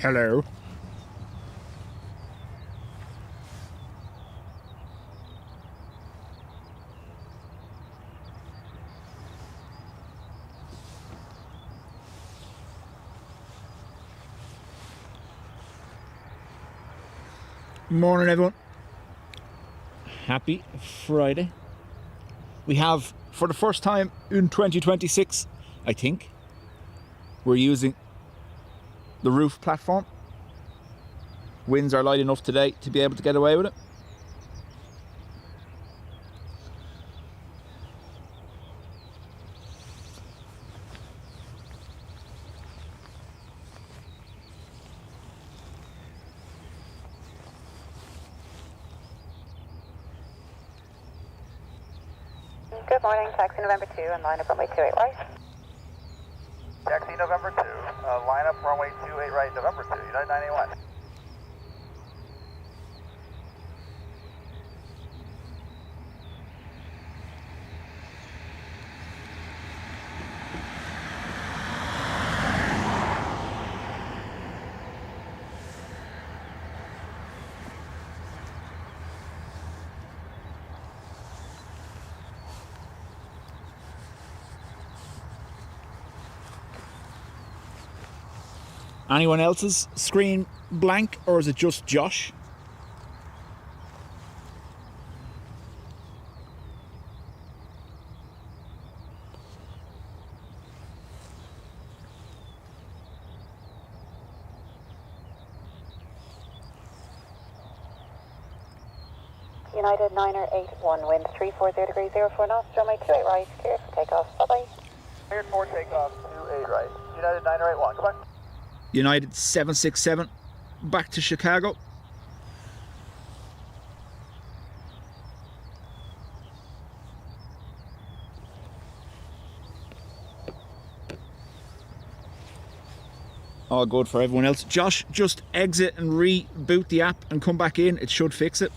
Hello. Morning, everyone. Happy Friday. We have, for the first time in 2026, I think, we're using the roof platform. Winds are light enough today to be able to get away with it. Good morning, taxi November 2 and line up runway 28 right. Taxi November 2, line up runway 28 right, November 2, United 981. Anyone else's screen blank, or is it just Josh? United 981, wind 340 degrees 04 knots, runway 28 right, cleared for takeoff. Bye bye. Cleared for takeoff, 28 right. United 981, come on. United 767 back to Chicago. All good for everyone else. Josh, just exit and reboot the app and come back in. It should fix it.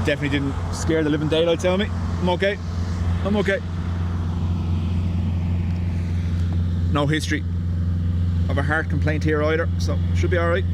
Definitely didn't scare the living daylights out of me. I'm okay. I'm okay. No history of a heart complaint here either, so should be alright.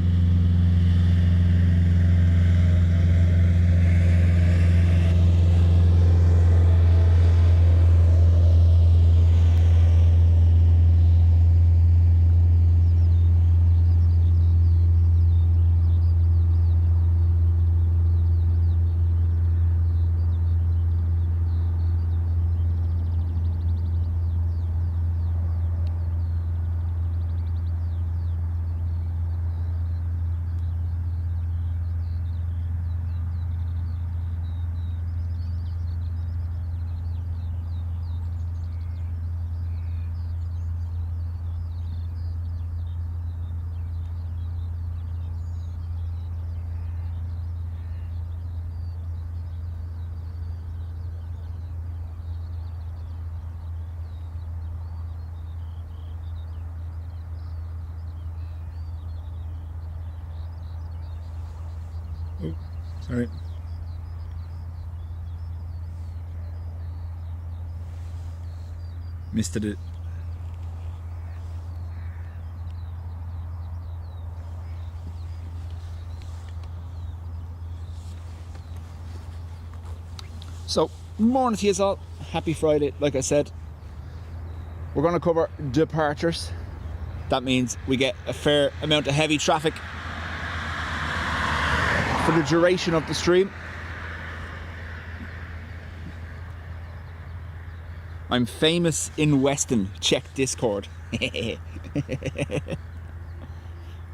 Oh, sorry. Missed it. So, morning to you all. Happy Friday. Like I said, we're going to cover departures. That means we get a fair amount of heavy traffic for the duration of the stream. I'm famous in Weston. Check Discord.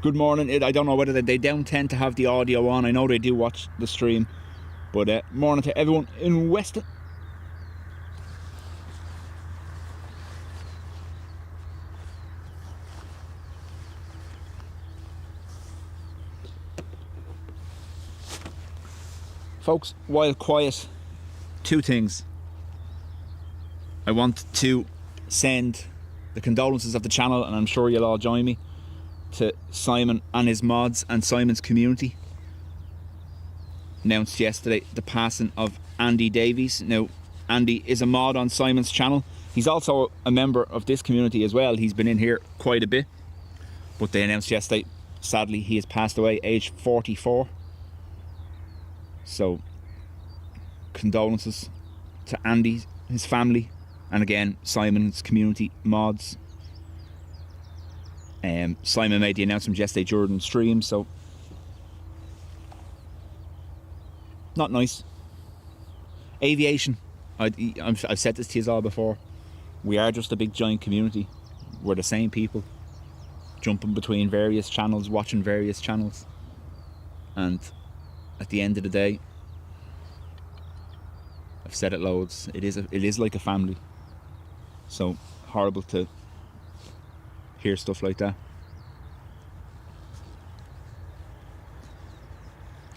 Good morning. I don't know whether they don't tend to have the audio on. I know they do watch the stream. But morning to everyone in Weston. Folks, while quiet, two things. I want to send the condolences of the channel, and I'm sure you'll all join me, to Simon and his mods and Simon's community. Announced yesterday the passing of Andy Davies. Now, Andy is a mod on Simon's channel. He's also a member of this community as well. He's been in here quite a bit. But they announced yesterday, sadly, he has passed away, aged 44. So, condolences to Andy, his family, and again, Simon's community mods. Simon made the announcement yesterday during the stream, so not nice. Aviation. I've said this to you all before. We are just a big giant community. We're the same people, jumping between various channels, watching various channels, and at the end of the day, I've said it loads, it is like a family. So horrible to hear stuff like that.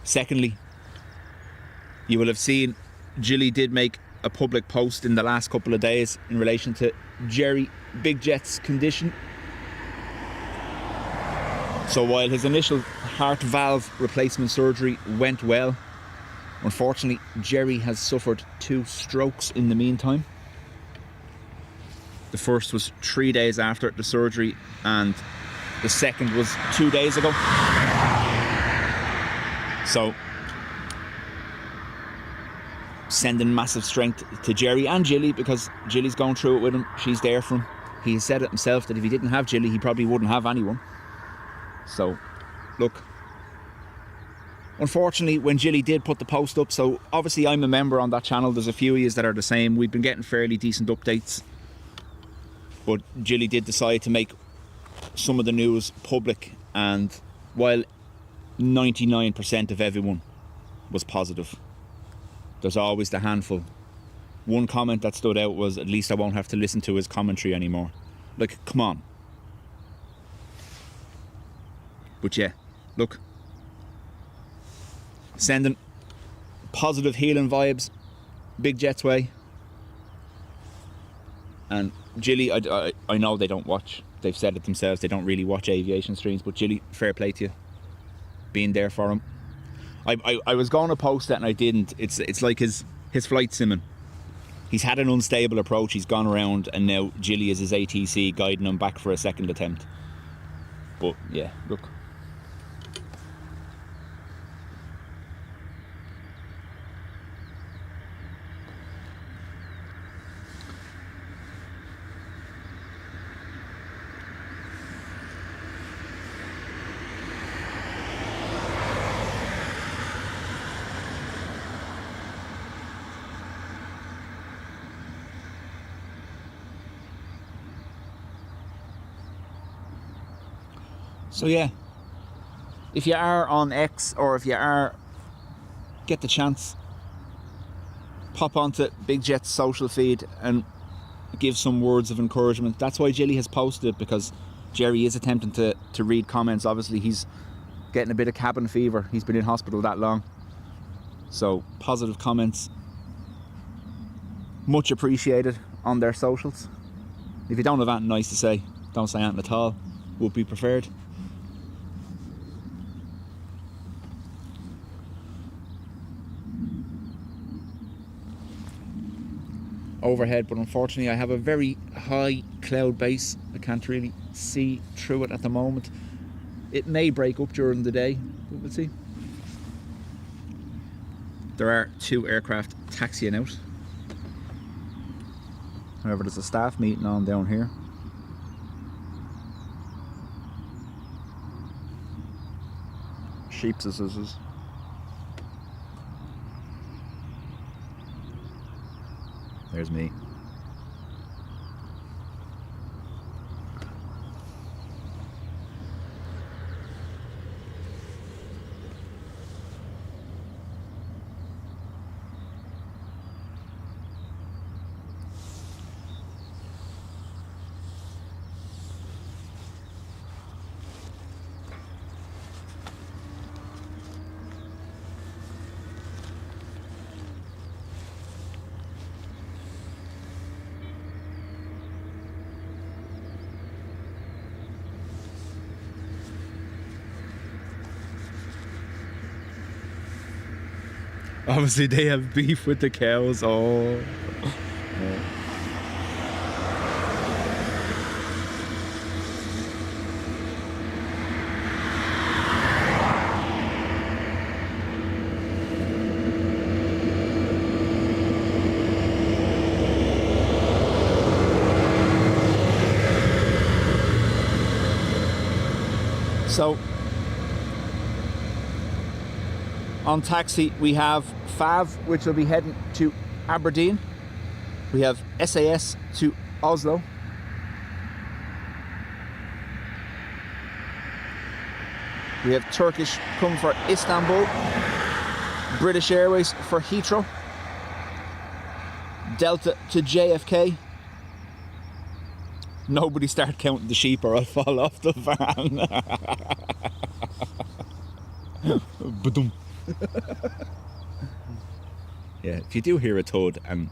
Secondly, you will have seen Jilly did make a public post in the last couple of days in relation to Jerry Big Jet's condition. So while his initial heart valve replacement surgery went well, unfortunately Jerry has suffered 2 strokes in the meantime. The first was 3 days after the surgery, and the second was 2 days ago. So, sending massive strength to Jerry and Jilly, because Jilly's going through it with him. She's there for him. He said it himself that if he didn't have Jilly, he probably wouldn't have anyone. So, look, unfortunately, when Jilly did put the post up, so obviously I'm a member on that channel. There's a few of you that are the same. We've been getting fairly decent updates. But Jilly did decide to make some of the news public, and while 99% of everyone was positive, there's always the handful. One comment that stood out was, at least I won't have to listen to his commentary anymore. Like, come on. But yeah, look, sending positive healing vibes Big Jet's way. And Jilly, I know they don't watch, they've said it themselves, they don't really watch aviation streams, but Jilly, fair play to you, being there for him. I was going to post that and I didn't. It's like his flight simming. He's had an unstable approach, he's gone around, and now Jilly is his ATC guiding him back for a second attempt. But yeah, look. So yeah, if you are on X, or if you are, get the chance, pop onto Big Jet's social feed and give some words of encouragement. That's why Jilly has posted it, because Jerry is attempting to read comments. Obviously he's getting a bit of cabin fever, he's been in hospital that long. So positive comments, much appreciated on their socials. If you don't have anything nice to say, don't say anything at all, would be preferred. overhead, but unfortunately I have a very high cloud base. I can't really see through it at the moment. It may break up during the day, but we'll see. There are 2 aircraft taxiing out. However, there's a staff meeting on down here. Sheep's is. There's me. Obviously they have beef with the cows. Oh. Yeah. So on taxi we have FAV, which will be heading to Aberdeen. We have SAS to Oslo. We have Turkish coming for Istanbul. British Airways for Heathrow. Delta to JFK. Nobody start counting the sheep or I'll fall off the van. Ba-dum. Yeah, if you do hear a thud and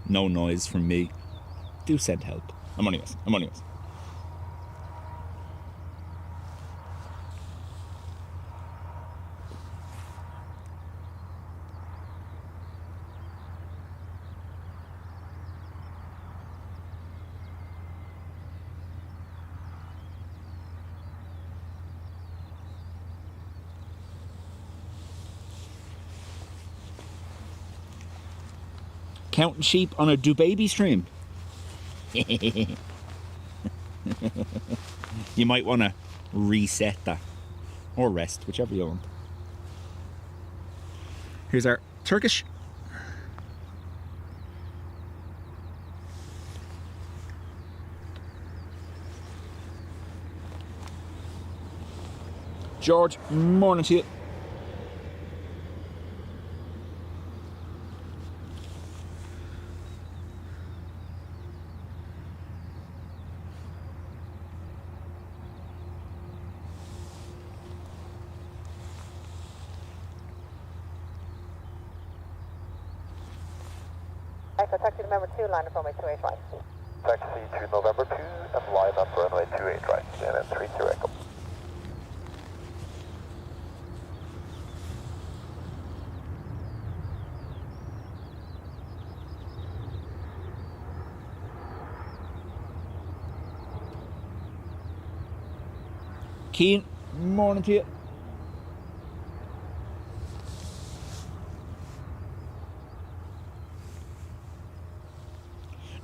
no noise from me, do send help. I'm only messing. Counting sheep on a do baby stream. You might want to reset that or rest, whichever you want. Here's our Turkish. George, morning to you. Taxi November 2, line up runway 28 right. Taxi to November 2 and line up runway 28 right, and then 32 echo. Keen, morning to you.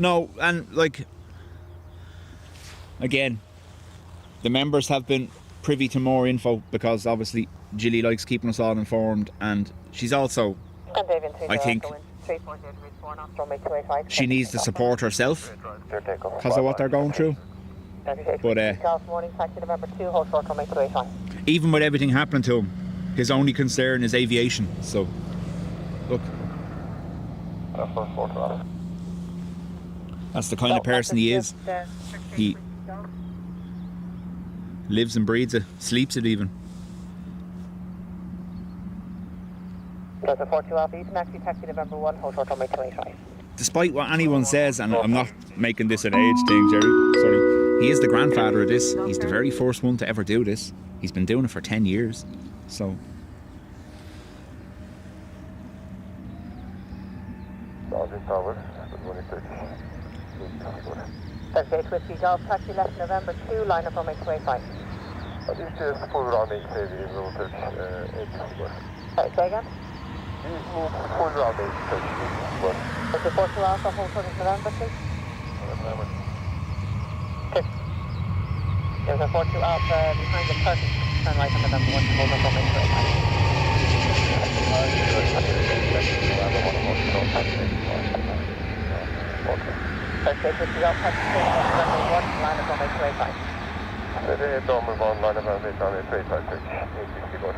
No, and like, again, the members have been privy to more info because obviously Gilly likes keeping us all informed, and she's also, I think, she needs to support herself because of what they're going through. But even with everything happening to him, his only concern is aviation. So, look. That's the kind of person he is. He lives and breathes it, sleeps it even. Despite what anyone says, and I'm not making this an age thing, Jerry, sorry, he is the grandfather of this. He's the very first one to ever do this. He's been doing it for 10 years. So... Roger, Tower. Good morning, 38 Whiskey Golf, taxi left November 2, line up runway 285. This is full runway, maybe in route 864. Sorry, say again? Full runway, 864. Is it 42 Alpha, hold short of November, please? November. Okay. There's a 42 Alpha behind the curtain. Turn right on November 1, hold on runway 285. 38 Whiskey Golf, taxi November 1, line up runway 285. 38 November 1, line up runway 285, 864.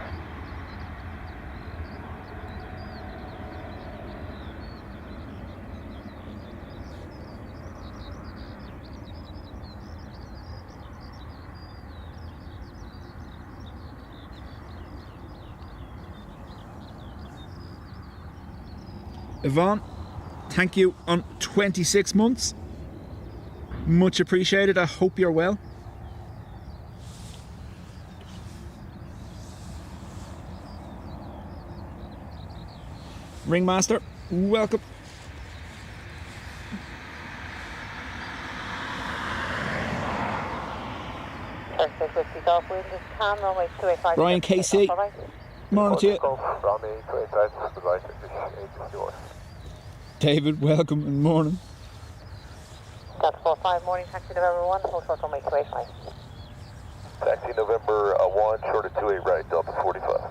Yvonne, thank you on 26 months. Much appreciated. I hope you're well. Ringmaster, welcome. Ryan KC, morning to you. David, welcome and morning. Delta 45, morning, taxi November 1, hold short runway 285. Taxi November 1, short of 28 right, Delta 45.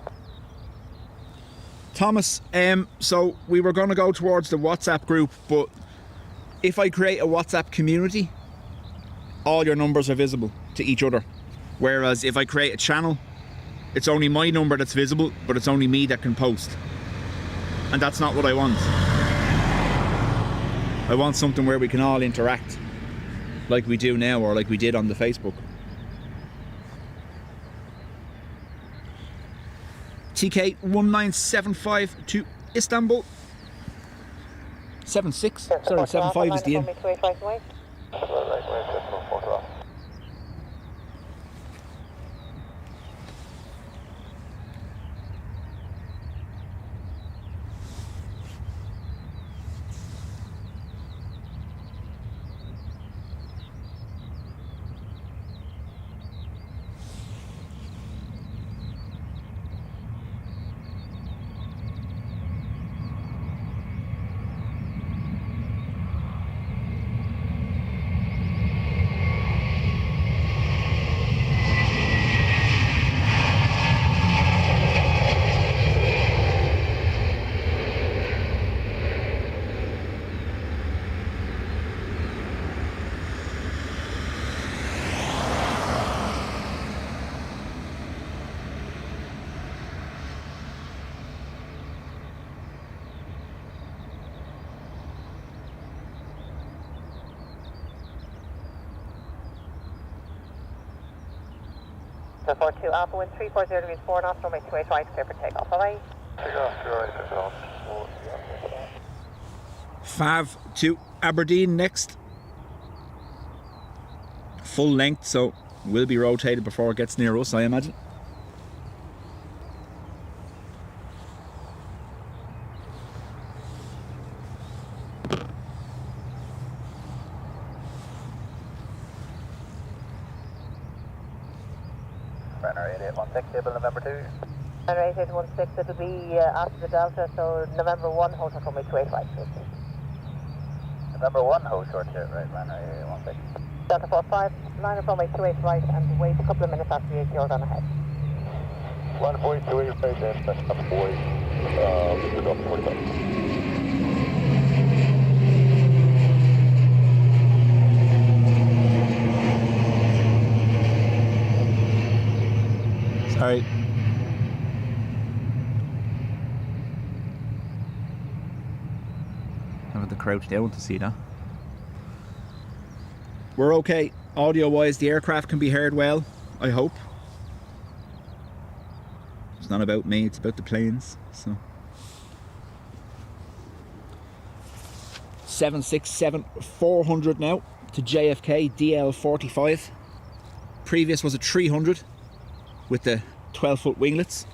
Thomas, so we were going to go towards the WhatsApp group, but if I create a WhatsApp community, all your numbers are visible to each other. Whereas if I create a channel, it's only my number that's visible, but it's only me that can post. And that's not what I want. I want something where we can all interact, like we do now, or like we did on the Facebook. TK 1975 to Istanbul. 76, sorry, 75 is the in. So 42 Alpha, wind 340 degrees 4 knots, runway 28 right, clear for takeoff. Bye-bye. Fav to Aberdeen next. Full length, so will be rotated before it gets near us, I imagine. Runner 8816, table November 2. Runner 8816, it'll be after the Delta, so November 1, hold short runway 285. November 1, hold short here, right, runner 8816. Delta 45, line up runway 28 right, and wait a couple of minutes after you're on ahead. 1.28 right, then that's up 40. Good up 45. Sorry. Have the crouch down to see that. We're okay. Audio wise, the aircraft can be heard well, I hope. It's not about me, it's about the planes. So 767-400 now to JFK DL45. Previous was a 300 with the 12-foot winglets.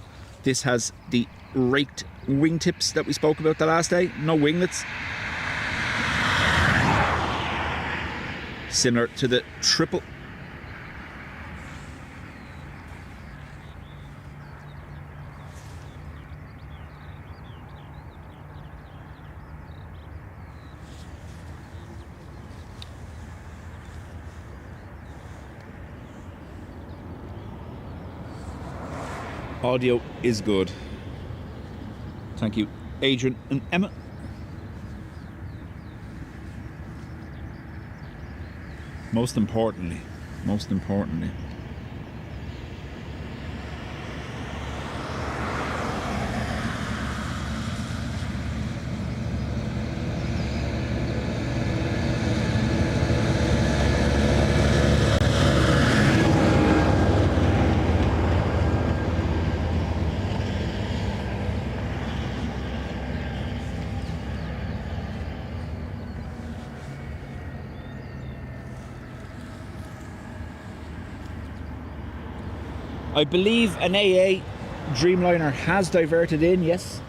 This has the raked wingtips that we spoke about the last day. No winglets. similar to the triple. Audio is good. Thank you, Adrian and Emma. Most importantly. I believe an AA Dreamliner has diverted in, yes.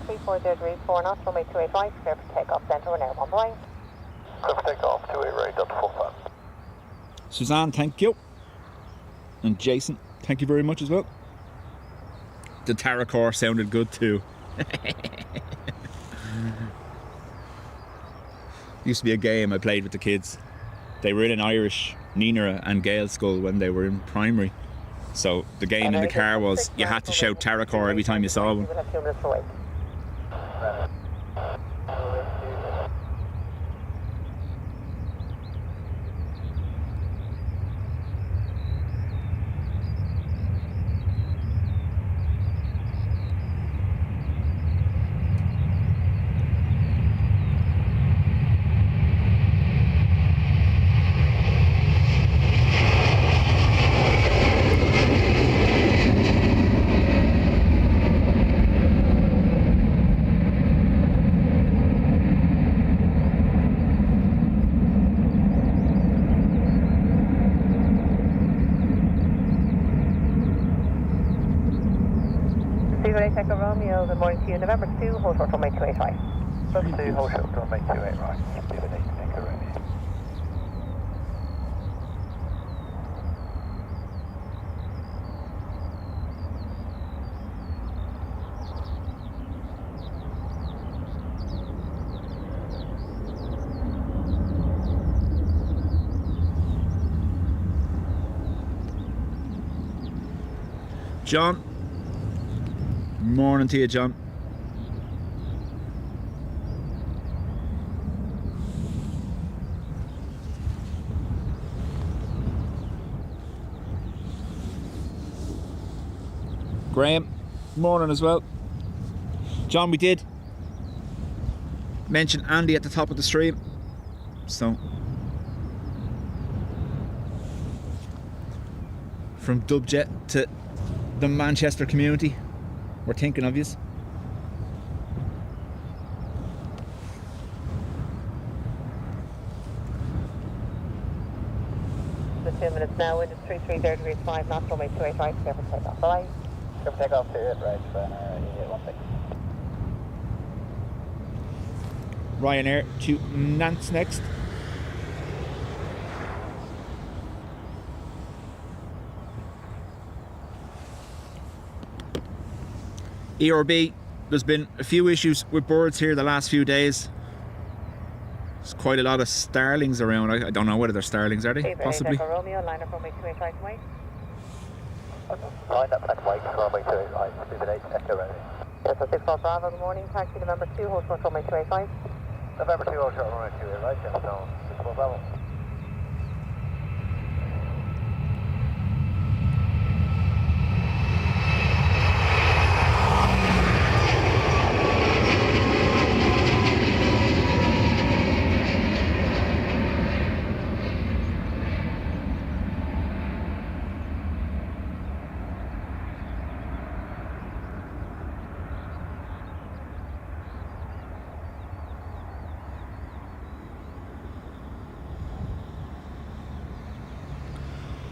34 knots, runway 285, clear for takeoff, centre and air 1 line. Clear for takeoff, 28 right, up to full flat. Suzanne, thank you. And Jason, thank you very much as well. The Taracore sounded good too. Used to be a game I played with the kids. They were in an Irish Nina and Gael school when they were in primary. So the game in the car was you had to shout Taracore every time you saw one. Echo Romeo, good morning to you. November 2, hold short runway 285. November 2, hold short runway 28 right. Stephen 8, Echo Romeo. John. Morning to you, John. Graham, morning as well. John, we did mention Andy at the top of the stream, so from Dubjet to the Manchester community, we're thinking of yous. The 2 minutes now, wind is 33 degrees 5 knots, runway 285, clear for takeoff. Bye. Clear for takeoff, 28 right, Ryanair 8816. Ryanair to Nantes next. ERB, there's been a few issues with birds here the last few days. There's quite a lot of starlings around. I don't know whether they're starlings, are they? Possibly. Romeo, line up runway 285 away. Line up at White, runway 28 right, Stephen 8, Echo Romeo. Yes, 6 Bravo, good morning, taxi November 2, hold short runway 285. November 2, hold short runway 28 right, Gemstone, 6 Bravo.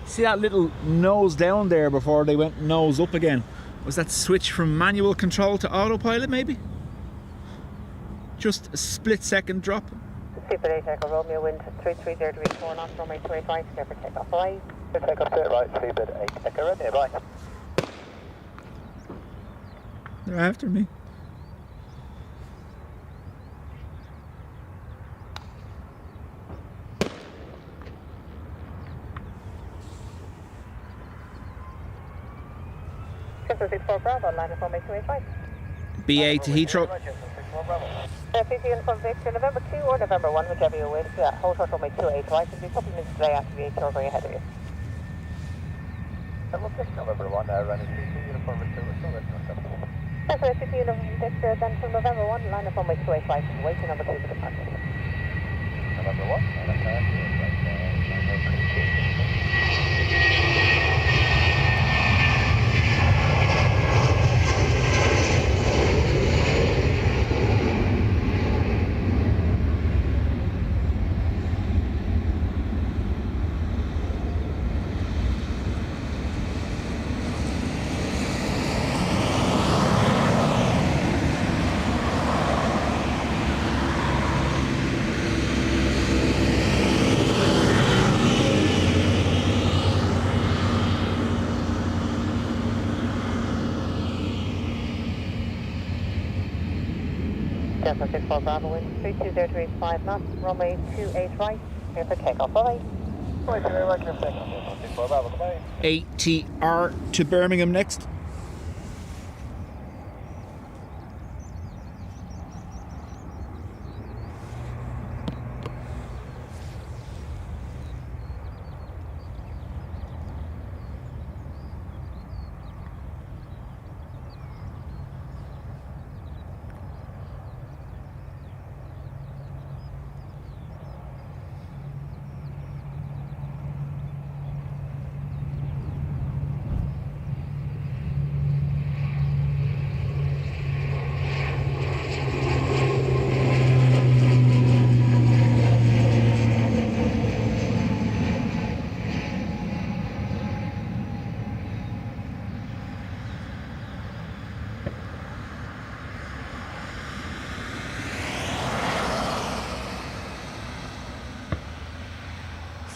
See that little nose down there before they went nose up again? Was that switch from manual control to autopilot maybe? Just a split second drop. Super 8 Echo Romeo, wind 330 degrees 4 knots, runway 285, clear for takeoff. Bye. Take off straight right, Super 8 Echo Romeo, bye. They're after me. Central 64 Bravo, line up runway 285. BA to Heathrow. PT Uniform Victor, November 2 or November 1, whichever you wish. Yeah, hold short runway 28 right, and do a couple of minutes delay after the HO going ahead of you. And we'll take November 1 now, running PT Uniform Victor, we're still ready to acceptable. That's right, PT Uniform Victor, then from November 1, line up runway 285, and wait to number 2 for departure. November 1, and that's right, Delta 64 Bravo, wind 320 degrees 5 knots, runway 28 right, clear for takeoff. Bye-bye. Right, clear for takeoff. 64 Bravo, goodbye. ATR to Birmingham next.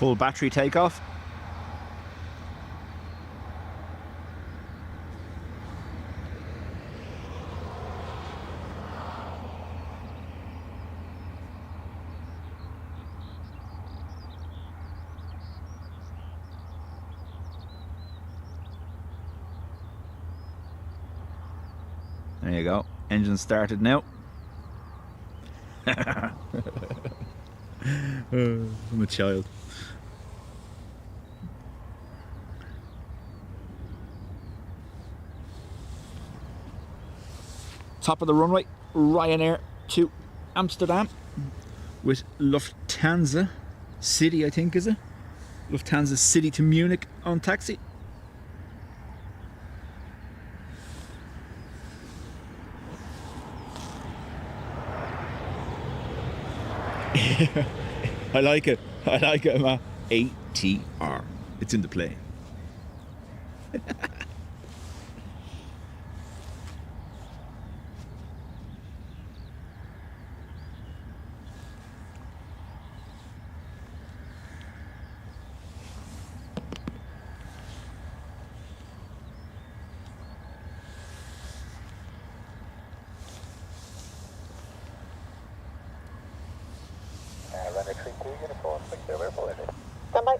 Full battery takeoff. There you go. Engine started now. I'm a child. Top of the runway, Ryanair to Amsterdam with Lufthansa City, I think, is it? Lufthansa City to Munich on taxi. I like it. I like it, man. ATR. It's in the plane. Runway 32 Uniform Victor, we're full ready. Stand by.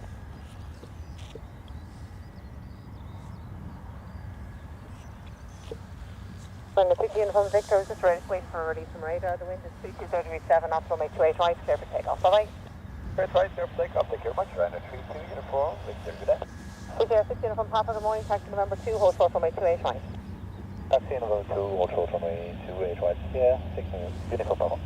Runway 32 Uniform Victor is just ready to wait for a release from radar. The wind is 320 degrees 7 knots, runway 28 right, clear for takeoff. Bye-bye. Straight right, clear for takeoff. Thank you very much. Runway 32 Uniform Victor, good day. CPR 6 Uniform Papa, good morning. Taxi November 2, hold short runway 28 right. Taxi November 2, hold short runway 28 right. Yeah, 6 minutes. Uniform Bravo.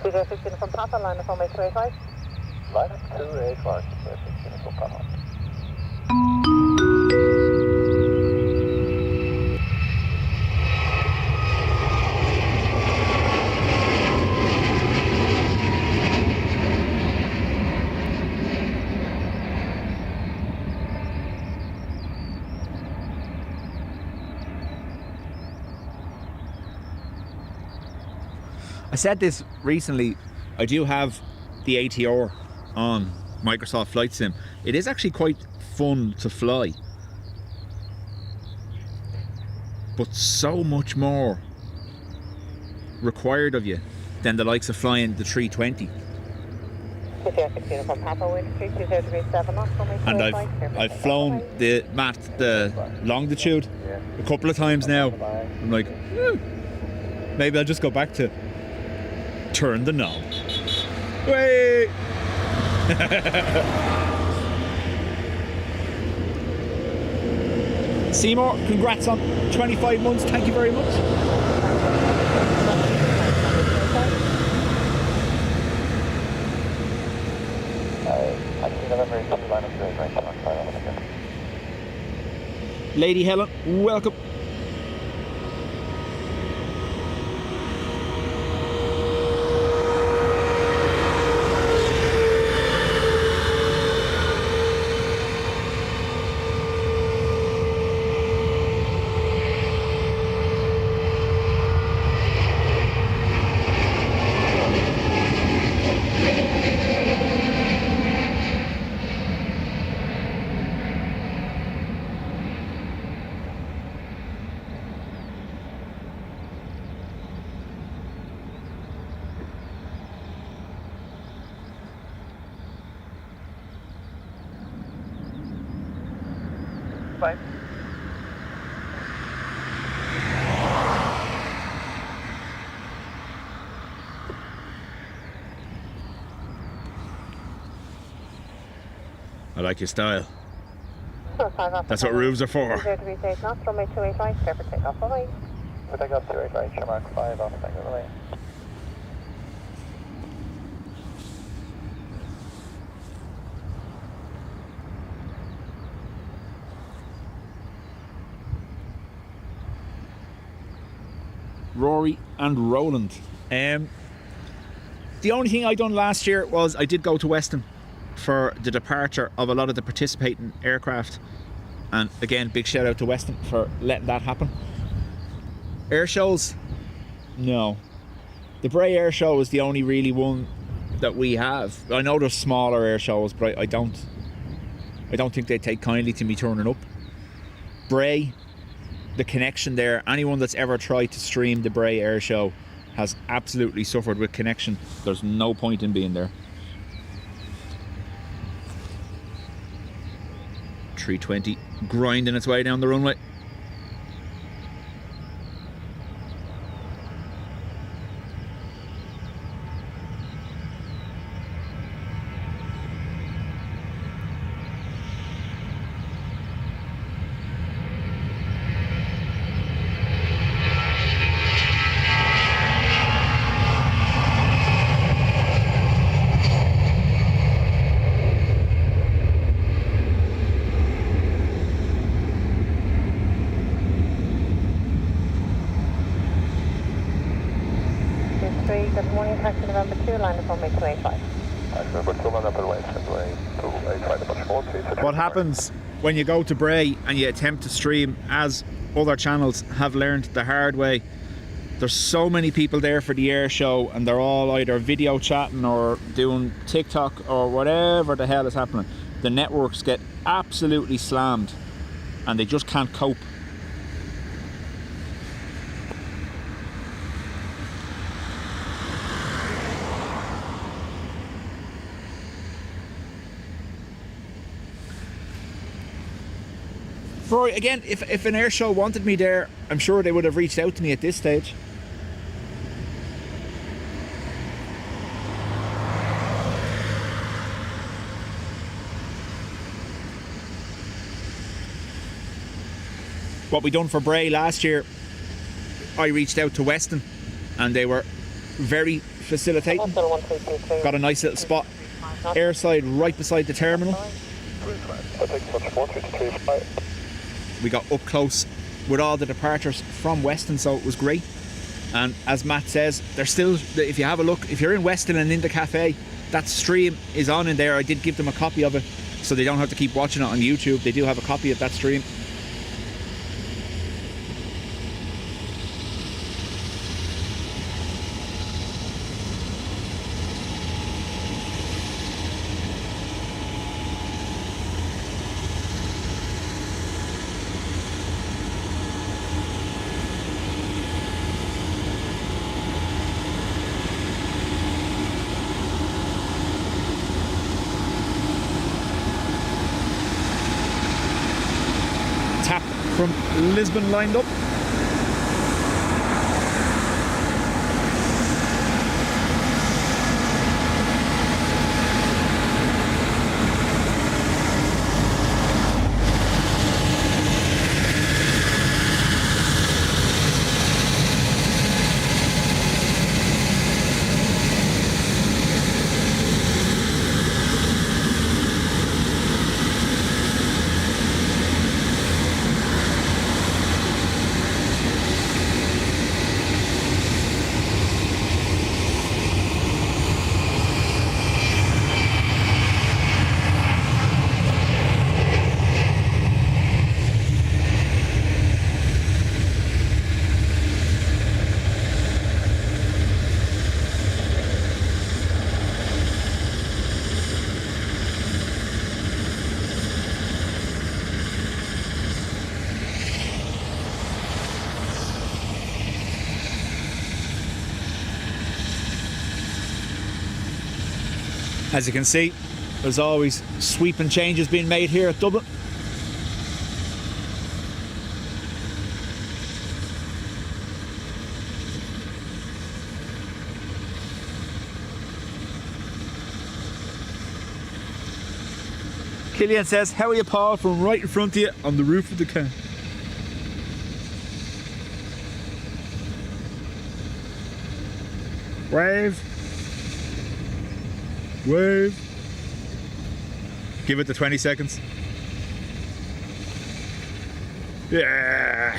CPR 6 Uniform Papa, line up runway 28 right. Line up 281, airfield uniform panel. I said this recently, I do have the ATR on Microsoft Flight Sim. It is actually quite fun to fly, but so much more required of you than the likes of flying the 320. And I've flown the longitude a couple of times now. I'm like, maybe I'll just go back to turn the knob. Wait. Seymour, congrats on 25 months. Thank you very much. Lady Helen, welcome. Bye. I like your style. That's what roofs are for. Runway 28 right, clear for takeoff. Bye-bye. For takeoff 28 right, share mark 5 off, thank you, bye. Rory and Roland. The only thing I done last year was I did go to Weston for the departure of a lot of the participating aircraft, and again, big shout out to Weston for letting that happen. Air shows, no. The Bray Air Show is the only really one that we have. I know there's smaller air shows, but I don't think they take kindly to me turning up. Bray, the connection there, anyone that's ever tried to stream the Bray Air Show has absolutely suffered with connection. There's no point in being there. 320 grinding its way down the runway. Good morning, taxi November 2, line up Runway 285. What happens when you go to Bray and you attempt to stream, as other channels have learned the hard way, there's so many people there for the air show and they're all either video chatting or doing TikTok or whatever the hell is happening. The networks get absolutely slammed and they just can't cope. Rory, again, if an air show wanted me there, I'm sure they would have reached out to me at this stage. What we done for Bray last year, I reached out to Weston and they were very facilitating. Got a nice little spot airside right beside the terminal. We got up close with all the departures from Weston, so it was great. And as Matt says, there's still, if you have a look, if you're in Weston and in the cafe, that stream is on in there. I did give them a copy of it, so they don't have to keep watching it on YouTube. They do have a copy of that stream. From Lisbon lined up. As you can see, there's always sweeping changes being made here at Dublin. Killian says, how are you, Paul, from right in front of you on the roof of the car. Wave. Wave. Give it the 20 seconds. Yeah.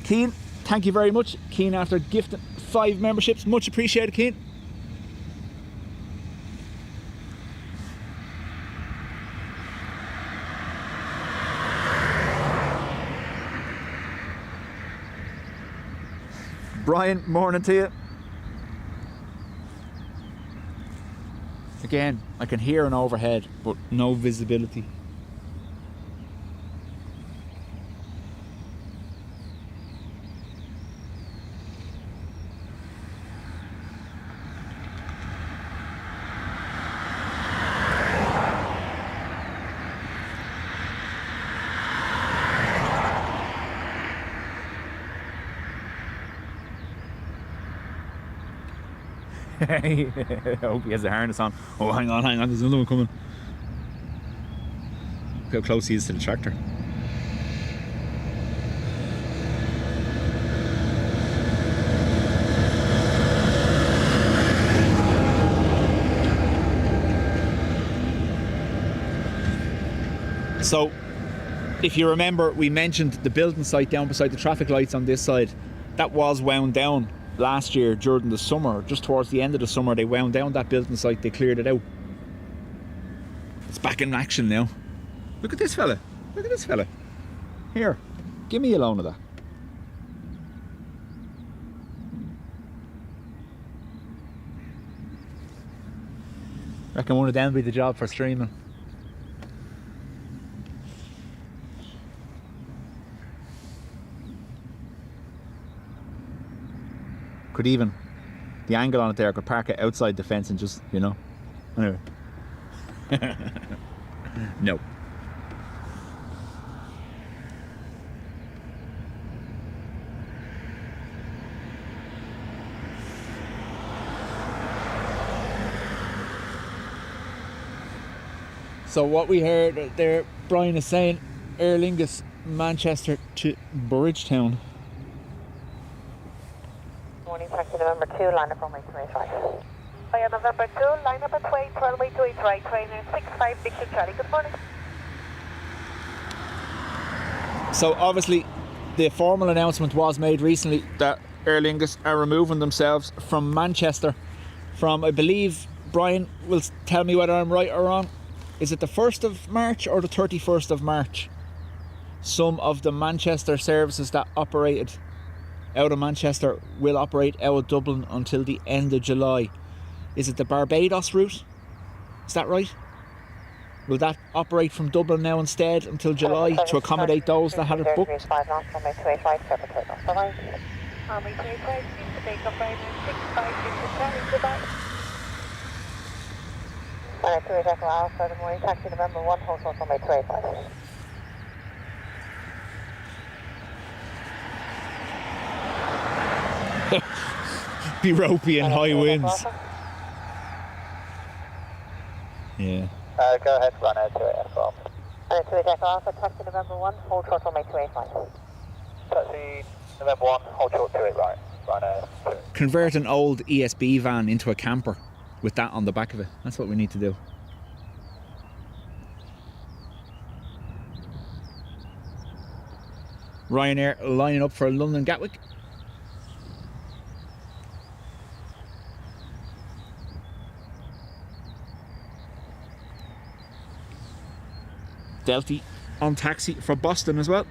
Keen, thank you very much. Keen after gifting 5 memberships. Much appreciated, Keen. Brian, morning to you. Again, I can hear an overhead, but no visibility. I hope he has a harness on. Oh, hang on, there's another one coming. Look how close he is to the tractor. So, if you remember, we mentioned the building site down beside the traffic lights on this side. That was wound down last year during the summer. Just towards the end of the summer, they wound down that building site. They cleared it out. It's back in action now. Look at this fella. Look at this fella. Here, give me a loan of that. Reckon one of them be the job for streaming. Could even, the angle on it there, could park it outside the fence and just, you know. Anyway. No. So what we heard there, Brian is saying Aer Lingus Manchester to Bridgetown. Morning, taxi November 2, line up runway 285. Via November 2, line up at Wait, runway 28 right, trainer 65 Victor Charlie. Good morning. So obviously the formal announcement was made recently that Aer Lingus are removing themselves from Manchester from, I believe, Brian will tell me whether I'm right or wrong, is it the 1st of March or the 31st of March? Some of the Manchester services that operated out of Manchester will operate out of Dublin until the end of July. Is it the Barbados route? Is that right? Will that operate from Dublin now instead until July to accommodate those that had it booked? 5 knots, runway 285, separate takeoff. Bye-bye. Runway 285, seems to take off right now 65 Victor Charlie. Goodbye. 28 Echo Alpha, good morning, taxi November 1, hold short runway 285. Be ropey and high winds. Yeah. Go ahead, Ryanair 28 Echo Alpha. 28 Echo Alpha, taxi November 1, hold short runway 285. Taxi November 1, hold short 28 right. Ryanair 2. Convert an old ESB van into a camper with that on the back of it. That's what we need to do. Ryanair lining up for London Gatwick. Delty on taxi for Boston as well.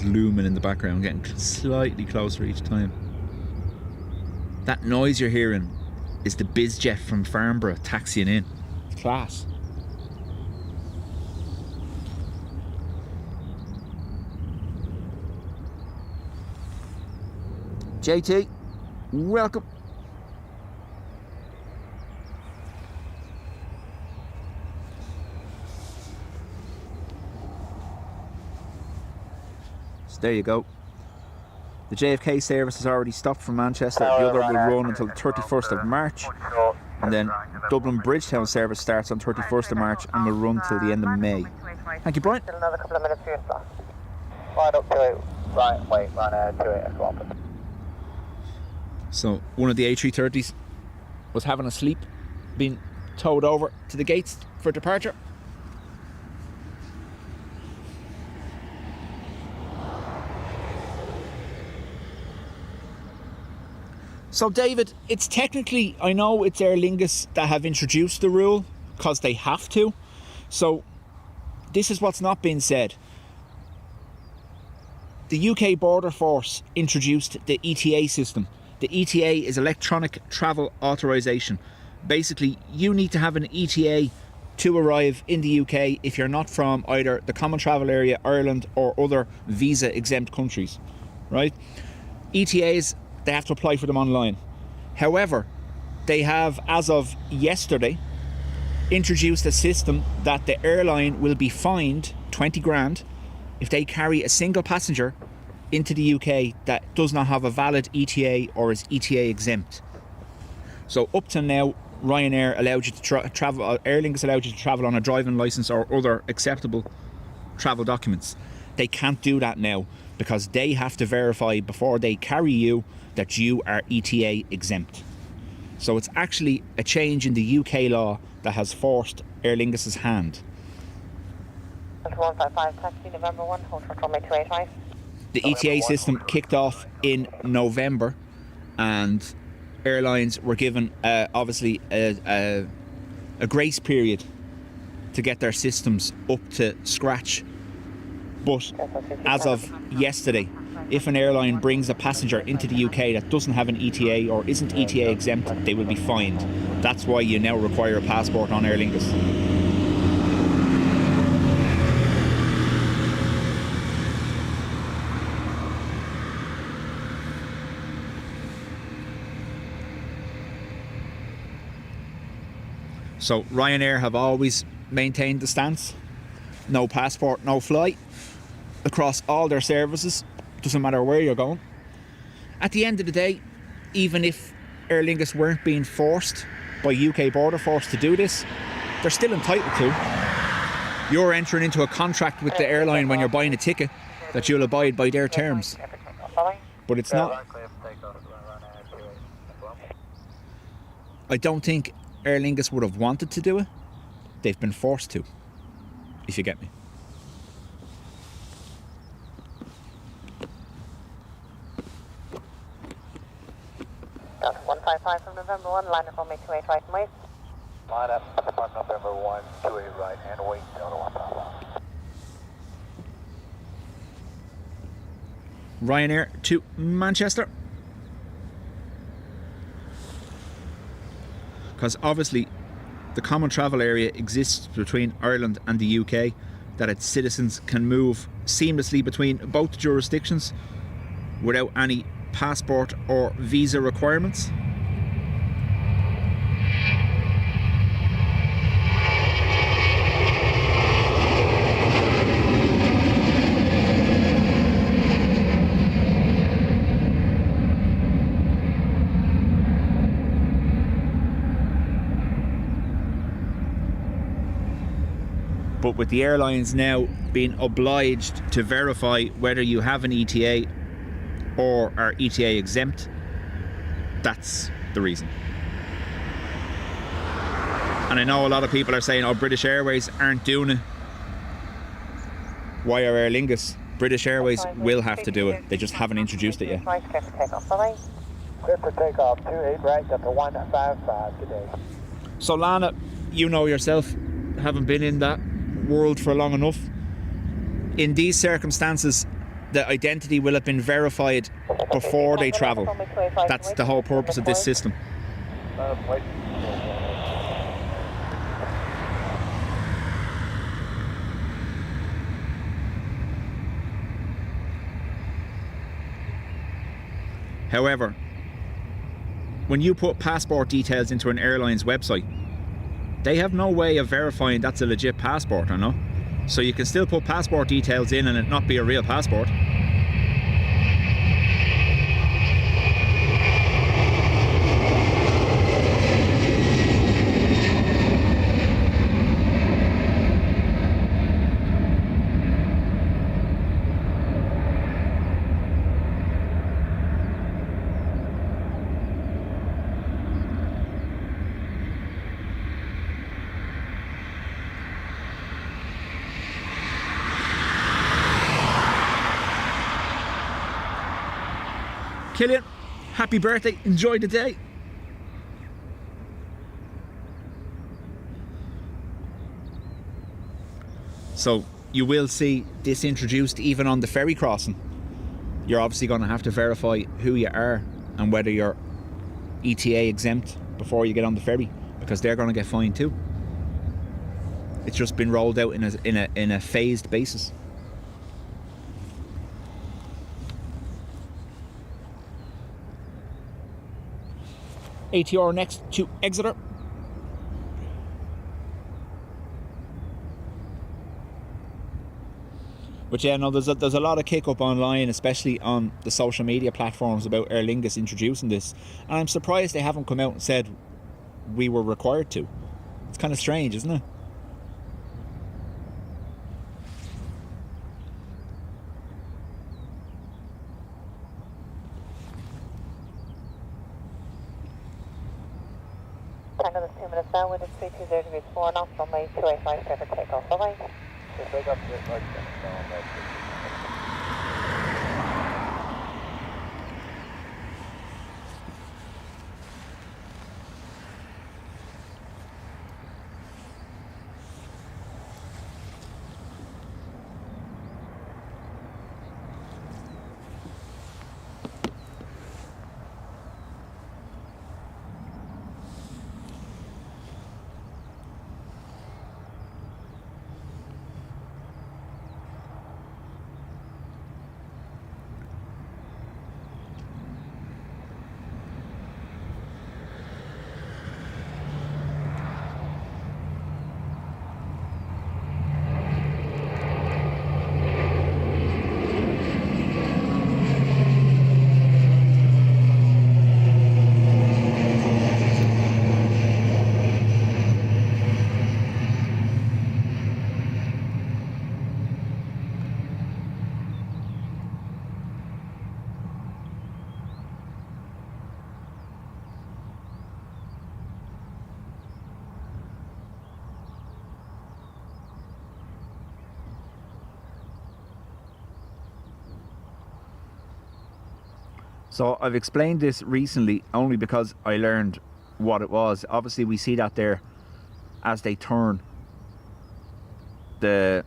Looming in the background, getting slightly closer each time. That noise you're hearing is the Bizjet from Farnborough taxiing in. Class. JT, welcome. There you go. The JFK service has already stopped from Manchester. The other will run until the 31st of March. And then Dublin Bridgetown service starts on 31st of March and will run till the end of May. Thank you, Brian. Still another couple of minutes for your slot. Line up to right, wait, Ryanair 28 Echo Alpha. So one of the A330s was having a sleep, being towed over to the gates for departure. So David, it's technically, I know it's Aer Lingus that have introduced the rule because they have to. So this is what's not being said. The UK Border Force introduced the ETA system. The ETA is electronic travel authorization. Basically, you need to have an ETA to arrive in the UK if you're not from either the Common Travel Area, Ireland, or other visa exempt countries, right? ETAs, they have to apply for them online. However, they have, as of yesterday, introduced a system that the airline will be fined 20 grand if they carry a single passenger into the UK that does not have a valid ETA or is ETA exempt. So up to now, Ryanair allowed you to travel, Aer Lingus allowed you to travel on a driving licence or other acceptable travel documents. They can't do that now because they have to verify before they carry you that you are ETA exempt. So it's actually a change in the UK law that has forced Aer Lingus' hand. 155, taxi November 1, hold short runway 285. The ETA system kicked off in November, and airlines were given obviously a grace period to get their systems up to scratch. But as of yesterday, if an airline brings a passenger into the UK that doesn't have an ETA or isn't ETA exempt, they will be fined. That's why you now require a passport on Aer Lingus. So Ryanair have always maintained the stance: no passport, no fly, across all their services. Doesn't matter where you're going. At the end of the day, even if Aer Lingus weren't being forced by UK Border Force to do this, they're still entitled to. You're entering into a contract with the airline when you're buying a ticket that you'll abide by their terms. But it's not. I don't think Aer Lingus would have wanted to do it. They've been forced to, if you get me. Delta 155 from November 1, line up runway 28 right and wait. Line up from November 1, 28 right and wait, Delta 155. Ryanair to Manchester. Because obviously the common travel area exists between Ireland and the UK, that its citizens can move seamlessly between both jurisdictions without any passport or visa requirements. But with the airlines now being obliged to verify whether you have an ETA or are ETA exempt, that's the reason. And I know a lot of people are saying, oh, British Airways aren't doing it. Why are Aer Lingus? British Airways will have to do it. They just haven't introduced it yet. Clear for takeoff, 28 right, Delta 155 today. So Lana, you know yourself, haven't been in that world for long enough. In these circumstances, the identity will have been verified before they travel. That's the whole purpose of this system. However, when you put passport details into an airline's website, they have no way of verifying that's a legit passport or not. So you can still put passport details in and it not be a real passport. Killian, happy birthday, enjoy the day. So you will see this introduced even on the ferry crossing. You're obviously going to have to verify who you are and whether you're ETA exempt before you get on the ferry, because they're going to get fined too. It's just been rolled out in a phased basis. ATR next to Exeter. But yeah, no, there's a lot of kick up online, especially on the social media platforms, about Aer Lingus introducing this, and I'm surprised they haven't come out and said we were required to. It's kind of strange, isn't it? Tango, that's 2 minutes now, wind is 320 degrees 4 knots, runway 285 clear for takeoff, bye-bye. Take off, So I've explained this recently only because I learned what it was. Obviously we see that there as they turn, the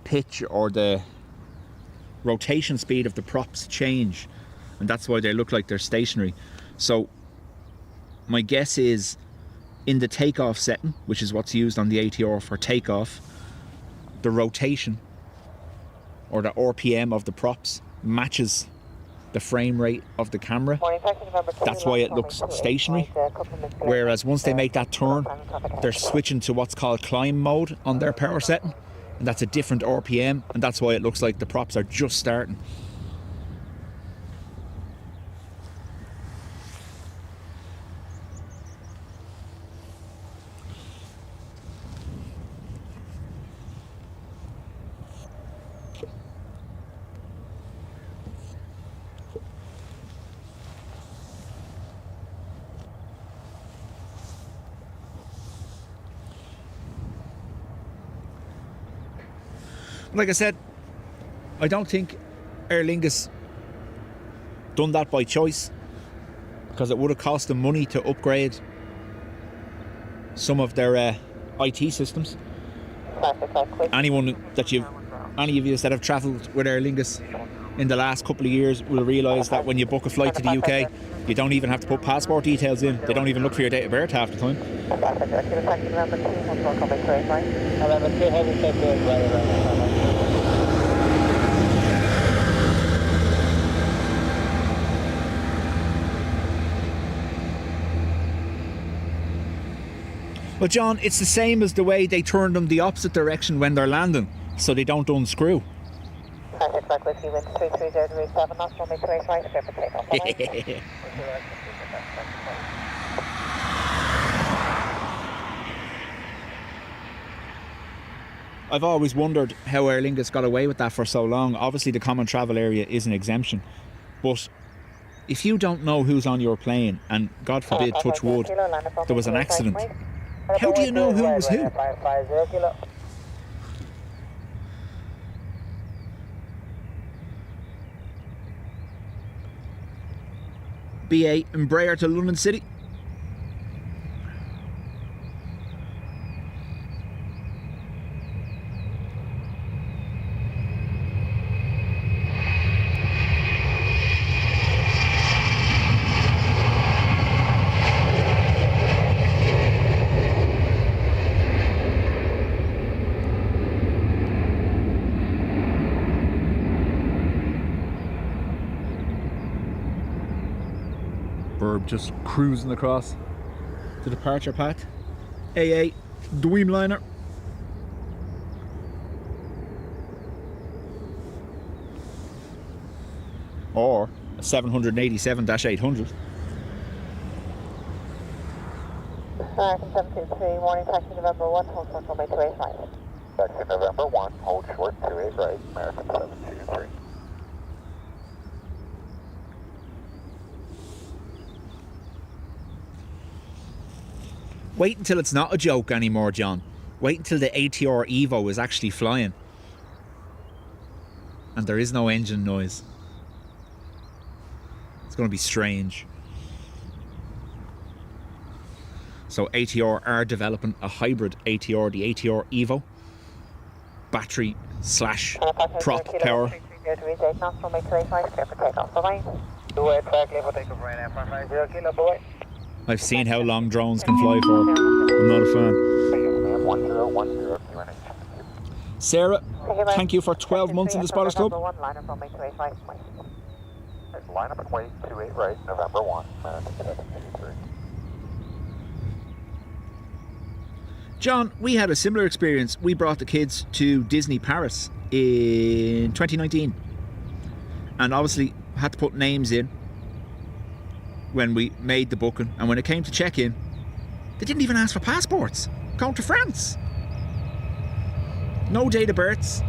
pitch or the rotation speed of the props change, and that's why they look like they're stationary. So my guess is in the takeoff setting, which is what's used on the ATR for takeoff, the rotation or the RPM of the props matches the frame rate of the camera. That's why it looks stationary. Whereas once they make that turn, they're switching to what's called climb mode on their power setting, and that's a different RPM, and that's why it looks like the props are just starting. Like I said, I don't think Aer Lingus done that by choice, because it would have cost them money to upgrade some of their IT systems. Any of you that have travelled with Aer Lingus in the last couple of years will realise that when you book a flight to the UK, you don't even have to put passport details in. They don't even look for your date of birth half the time. Well, John, it's the same as the way they turn them the opposite direction when they're landing, so they don't unscrew. I've always wondered how Aer Lingus got away with that for so long. Obviously the common travel area is an exemption, but if you don't know who's on your plane, and God forbid, touch wood, there was an accident, how do you know who was who? BA Embraer to London City. Just cruising across the departure path. AA Dreamliner. Or a 787-800. 723, morning taxi November 1, hold short runway 285. Taxi November 1, hold short 28 right, American 723. Wait until it's not a joke anymore, John. Wait until the ATR Evo is actually flying. And there is no engine noise. It's going to be strange. So ATR are developing a hybrid ATR, the ATR Evo. Battery / prop power. I've seen how long drones can fly for. I'm not a fan. Sarah, thank you for 12 months in the Spotters Club. Line up and wait, 28 right, November 1, American 723. John, we had a similar experience. We brought the kids to Disney Paris in 2019. And obviously had to put names in when we made the booking, and when it came to check-in, they didn't even ask for passports. Going to France. No date of births.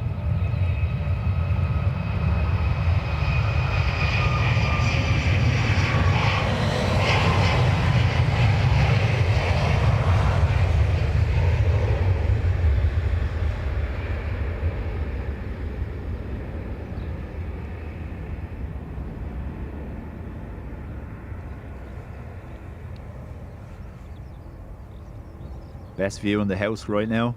Best view in the house right now.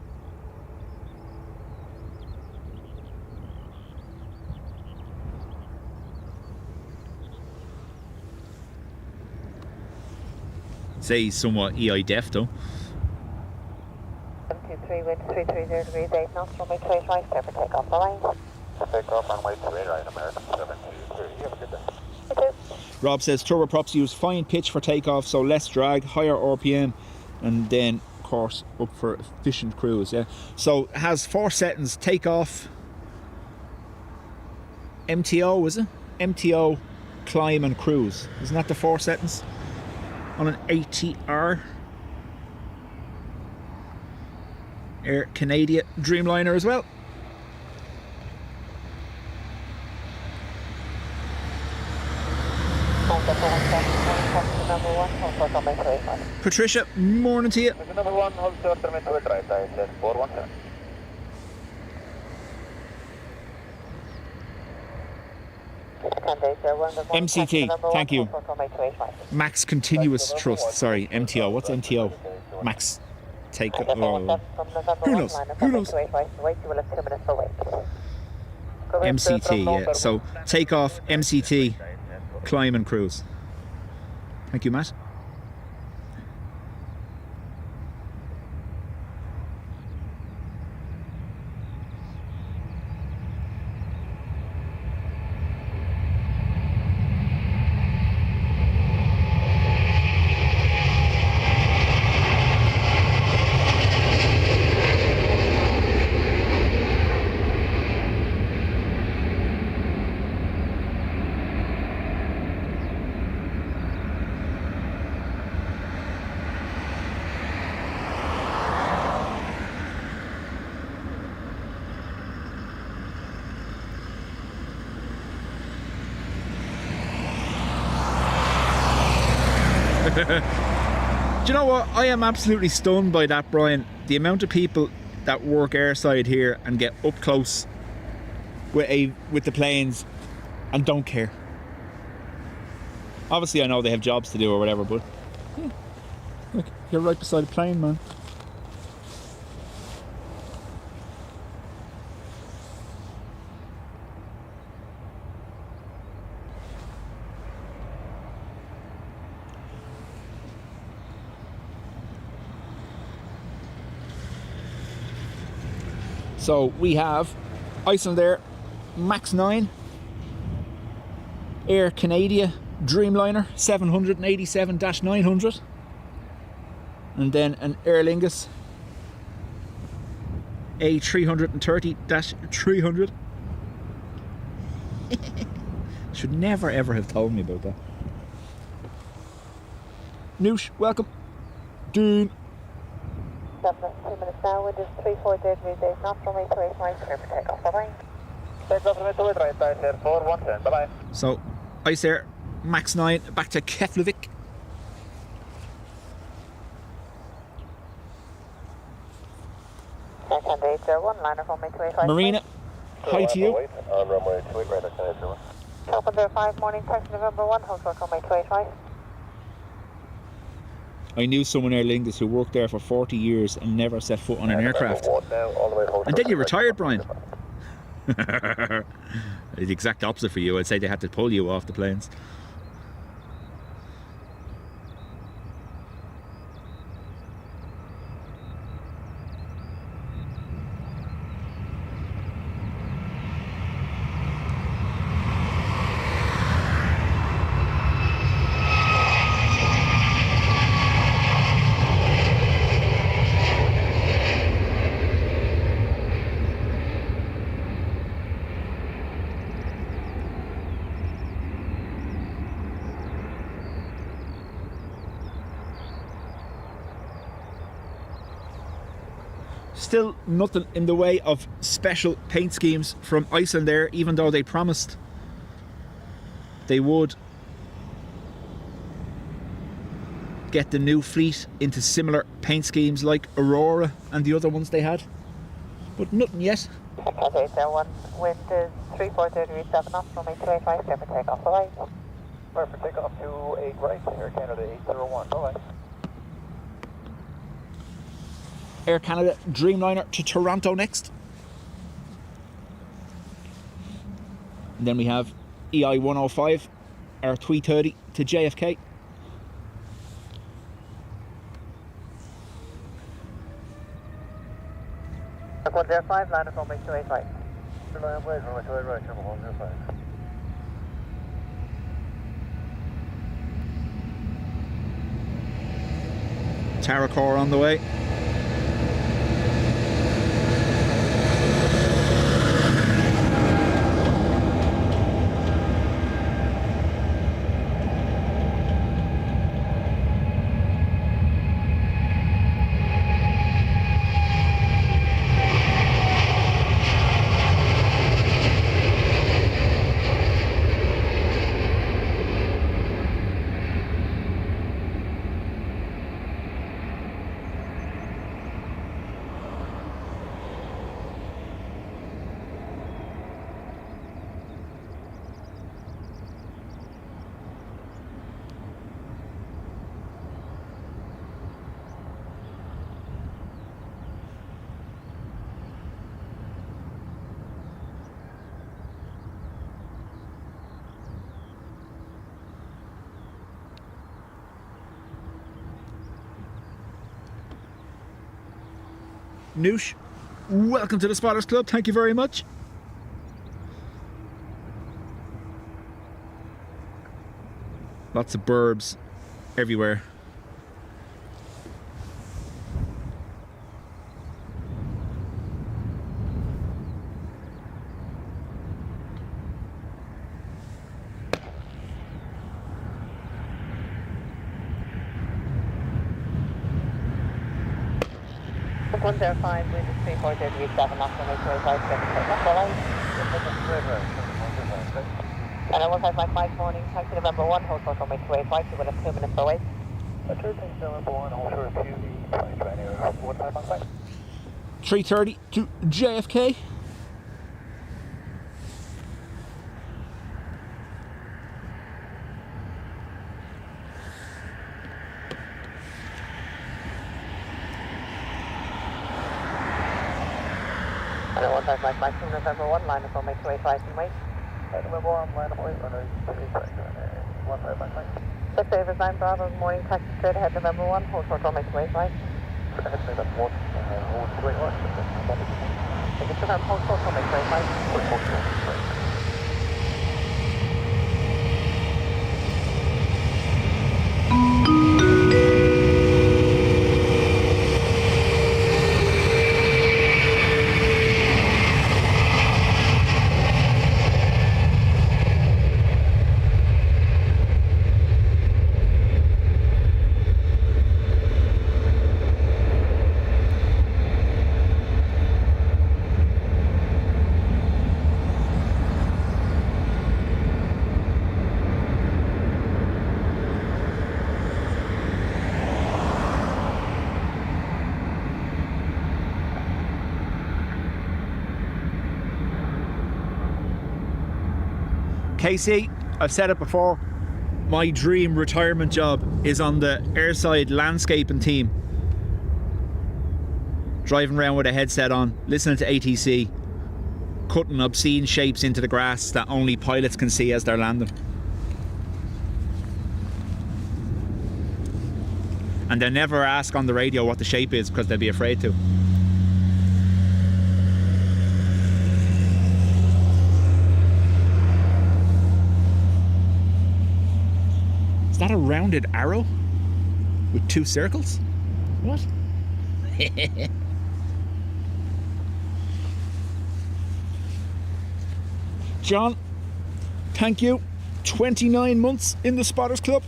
Say he's somewhat EIDW though. 723, wind 330 degrees, 8 knots, runway 28 right, clear for takeoff, alright? Takeoff runway 28 right, American 723. You have a good day. You too. Rob says turboprops use fine pitch for takeoff, so less drag, higher RPM, and then of course up for efficient cruise. Yeah. So it has 4 settings: takeoff, MTO, is it? MTO, climb, and cruise. Isn't that the 4 settings on an ATR? Air Canada Dreamliner as well. Patricia, morning to you. Number 1, hold short term into it right, I said 417. MCT, thank you. Max Continuous Thrust, sorry, MTO. What's MTO? Max take. Who knows? Who knows? MCT, yeah. So take off, MCT, climb and cruise. Thank you, Matt. Do you know what? I am absolutely stunned by that, Brian. The amount of people that work airside here and get up close with the planes and don't care. Obviously I know they have jobs to do or whatever, but yeah, look, you're right beside a plane, man. So we have Icelandair Max 9, Air Canada Dreamliner 787-900, and then an Aer Lingus A330-300. Should never ever have told me about that. Noosh, welcome. Dune. 2 minutes now, wind is 340 degrees, 8 knots, runway 28 right, clear for takeoff, bye-bye. Takeoff runway 28 right, I said 417, bye-bye. So, Icelandair Max 9 back to Keflavik. And 801, liner runway 28 right. Marina, hi to you. On runway 28 right, I said 801. Open there 5, morning, taxi November 1, hold short runway 28 right. I knew someone Aer Lingus who worked there for 40 years and never set foot on an aircraft. And then you retired, Brian. The exact opposite for you. I'd say they had to pull you off the planes. Still nothing in the way of special paint schemes from Icelandair, even though they promised they would get the new fleet into similar paint schemes like Aurora and the other ones they had, but nothing yet. Okay, so one wind is 340 degrees, 7 knots, runway 28 right, clear for takeoff, bye-bye. Right, for takeoff 28 right, Air Canada 801, bye-bye. Air Canada Dreamliner to Toronto next. And then we have EI 105, our 330 to JFK. Air 5, line of runway 285. Runway 285, number 105. Taracore on the way. Noosh, welcome to the Spotters Club. Thank you very much. Lots of burbs everywhere. Air 5, wind is 3437, knots runway 285, that's all right. And I will have my flight morning, taxi November 1, hold short runway 285, you will have 2 minutes per way. Taxi November 1, hold short QE, flight Ryanair, what time on flight? 330 to JFK. And I will have my flight November 1, line of runway 285, and wait. November 1, line of runway 285, 15 flight. 6 Avers 9 Bravo, morning taxi straight ahead November 1, hold short runway 285. Hold 281. Take it to them, hold short runway 285. Casey, I've said it before, my dream retirement job is on the airside landscaping team. Driving around with a headset on, listening to ATC, cutting obscene shapes into the grass that only pilots can see as they're landing. And they never ask on the radio what the shape is because they'd be afraid to. Is that a rounded arrow with 2 circles? What? John, thank you. 29 months in the Spotters Club.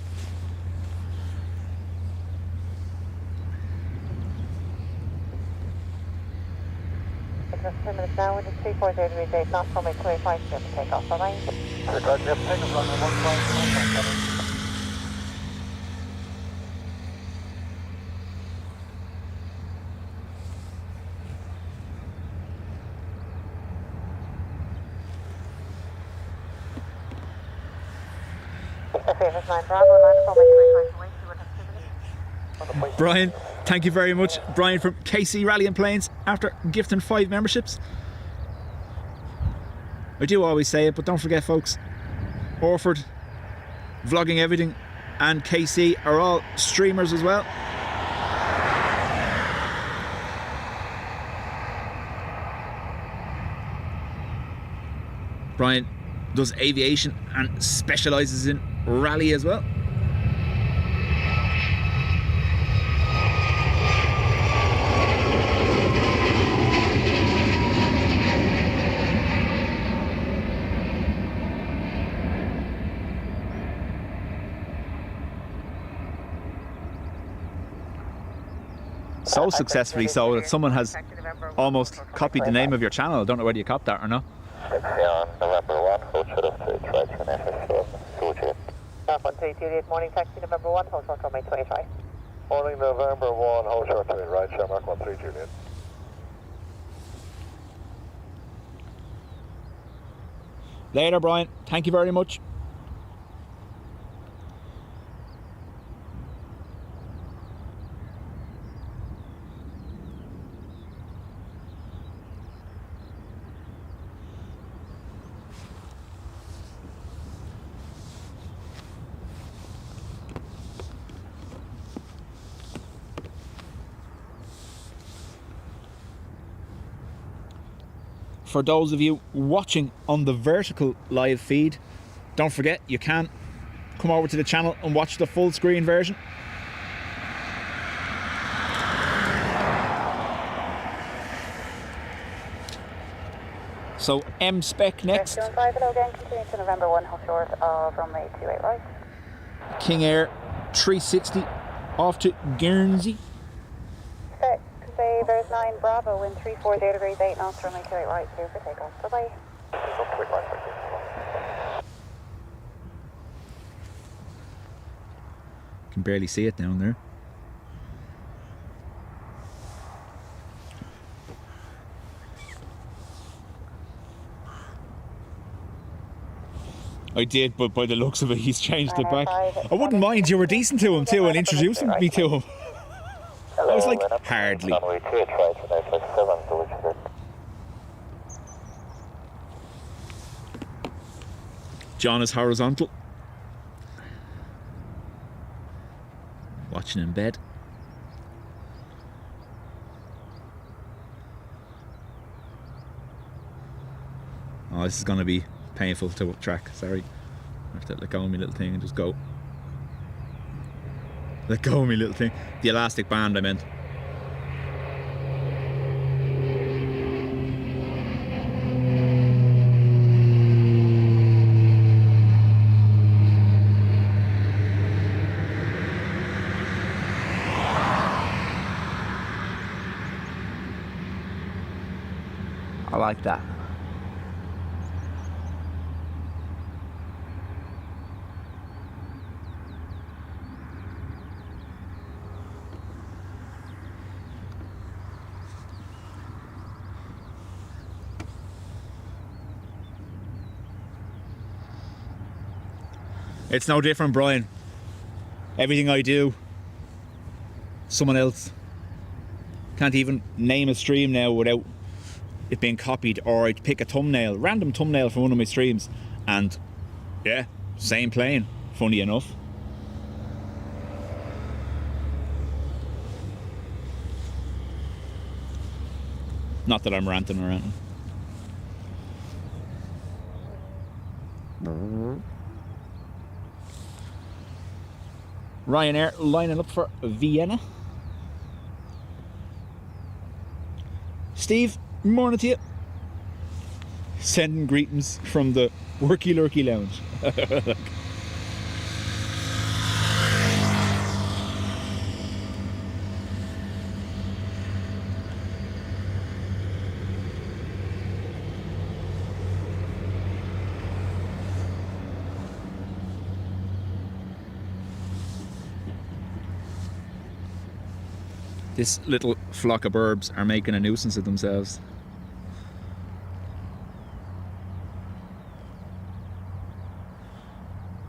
Just 2 minutes now, wind is 340 degrees 8 knots, runway 285, clear for takeoff, alright? Aviation 9 Bravo, line of runway 285, away, 2 and a half minutes. Brian, thank you very much. Brian from KC Rally and Planes, after gifting 5 memberships. I do always say it, but don't forget, folks, Orford, Vlogging Everything, and KC are all streamers as well. Brian does aviation and specialises in rally as well. So successfully so that someone has almost copied the name of your channel. I don't know whether you copped that or not. November 1, hold short of 3, try to connect with Dubjet. 1328, morning taxi November 1, hold short runway 28 right. Morning November 1, hold short to right, Shamrock 13 Juliet. Later, Brian. Thank you very much. For those of you watching on the vertical live feed, don't forget you can come over to the channel and watch the full screen version. So M-Spec next. 5 hello again, continuing to November 1, hold short of runway 28 right. King Air 360 off to Guernsey. There's 9 Bravo, wind 340 degrees 8 knots, runway 28 right, clear for takeoff. Bye-bye. Can barely see it down there. I did, but by the looks of it, he's changed it back. I wouldn't mind, you were decent to him too and introducing me to him. I was like, hardly. John is horizontal. Watching in bed. Oh, this is going to be painful to track. Sorry. I have to let go of my little thing and just go. Let go of my little thing. The elastic band, I meant. I like that. It's no different, Brian. Everything I do, someone else. Can't even name a stream now without it being copied, or I'd pick a thumbnail, random thumbnail from one of my streams, and yeah, same plane, funny enough. Not that I'm ranting or anything. Ryanair lining up for Vienna. Steve, morning to you. Sending greetings from the Worky Lurky Lounge. This little flock of burbs are making a nuisance of themselves.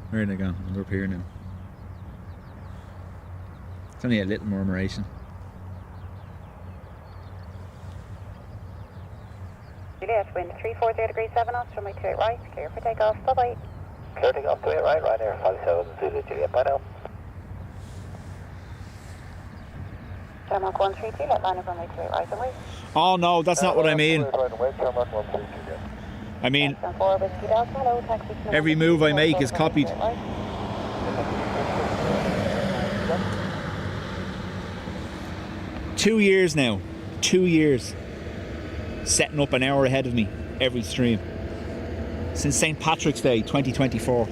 Where are they gone? They're up here now. It's only a little murmuration. Juliet, wind 340 degrees 7 knots, runway 28 right, clear for takeoff, bye-bye. Clear takeoff, 28 right, Ryanair, 57 Zulu Juliet, bye now. Tarmac 132, let line up runway 28 right and wait. Oh no, that's not what I mean. I mean, X14 Whiskey Delta, hello, taxi to number every move I make is copied. 28 right. 2 years now. 2 years. Setting up an hour ahead of me every stream. Since St. Patrick's Day 2024.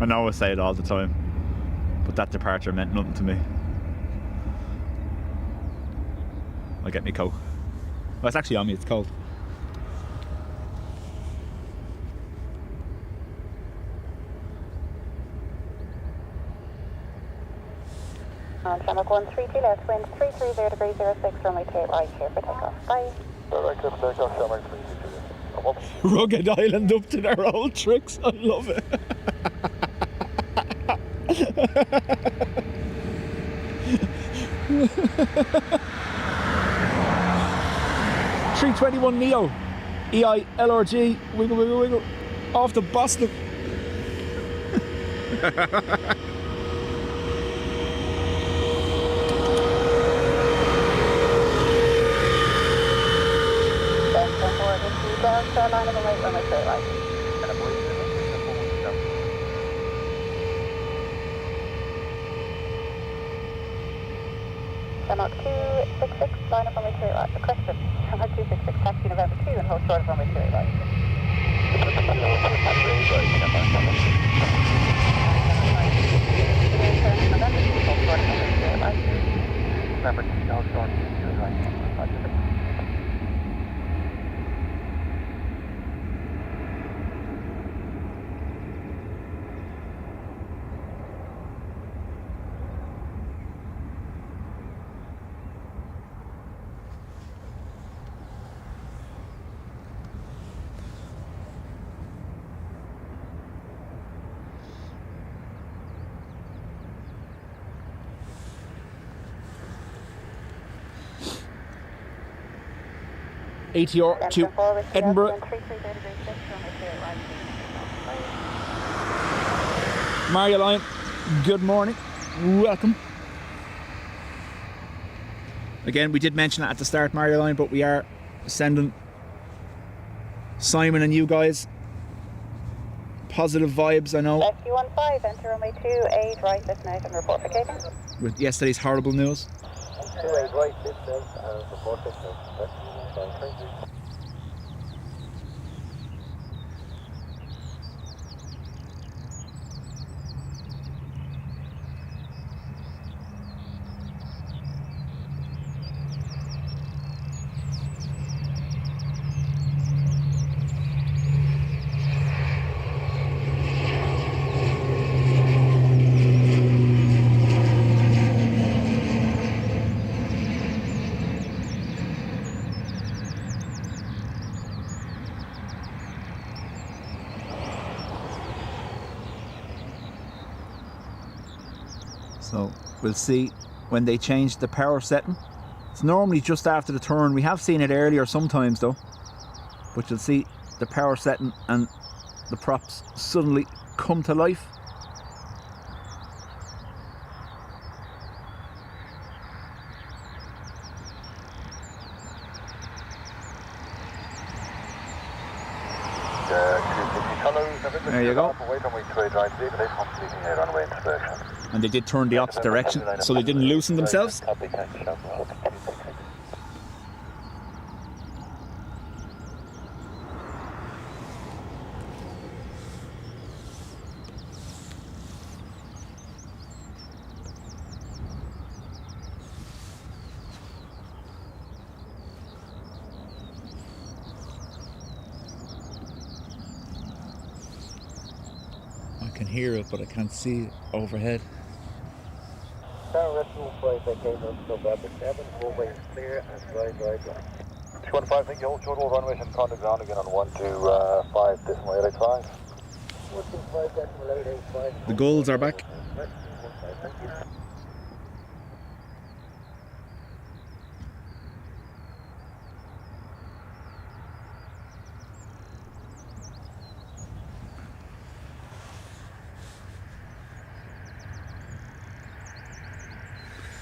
I know I say it all the time, but that departure meant nothing to me. I'll get me Coke. Well, it's actually on me, it's cold. On Tarmac 132, left wind 330 degrees 06, runway 28 right, clear for takeoff, bye. Right, clear for takeoff, Tarmac 332. Rugged Island up to their old tricks, I love it. 321 Neo, EILRG, wiggle, wiggle, wiggle, off the Boston. Airline of the late runway 28 right. Tarmac 266, line up runway 28 right. Question. Tarmac 266, taxi November 2 and hold short of runway 28 right. November 2, hold short, right. ATR to Edinburgh. Maria good morning. Welcome. Again, we did mention it at the start, Maria, but we are sending Simon and you guys positive vibes, I know. SQ15, enter runway 28 right, listen out and report for Cape. With yesterday's horrible news. 28 right, listen and report for Cape. So we'll see when they change the power setting. It's normally just after the turn. We have seen it earlier sometimes though. But you'll see the power setting and the props suddenly come to life. There you go. And they did turn the opposite direction, so they didn't loosen themselves. can hear it, but I can't see it overhead. Tower Rescue Flight that came up November 7, runway is clear and right. 215, thank you, hold short, all runways and contact ground again on 125.885. 125.885. The gulls are back.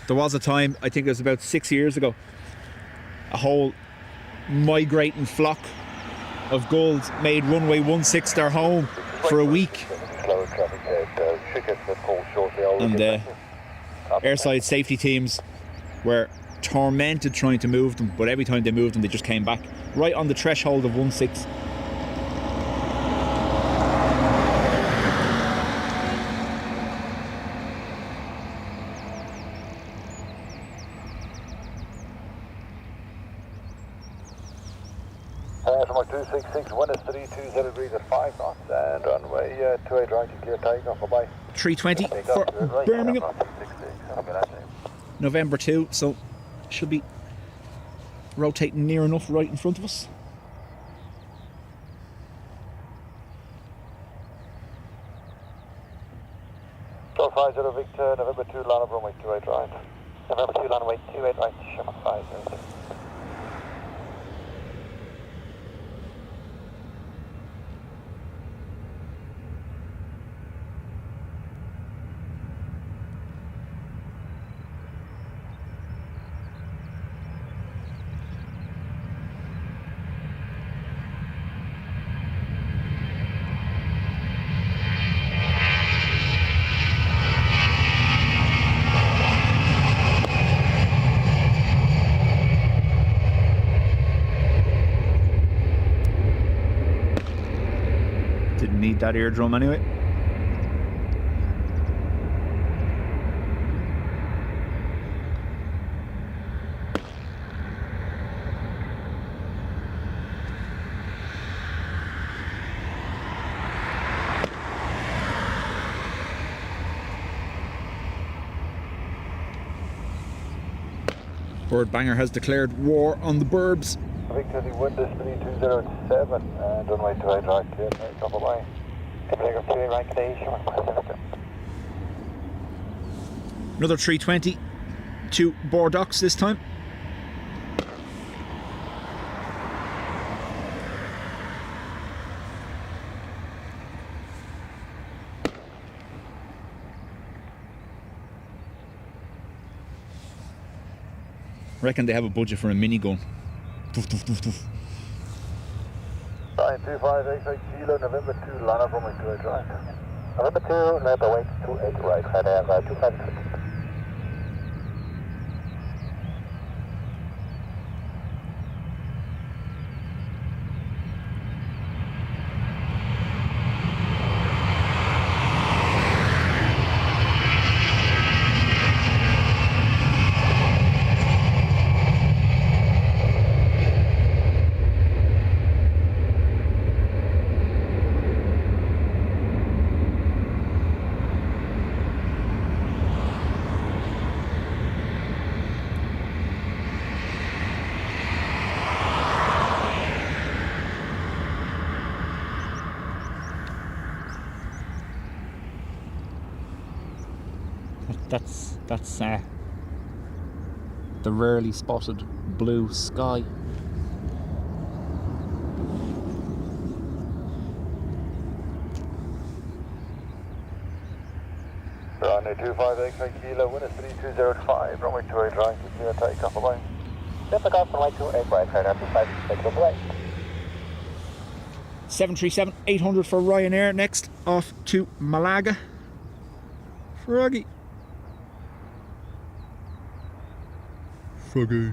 There was a time, I think it was about 6 years ago, a whole migrating flock of gulls made runway 16 their home for a week. And airside safety teams were tormented trying to move them, but every time they moved them they just came back right on the threshold of 16. From 266, wind is 320 degrees at 5 knots, and runway 28 right to clear takeoff, bye-bye. 320 for Birmingham. November 2, so should be rotating near enough right in front of us. Go 50 Victor, November 2, line up runway 28 right. November 2, runway 28 right, Sherman 506. Didn't need that eardrum anyway. Bird Banger has declared war on the burbs. Victor, the wind is 3207, and runway 28 right, clear takeoff, bye-bye. November 2, right today, Sherman 506. Another 320 to Bordeaux this time. Reckon they have a budget for a minigun. Doof, doof, doof, doof. 92588 Kilo, November 2, line up runway 28 right. November 2, November wait 28 right, Ryanair 256. That's the rarely spotted blue sky. Runway 2588 Kilo, wind is 3205, runway 28 right, clear takeoff, bye-bye. Delta Golf runway 28 right, Ryanair 256, bye-bye. 737-800 for Ryanair, next off to Malaga. Froggy. Froggy.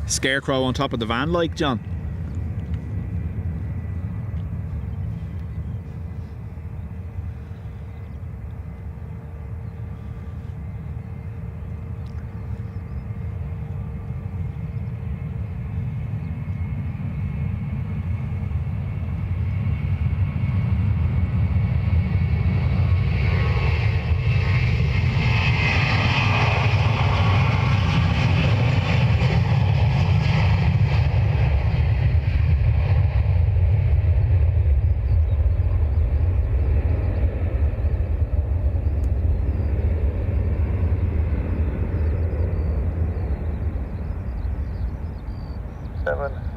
Scarecrow on top of the van, like, John.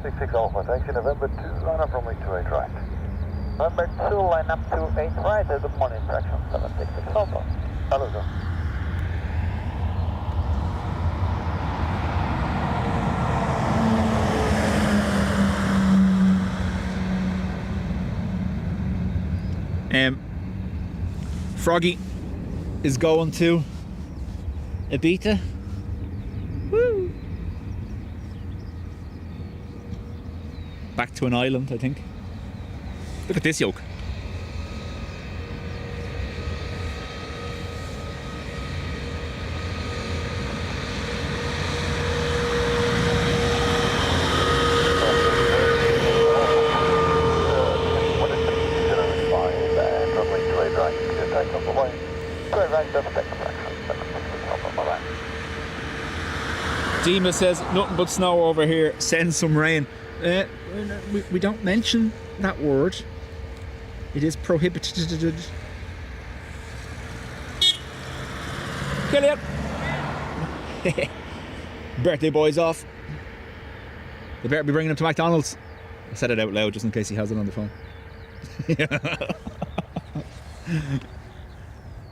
66 Alpha, taxi November 2, line up runway 28 right. November 2, line up 28 right, good morning, correction 766 Alpha. Hello, sir. Froggy is going to Ibiza. Woo! Back to an island, I think. Look at this yoke. Dima says nothing but snow over here, send some rain. We don't mention that word. It is prohibited. Killian! Birthday boy's off. They better be bringing him to McDonald's. I said it out loud just in case he has it on the phone.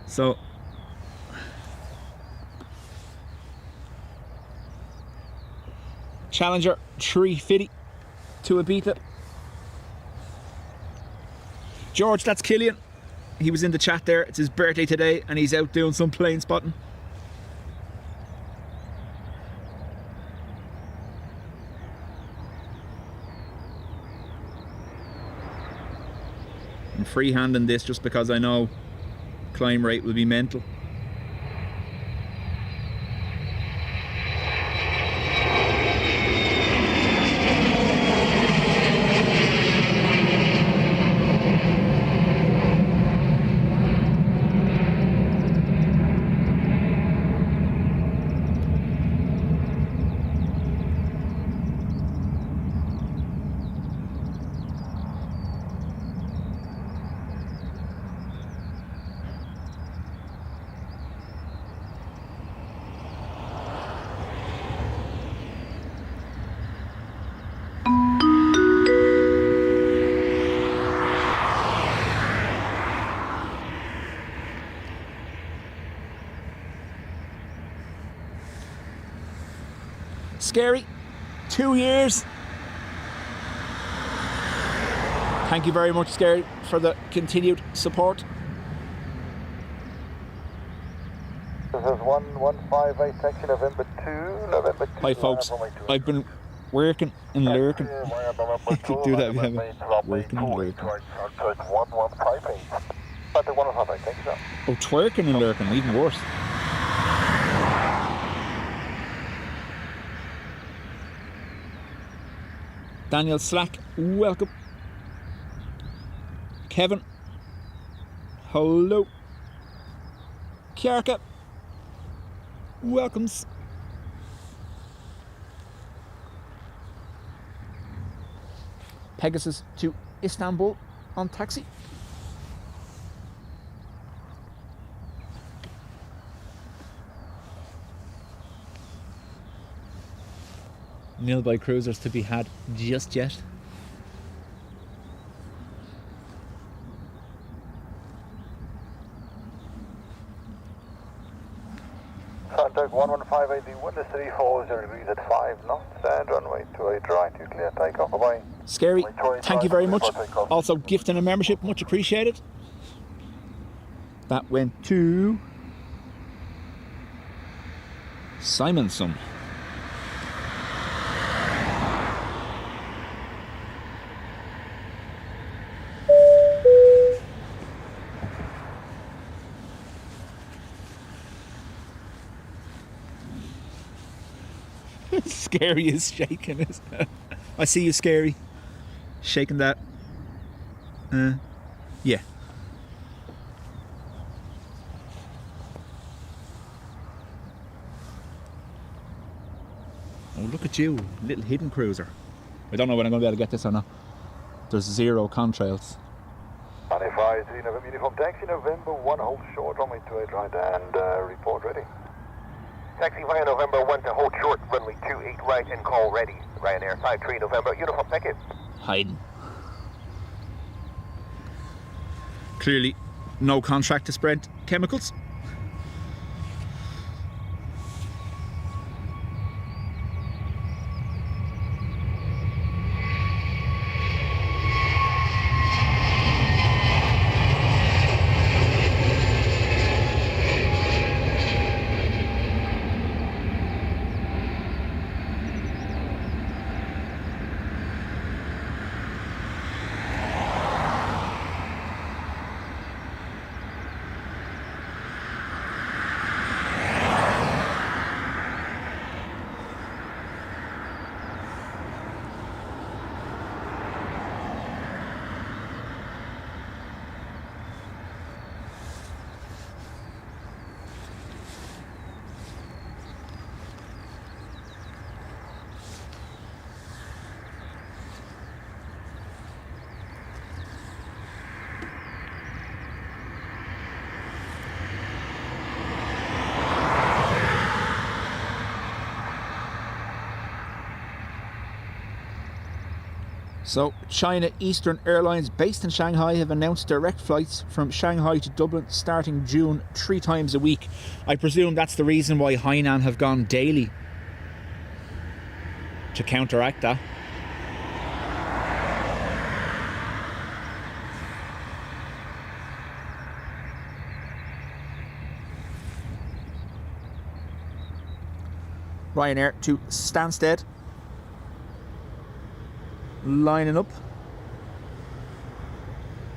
So Challenger 350 to Ibiza. George, that's Killian. He was in the chat there. It's his birthday today and he's out doing some plane spotting. I'm freehanding this just because I know climb rate will be mental. Scary, 2 years. Thank you very much, Scary, for the continued support. This is 1158 taxi November 2, November 2. Hi folks, I've been working and lurking. Do that again. Working and lurking. 1158. But the 158, thank you, sir. Oh, twerking and lurking, even worse. Daniel Slack, welcome. Kevin, hello. Kiarka, welcomes. Pegasus to Istanbul on taxi. Nil by cruisers to be had just yet. Contact 1158, the wind is 34 degrees at 5 knots and runway 28 right, you clear takeoff, bye-bye. Scary, thank you very much. Also gifting a membership, much appreciated. That went to Simonson. Scary is shaking his head. I see you, Scary. Shaking that. Yeah. Oh, look at you, little hidden cruiser. I don't know when I'm going to be able to get this or not. There's 0 contrails. 95, 3 November uniform taxi, November 1 hold short, runway 28 right and report ready. Taxi via November 1 to hold short, runway 28 right and call ready. Ryanair 53 November, uniform, thank you. Hiding. Clearly, no contract to spread chemicals. So, China Eastern Airlines based in Shanghai have announced direct flights from Shanghai to Dublin starting June 3 times a week. I presume that's the reason why Hainan have gone daily, to counteract that. Ryanair to Stansted, lining up,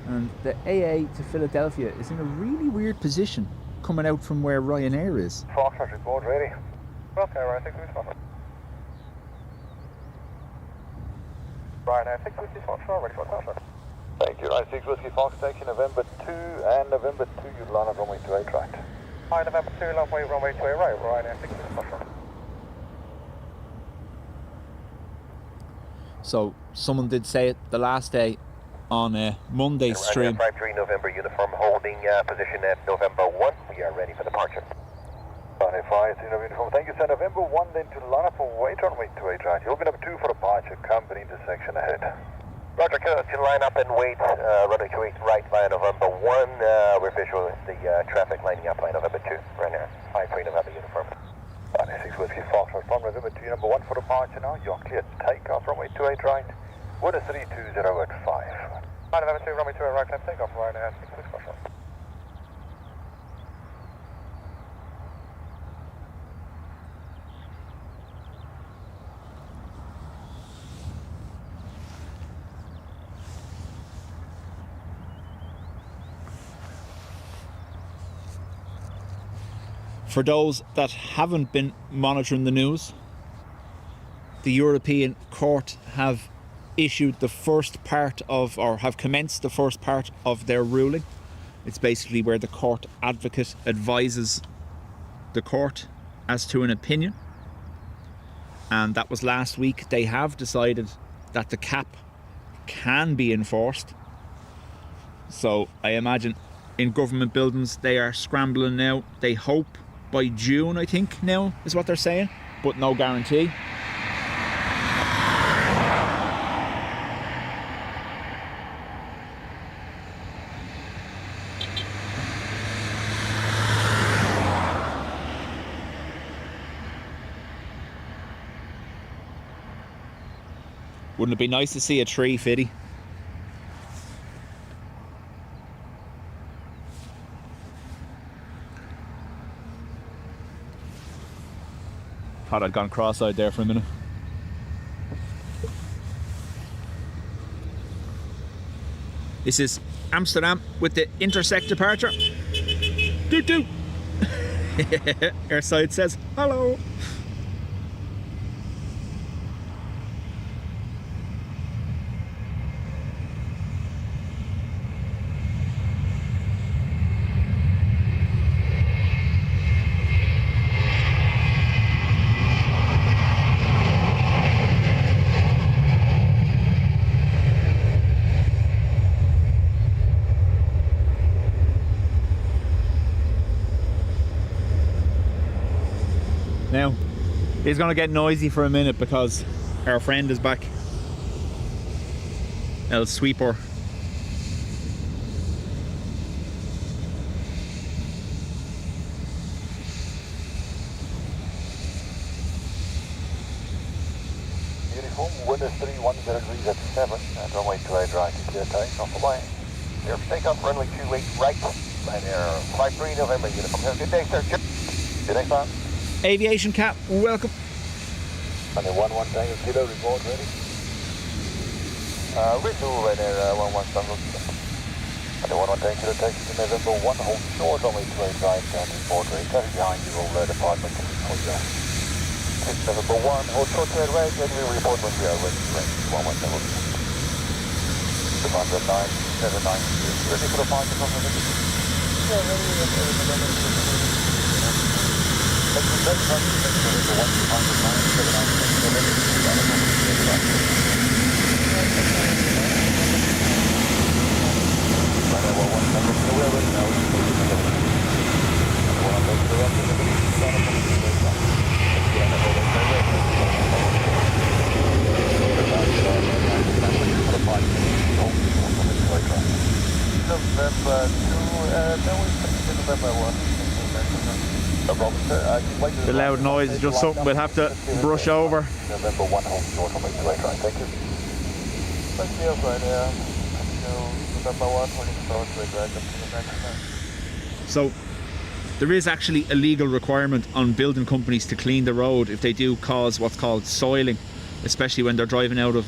and the AA to Philadelphia is in a really weird position coming out from where Ryanair is. Foxtrot report ready. Okay, right, 6 Foxtrot. Ryanair 6 Whiskey Foxtrot, ready for Foxtrot. Thank you, right, 6 Whiskey Fox, taking November 2 and November 2, you land on runway 28 right. Hi, November 2, runway 28 right, Ryanair 6 Whiskey Foxtrot. So someone did say it the last day on Monday's stream. 53 November, uniform holding position at November 1. We are ready for departure. 5, uniform. Thank you, sir. November 1 then to line up and wait runway 28 right. You'll be number 2 for departure, company intersection ahead. Roger, to line up and wait, runway 28 right via November 1. We're visual with the traffic lining up by November 2. Ryanair 53 November, uniform. 6 Whiskey Foxtrot from November 2, number 1 for departure now. You're clear to take off, runway 28 right. Winner 320 at 5. Hi, November 2, runway 28 right, clear to take off, Ryanair 6 Whiskey Foxtrot. For those that haven't been monitoring the news, the European Court have issued the first part of, or have commenced the first part of their ruling. It's basically where the court advocate advises the court as to an opinion. And that was last week. They have decided that the cap can be enforced. So I imagine in government buildings they are scrambling now. They hope by June, I think, now is what they're saying, but no guarantee. Wouldn't it be nice to see a tree, Fiddy? Thought I'd gone cross-eyed there for a minute. This is Amsterdam with the intersect departure. Doot doot. Airside says hello. Now, it's going to get noisy for a minute because our friend is back. El Sweeper. Uniform, windows 310 degrees at 7, and runway 28 right, clear takeoff away. Clear for takeoff, runway 28 right, Ryanair 53 November, uniform. Have a good day, sir. Good day, man. Aviation Cap, welcome. And the 11 Tango Kilo report ready. Rizzo Ryanair 11 Tango Kilo. And the 11 Tango Kilo takes to November 1, hold short, runway 28 right, and report ready. Traffic behind you, roll red apartment, hold down. November 1, hold short to right, and we report when we are ready to range 11 Tango Kilo. The 979, ready for the flight to come in. Yeah, ready. The loud noise is just something we'll have to brush over. November 1, hold short on the 28 right, thank you. Thank you, Ryanair. November 1, hold short, right, up to the next. So there is actually a legal requirement on building companies to clean the road if they do cause what's called soiling, especially when they're driving out of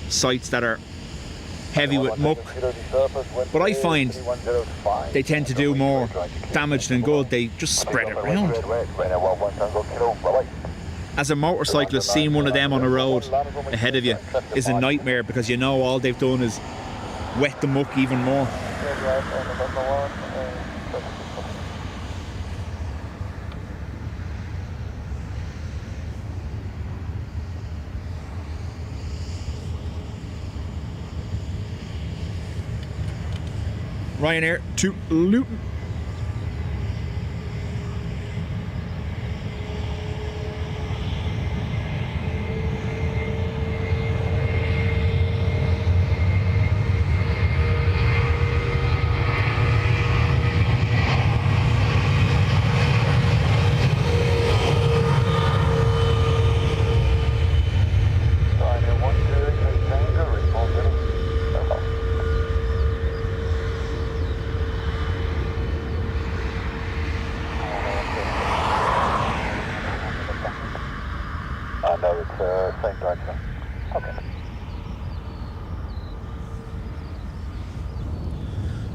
sites that are heavy with muck. But I find they tend to do more damage than good. They just spread it around. As a motorcyclist, seeing one of them on a road ahead of you is a nightmare because you know all they've done is wet the muck even more. Ryanair to Luton.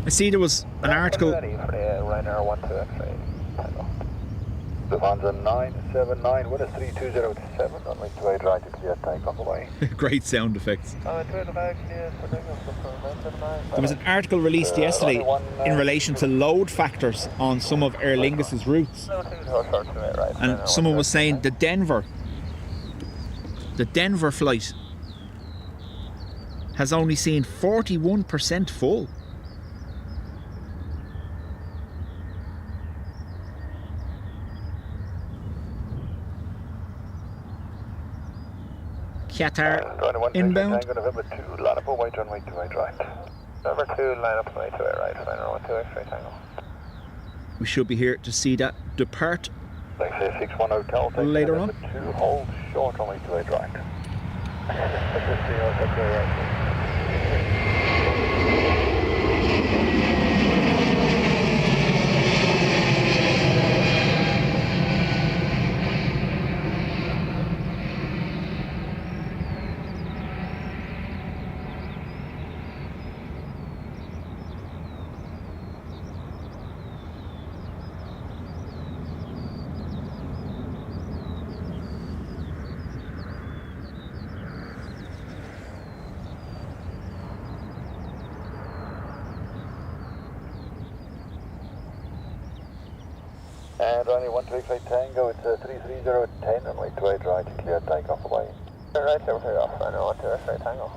I see there was an article. Lufthansa 979, winner 3207, runway 28 right to clear takeoff away. Great sound effects. There was an article released yesterday in relation to load factors on some of Aer Lingus's routes, and someone was saying the Denver flight has only seen 41% full. Qatar inbound. November 2, line up away, runway 28 right. Number 2, line up runway 28 right, final runway 28 straight angle. We should be here to see that depart Thanks, 61 Hotel. later on. Number 2, hold short, runway 28 right. And runway 128 Tango, it's 33010, runway 28 right, clear takeoff away. Right, over here off, runway 128 Tango.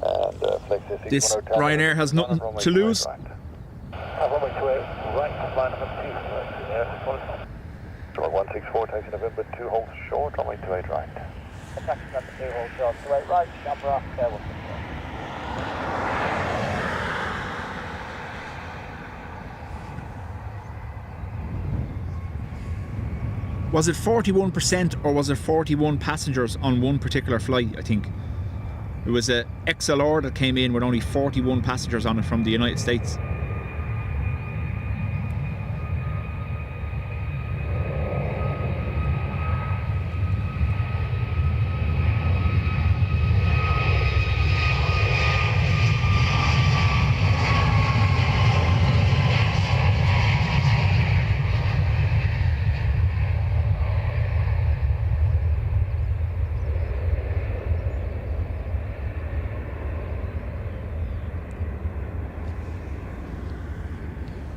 And flex 61 This Hotel. Ryanair has nothing to lose. Runway 28 right, line up 2. Short 164, taxi November 2, hold short, runway 28 right. Taxi number 2, hold short, 28 right, Shamrock, 164. Was it 41% or was it 41 passengers on one particular flight, I think? It was a XLR that came in with only 41 passengers on it from the United States.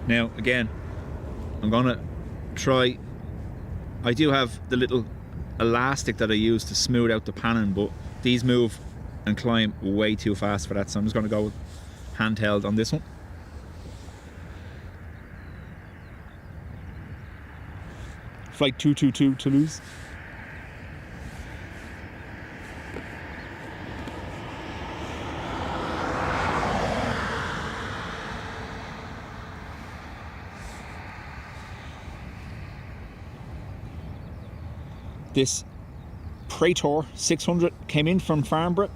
Now, again, I'm gonna try. I do have the little elastic that I use to smooth out the panning, but these move and climb way too fast for that, so I'm just gonna go with handheld on this one. Flight 222 Toulouse. This Praetor 600 came in from Farnborough.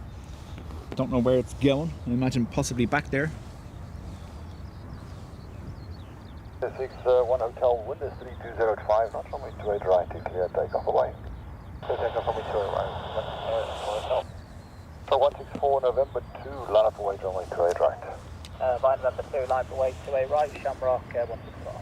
Don't know where it's going. I imagine possibly back there. 61 Hotel, Windows 3205, not runway 28 right, to clear takeoff away. Clear takeoff runway 28 right. So 164 November 2, line up away, runway 28 right. Line November 2, line away 28 right, Shamrock, 164.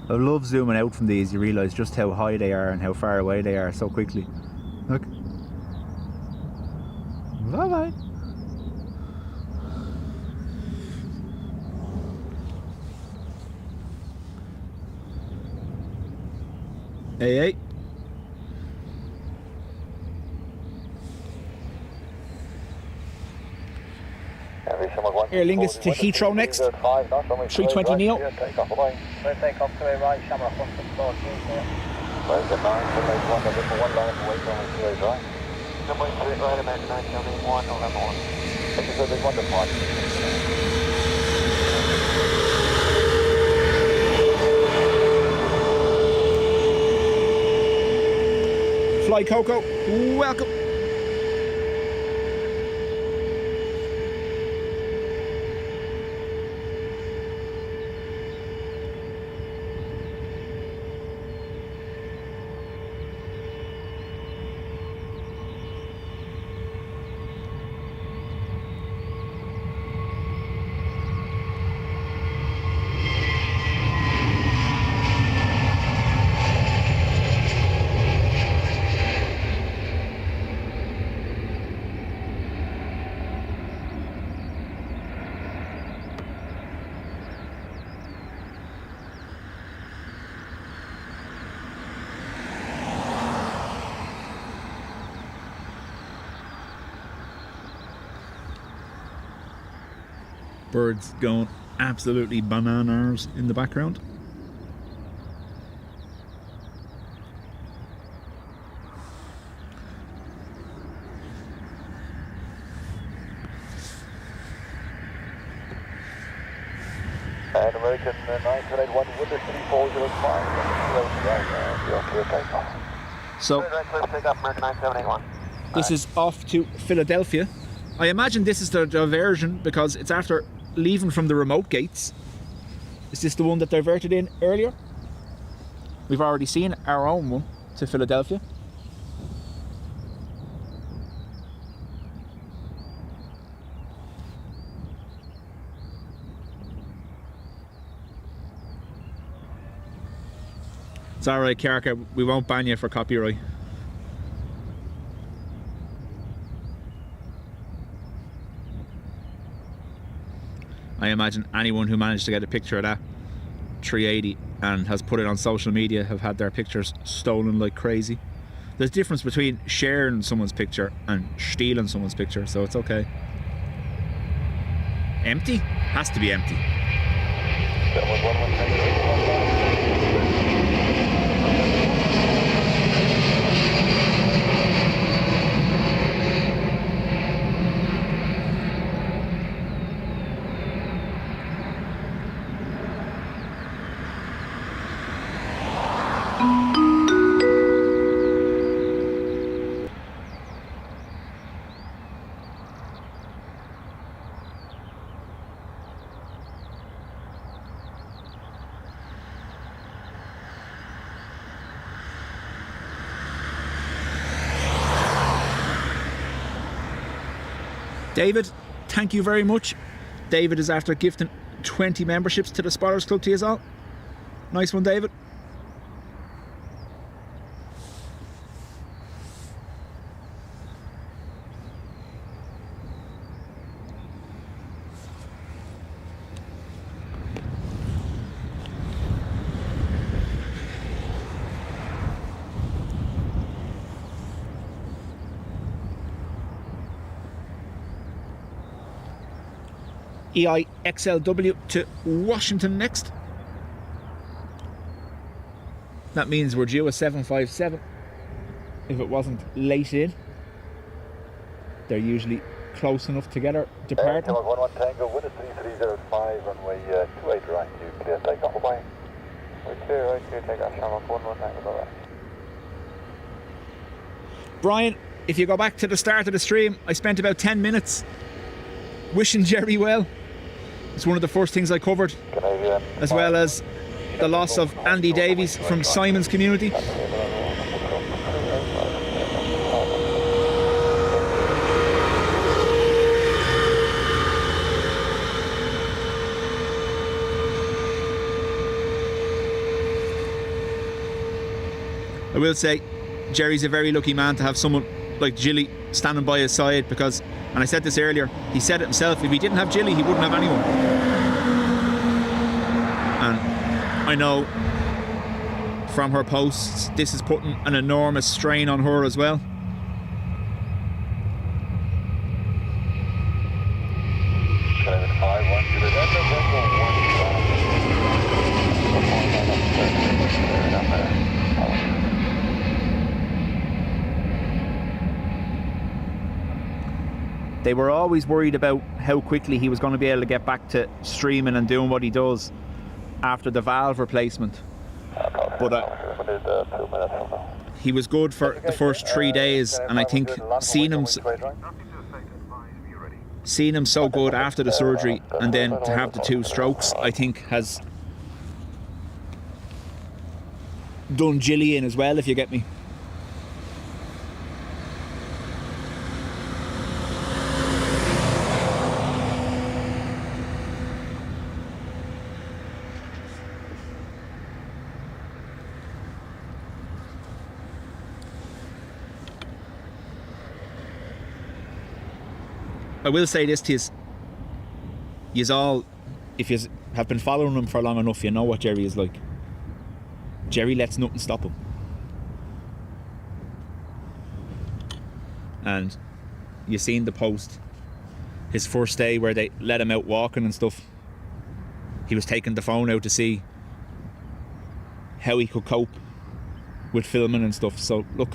I love zooming out from these. You realise just how high they are and how far away they are so quickly. Look. Bye bye. Hey, hey. Aer Lingus to Heathrow next. 320 neo. Take off to a right, Shamrock 164, Where's the 9, 1, November 1, line up away, runway 28 right. Number 28 right, American 971, November 1. Thank you, sir, there's one departure. Fly Coco, welcome. Birds going absolutely bananas in the background. Right, American 9781, Windows 3405. You're clear takeoff. So Take off American 9781. this is off to Philadelphia. I imagine this is the diversion because it's after leaving from the remote gates. Is this the one that diverted in earlier? We've already seen our own one to Philadelphia. It's alright, Carker, we won't ban you for copyright. I imagine anyone who managed to get a picture of that 380 and has put it on social media have had their pictures stolen like crazy. There's a difference between sharing someone's picture and stealing someone's picture, so it's okay. Empty? Has to be empty. David, thank you very much. David is after gifting 20 memberships to the Spotters Club to us all. Nice one, David. EIXLW to Washington next. That means we're due a 757 if it wasn't late in. They're usually close enough to get our departing. 11 Tango, Windows 3305, runway 28 right, you clear takeoff, bye. We're clear, right, clear takeoff, Shamrock 11 Tango, bye. Brian, if you go back to the start of the stream, I spent about 10 minutes wishing Jerry well. It's one of the first things I covered, as well as the loss of Andy Davies from Simon's community. I will say, Jerry's a very lucky man to have someone like Gilly standing by his side because, and I said this earlier, he said it himself, if he didn't have Gilly, he wouldn't have anyone. And I know from her posts, this is putting an enormous strain on her as well. They were always worried about how quickly he was going to be able to get back to streaming and doing what he does after the valve replacement. But he was good for the first 3 days, and I think seeing him so good after the surgery and then to have the 2 strokes, I think has done Gilly in as well, if you get me. I will say this to you all, if you have been following him for long enough, you know what Jerry is like. Jerry lets nothing stop him. And you've seen the post, his first day where they let him out walking and stuff. He was taking the phone out to see how he could cope with filming and stuff. So look,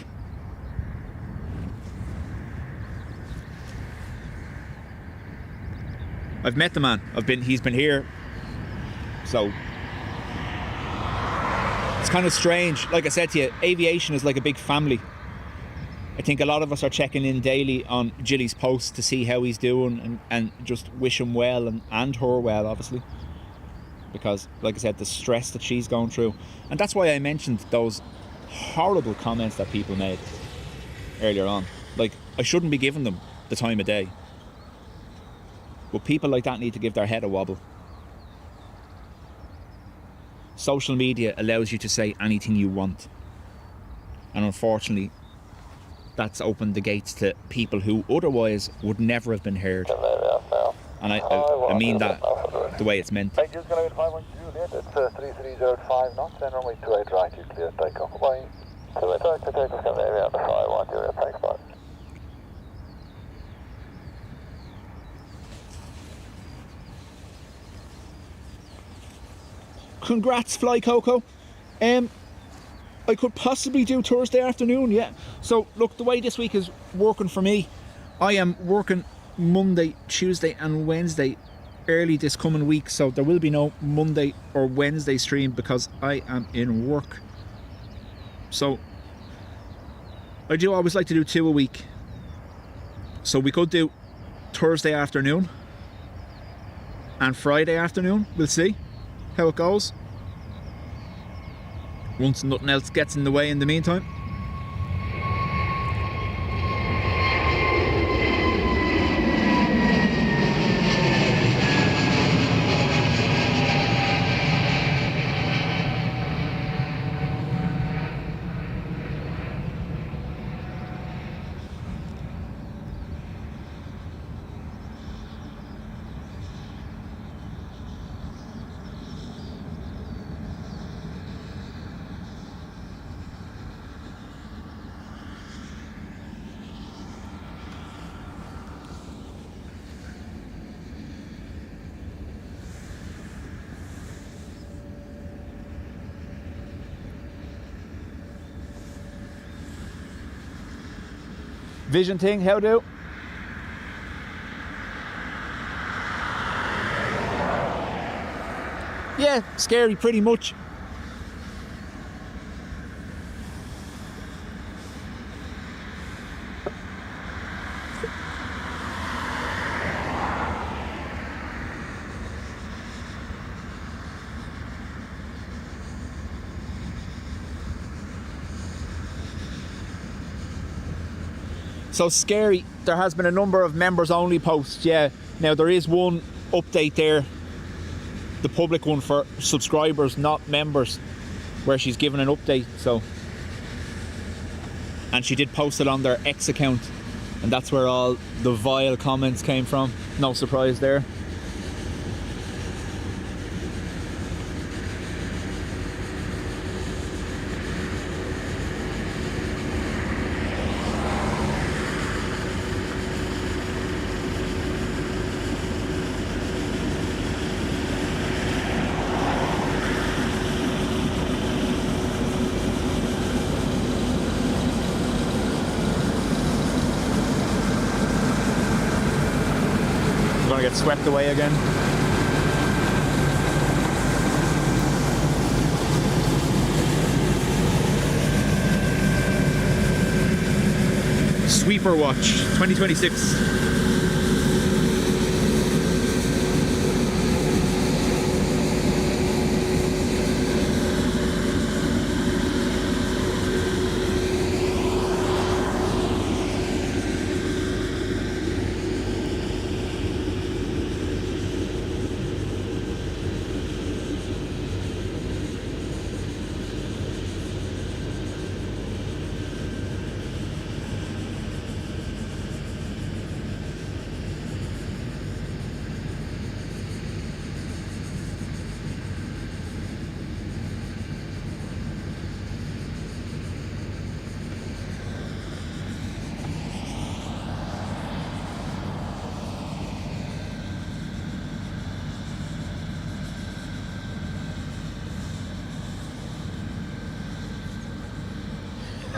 I've met the man. He's been here So it's kind of strange. Like I said to you, aviation is like a big family. I think a lot of us are checking in daily on Jilly's post to see how he's doing and just wish him well and her well, obviously. Because, like I said, the stress that she's going through. And that's why I mentioned those horrible comments that people made earlier on. Like, I shouldn't be giving them the time of day. But people like that need to give their head a wobble. Social media allows you to say anything you want. And unfortunately, that's opened the gates to people who otherwise would never have been heard. And I mean that the way it's meant. Thank you, it's going to be 51 Juliet, it's 3305 knots, and runway 28 right, you clear takeoff. Bye. So we're talking to takeoff, come maybe on the 51 Juliet, thanks, bye. Congrats, Fly Coco. I could possibly do Thursday afternoon, yeah. So look, the way this week is working for me, I am working Monday, Tuesday and Wednesday early this coming week, so there will be no Monday or Wednesday stream because I am in work. So I do always like to do 2 a week, so we could do Thursday afternoon and Friday afternoon. We'll see how it goes once nothing else gets in the way in the meantime. Vision thing, how do? Yeah, scary pretty much. So scary. There has been a number of members only posts, yeah. Now there is one update there, the public one for subscribers, not members, where she's given an update, so. And she did post it on their X account, and that's where all the vile comments came from. No surprise there. Get swept away again. Sweeper Watch 2026.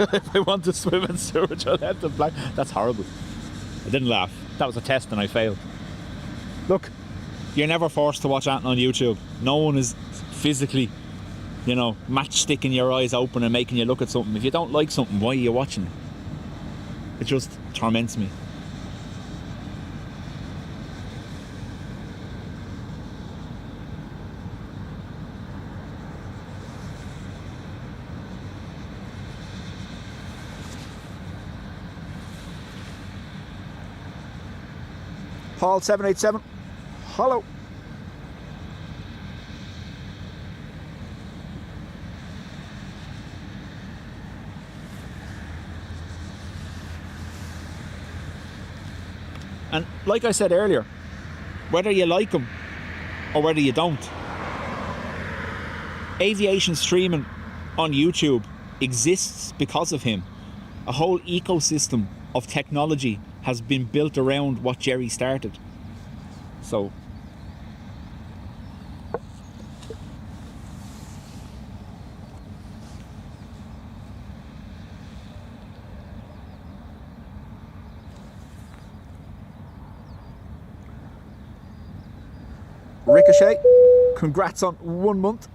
If I want to swim in sewage, I'll have to That's horrible. I didn't laugh. That was a test and I failed. Look, You're never forced to watch anything on YouTube. No one is physically, you know, matchsticking your eyes open and making you look at something. If you don't like something, why are you watching it? It just torments me. Paul 787. Hello. And like I said earlier, whether you like him or whether you don't, aviation streaming on YouTube exists because of him. A whole ecosystem of technology has been built around what Jerry started. So Ricochet, congrats on 1 month.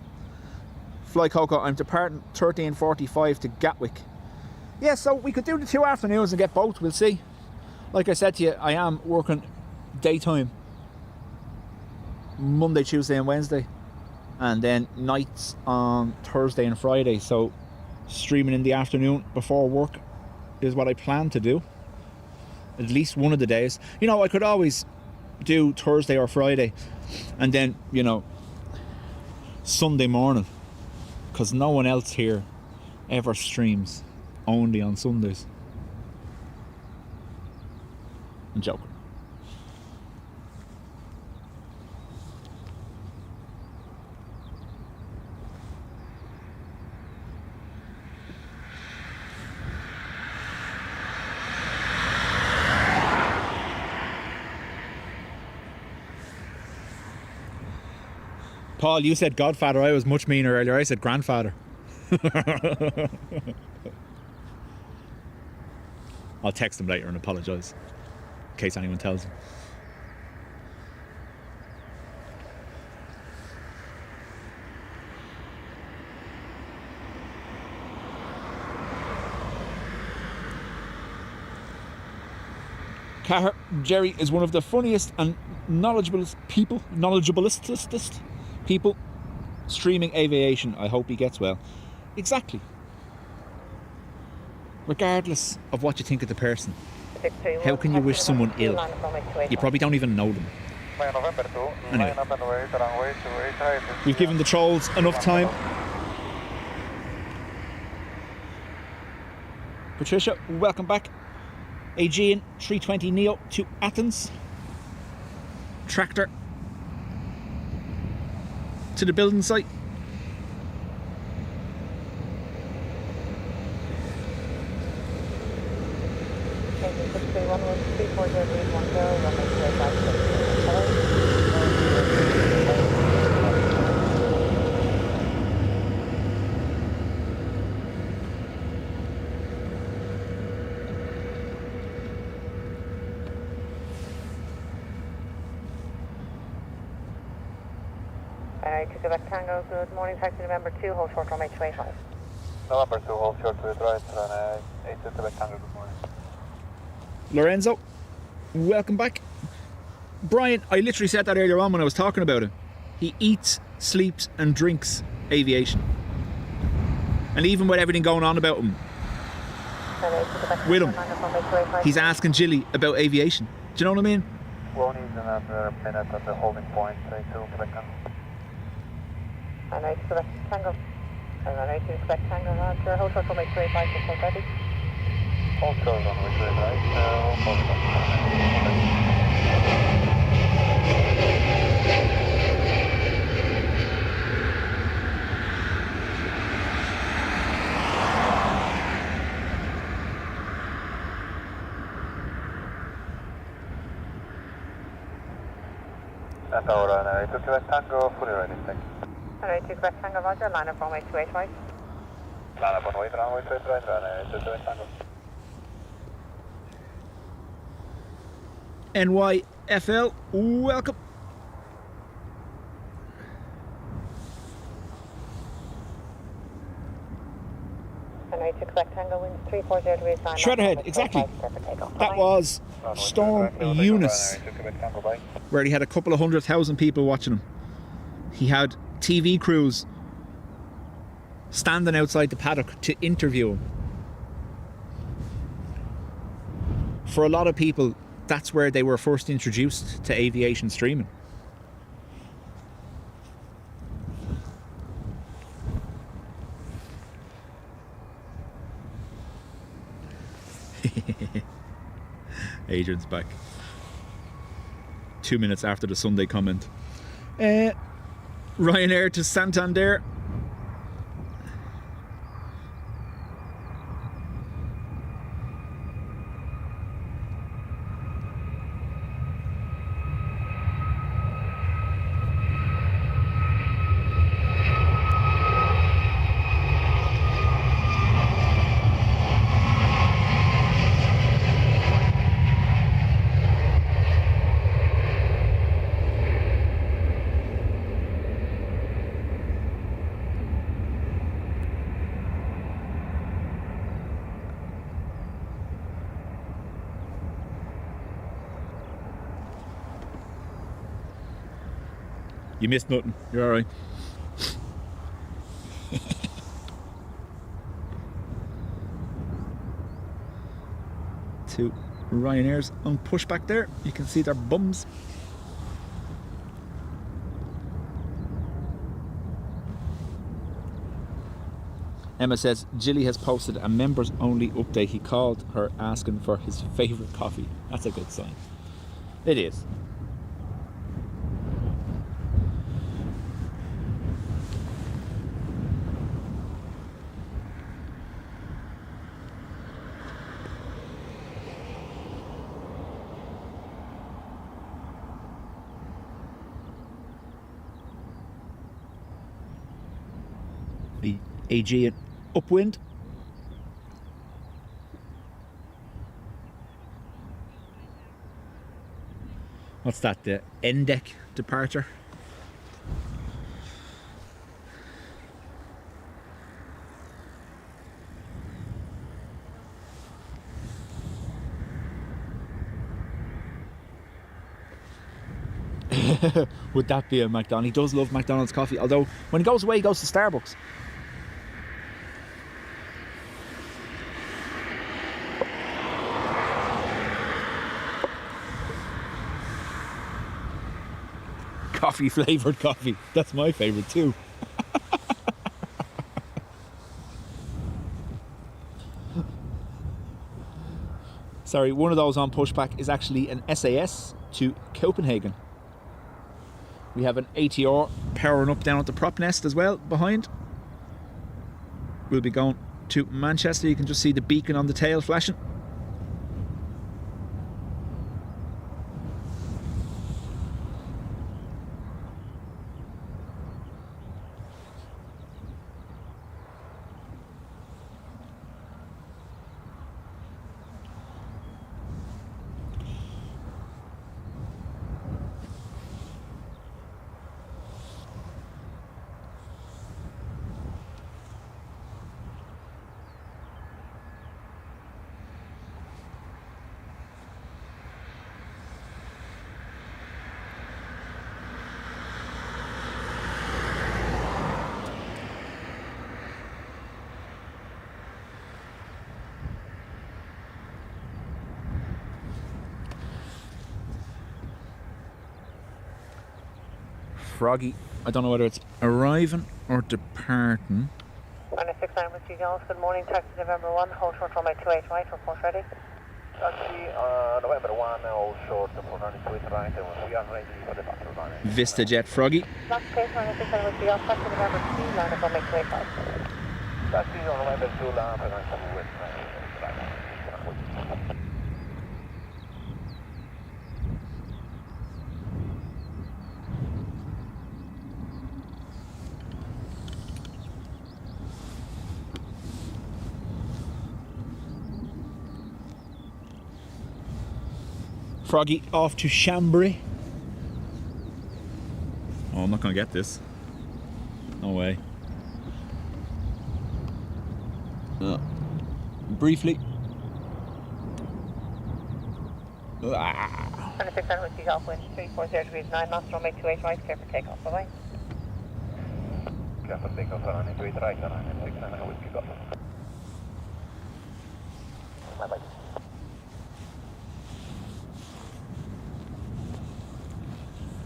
Fly Coco, I'm departing 13:45 to Gatwick. Yeah, so we could do the 2 afternoons and get both, we'll see. Like I said to you, I am working daytime Monday, Tuesday and Wednesday, and then nights on Thursday and Friday, so streaming in the afternoon before work is what I plan to do, at least one of the days. You know, I could always do Thursday or Friday and then, you know, Sunday morning, because no one else here ever streams only on Sundays. I'm joking. Paul, you said Godfather. I was much meaner earlier. I said grandfather. I'll text him later and apologise, in case anyone tells him. Qatar, Jerry is one of the funniest and knowledgeablest people streaming aviation. I hope he gets well. Exactly. Regardless of what you think of the person, how can you wish someone ill? You probably don't even know them. Anyway, we've given the trolls enough time. Patricia, welcome back. Aegean 320 Neo to Athens. Tractor to the building site. To Quebec Tango, good morning, taxi November 2, hold short runway 285. November 2, hold short to the right, and 8 to Quebec Tango, good morning. Lorenzo, welcome back. Brian, I literally said that earlier on when I was talking about him. He eats, sleeps and drinks aviation. And even with everything going on about him, with him, he's asking Jilly about aviation. Do you know what I mean? We'll need another minute at the holding point, 2 Quebec Tango. And 8 to Quebec Tango. And 8 to Quebec Tango, Roger, hold short runway 285, just ready. Hold short runway 285, hold short. That's our Ryanair, 8 to Quebec Tango, fully ready, thank you. And 8 to Quebec Tango, Roger, line up runway 285. Line up runway 285, Ryanair, 8 to Quebec Tango. NYFL, welcome. Quebec Tango winds 340 degrees 9. Shredderhead, exactly. That was Storm Eunice, where he had a couple of 100,000 people watching him. He had TV crews standing outside the paddock to interview him. For a lot of people, that's where they were first introduced to aviation streaming. Adrian's back. 2 minutes after the Sunday comment. Ryanair to Santander. You missed nothing. You're alright. To Ryanair's on pushback there. You can see their bums. Emma says Jilly has posted a members only update. He called her asking for his favourite coffee. That's a good sign. It is. The Aegean upwind. What's that? The end deck departure? Would that be a McDonald's? He does love McDonald's coffee, although when he goes away, he goes to Starbucks. Coffee flavoured coffee. That's my favourite too. Sorry, one of those on pushback is actually an SAS to Copenhagen. We have an ATR powering up down at the prop nest as well behind. We'll be going to Manchester. You can just see the beacon on the tail flashing. Froggy. I don't know whether it's arriving or departing. 969 with you, Jones. Good morning. Taxi November 1. Hold short runway 28 right. Report ready. Taxi November 1. Hold short report runway 28 right. And we are ready for departure. VistaJet Froggy. Last case 969 with you, Taxi November 2. Line up runway 28 right. Taxi on November 2. Line up runway 28 right. Froggy off to Chambry. Oh, I'm not going to get this. No way. Oh. briefly. 26 and whiskey golf wind 340 degrees 9 knots, runway 28 right, clear for takeoff. Bye-bye. Clear for takeoff, runway 28 right, runway 6 and whiskey golf. Bye-bye.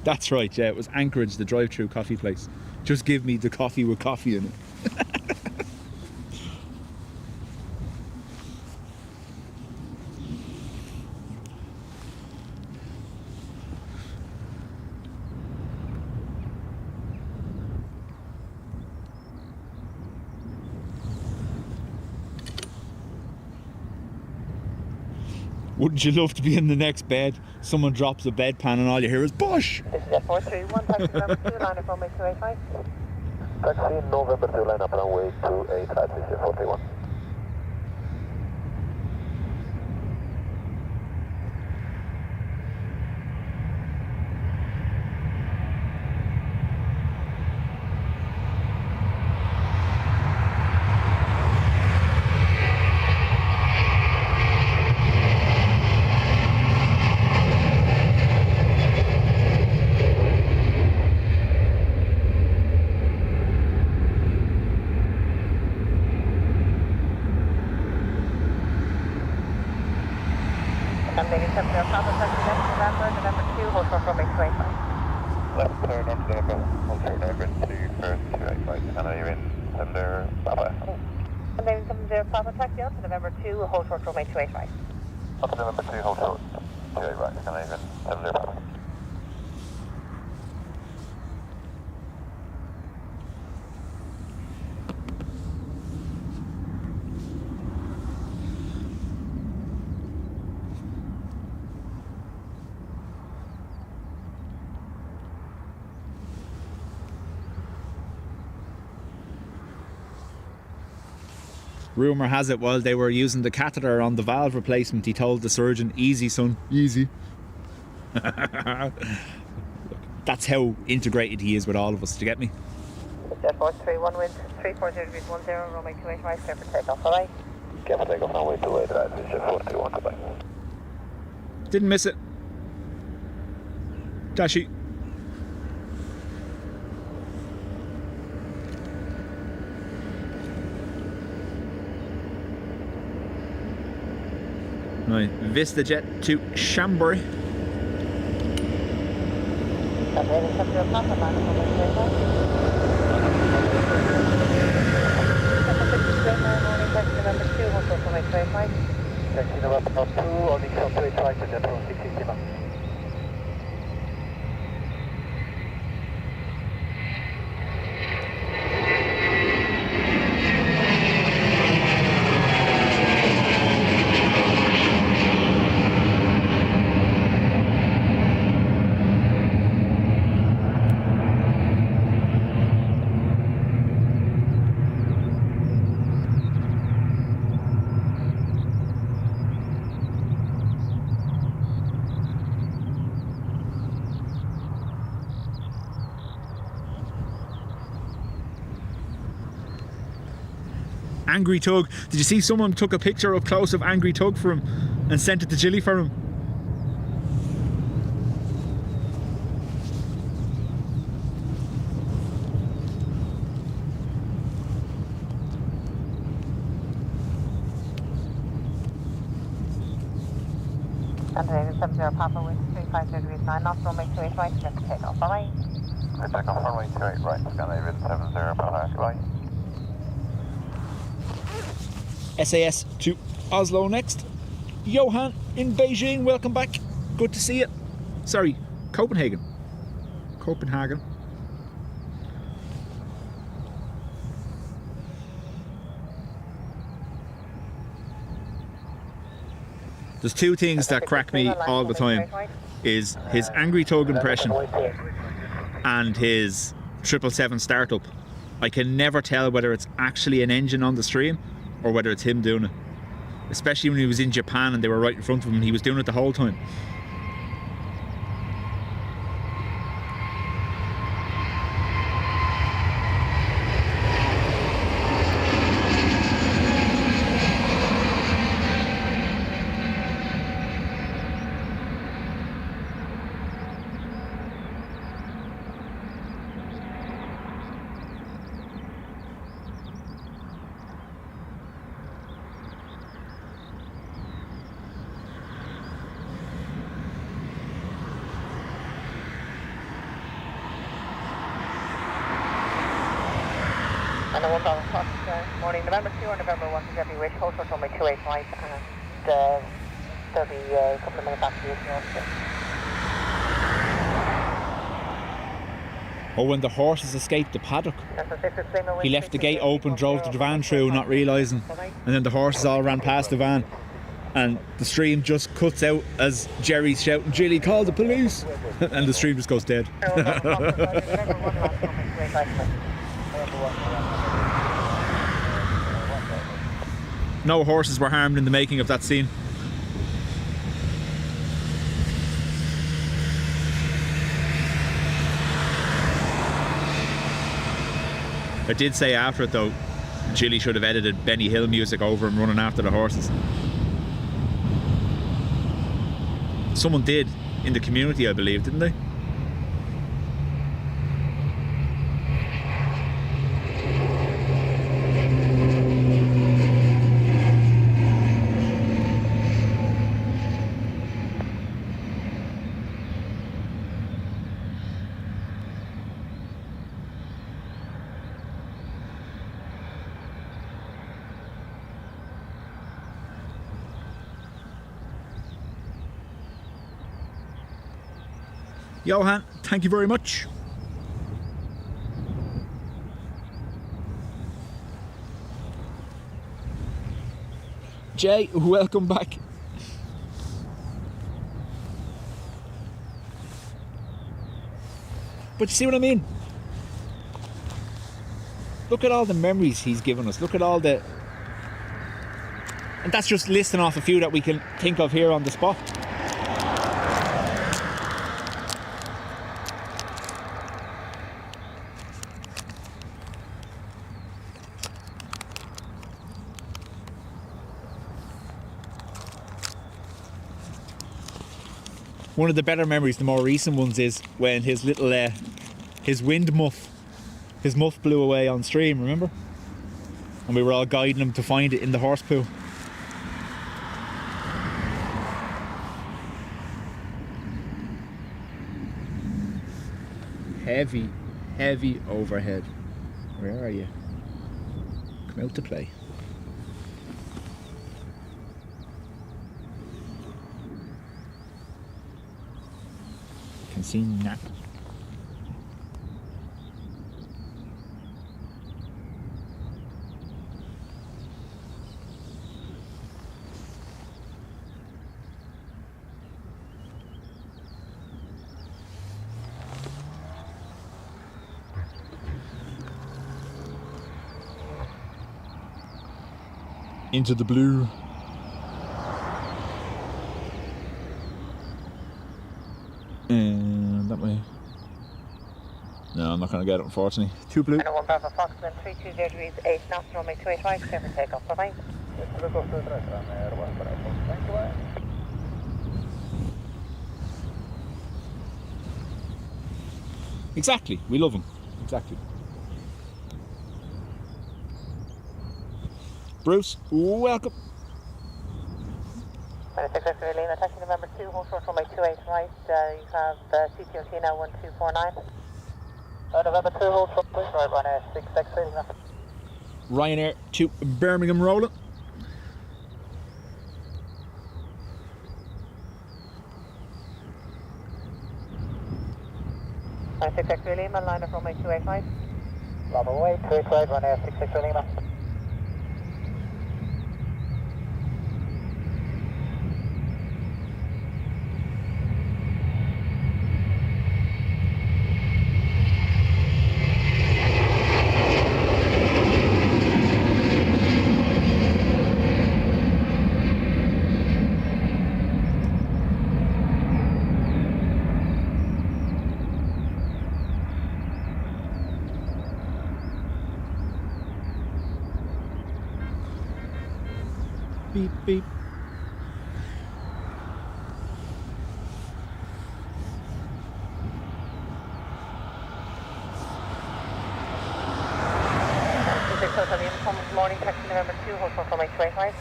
That's right, yeah, it was Anchorage, the drive-through coffee place. Just give me the coffee with coffee in it. Wouldn't you love to be in the next bed? Someone drops a bedpan and all you hear is Bush! This is F431, taxi November 2, line up runway 28 right. Taxi November 2, line up runway 28 right, this is 41. And ladies and gentlemen, Papa taxi November 2, hold short runway 28 right. Left turn onto the hold turn over to first 28 right, and are you in November Papa? And ladies and gentlemen, Papa taxi on to November 2, hold short runway 28 right. Up to November 2, hold short 28 right, and are you in November Papa? Rumour has it while they were using the catheter on the valve replacement, he told the surgeon, easy son, easy. That's how integrated he is with all of us, do you get me? This is F431, wind 340 degrees 10, runway 28 right, clear for takeoff. Bye-bye. Clear for takeoff, runway 28 right, this is 421, goodbye. Didn't miss it. Dashi. Right, VistaJet to Chambéry. And ladies and gentlemen, Papa line up runway 28 right. November 2, hold short runway 28 right. Taxi November 2, on the 28 right, and then 660 miles. Angry Tug. Did you see someone took a picture up close of Angry Tug for him and sent it to Jilly for him? And ladies and gentlemen, Papa wind 350 degrees 9 knots, runway 28 right, clear for takeoff. Bye-bye. Clear takeoff, runway 28 right, Scandinavian 70 Papa, goodbye. SAS to Oslo next. Johan in Beijing, welcome back. Good to see you. Sorry, Copenhagen. Copenhagen. There's two things that crack me all the time. Is his Angry Tug impression and his 777 startup. I can never tell whether it's actually an engine on the stream or whether it's him doing it. Especially when he was in Japan and they were right in front of him and he was doing it the whole time. And the 1 Bravo Fox, morning November 2 or November 1, whichever you wish. Hold short runway 285 and there'll be a couple of minutes after you. Oh, when the horses escaped the paddock, he left the gate open, drove the van through, not realising, and then the horses all ran past the van, and the stream just cuts out as Jerry's shouting, "Jilly, call the police!" and the stream just goes dead. No horses were harmed in the making of that scene. I did say after it though, Jilly should have edited Benny Hill music over him running after the horses. Someone did in the community, I believe, didn't they? Johan, thank you very much. Jay, welcome back. But you see what I mean? Look at all the memories he's given us. Look at all the... And that's just listing off a few that we can think of here on the spot. One of the better memories, the more recent ones, is when his little, his muff blew away on stream, remember? And we were all guiding him to find it in the horse pool. Heavy, heavy overhead. Where are you? Come out to play. Can see nap. Into the blue. And that way. No, I'm not going to get it, unfortunately. Too blue. And 1 Bravo Fox, then 320 degrees 8 knots, runway 285, clear for takeoff. Bye-bye. Exactly, we love him. Exactly. Bruce, welcome. 26 X-ray Lima, taxi November 2, hold short runway 28 right. You have CTOT now 1249. November 2, hold short runway right, Ryanair 6 X-ray Lima. Ryanair to Birmingham rolling. Six X-ray Lima, line of runway 285. Runway 285, Ryanair 6 X-ray Lima. Beep, beep. Good morning, taxi November 2, hold short runway 285.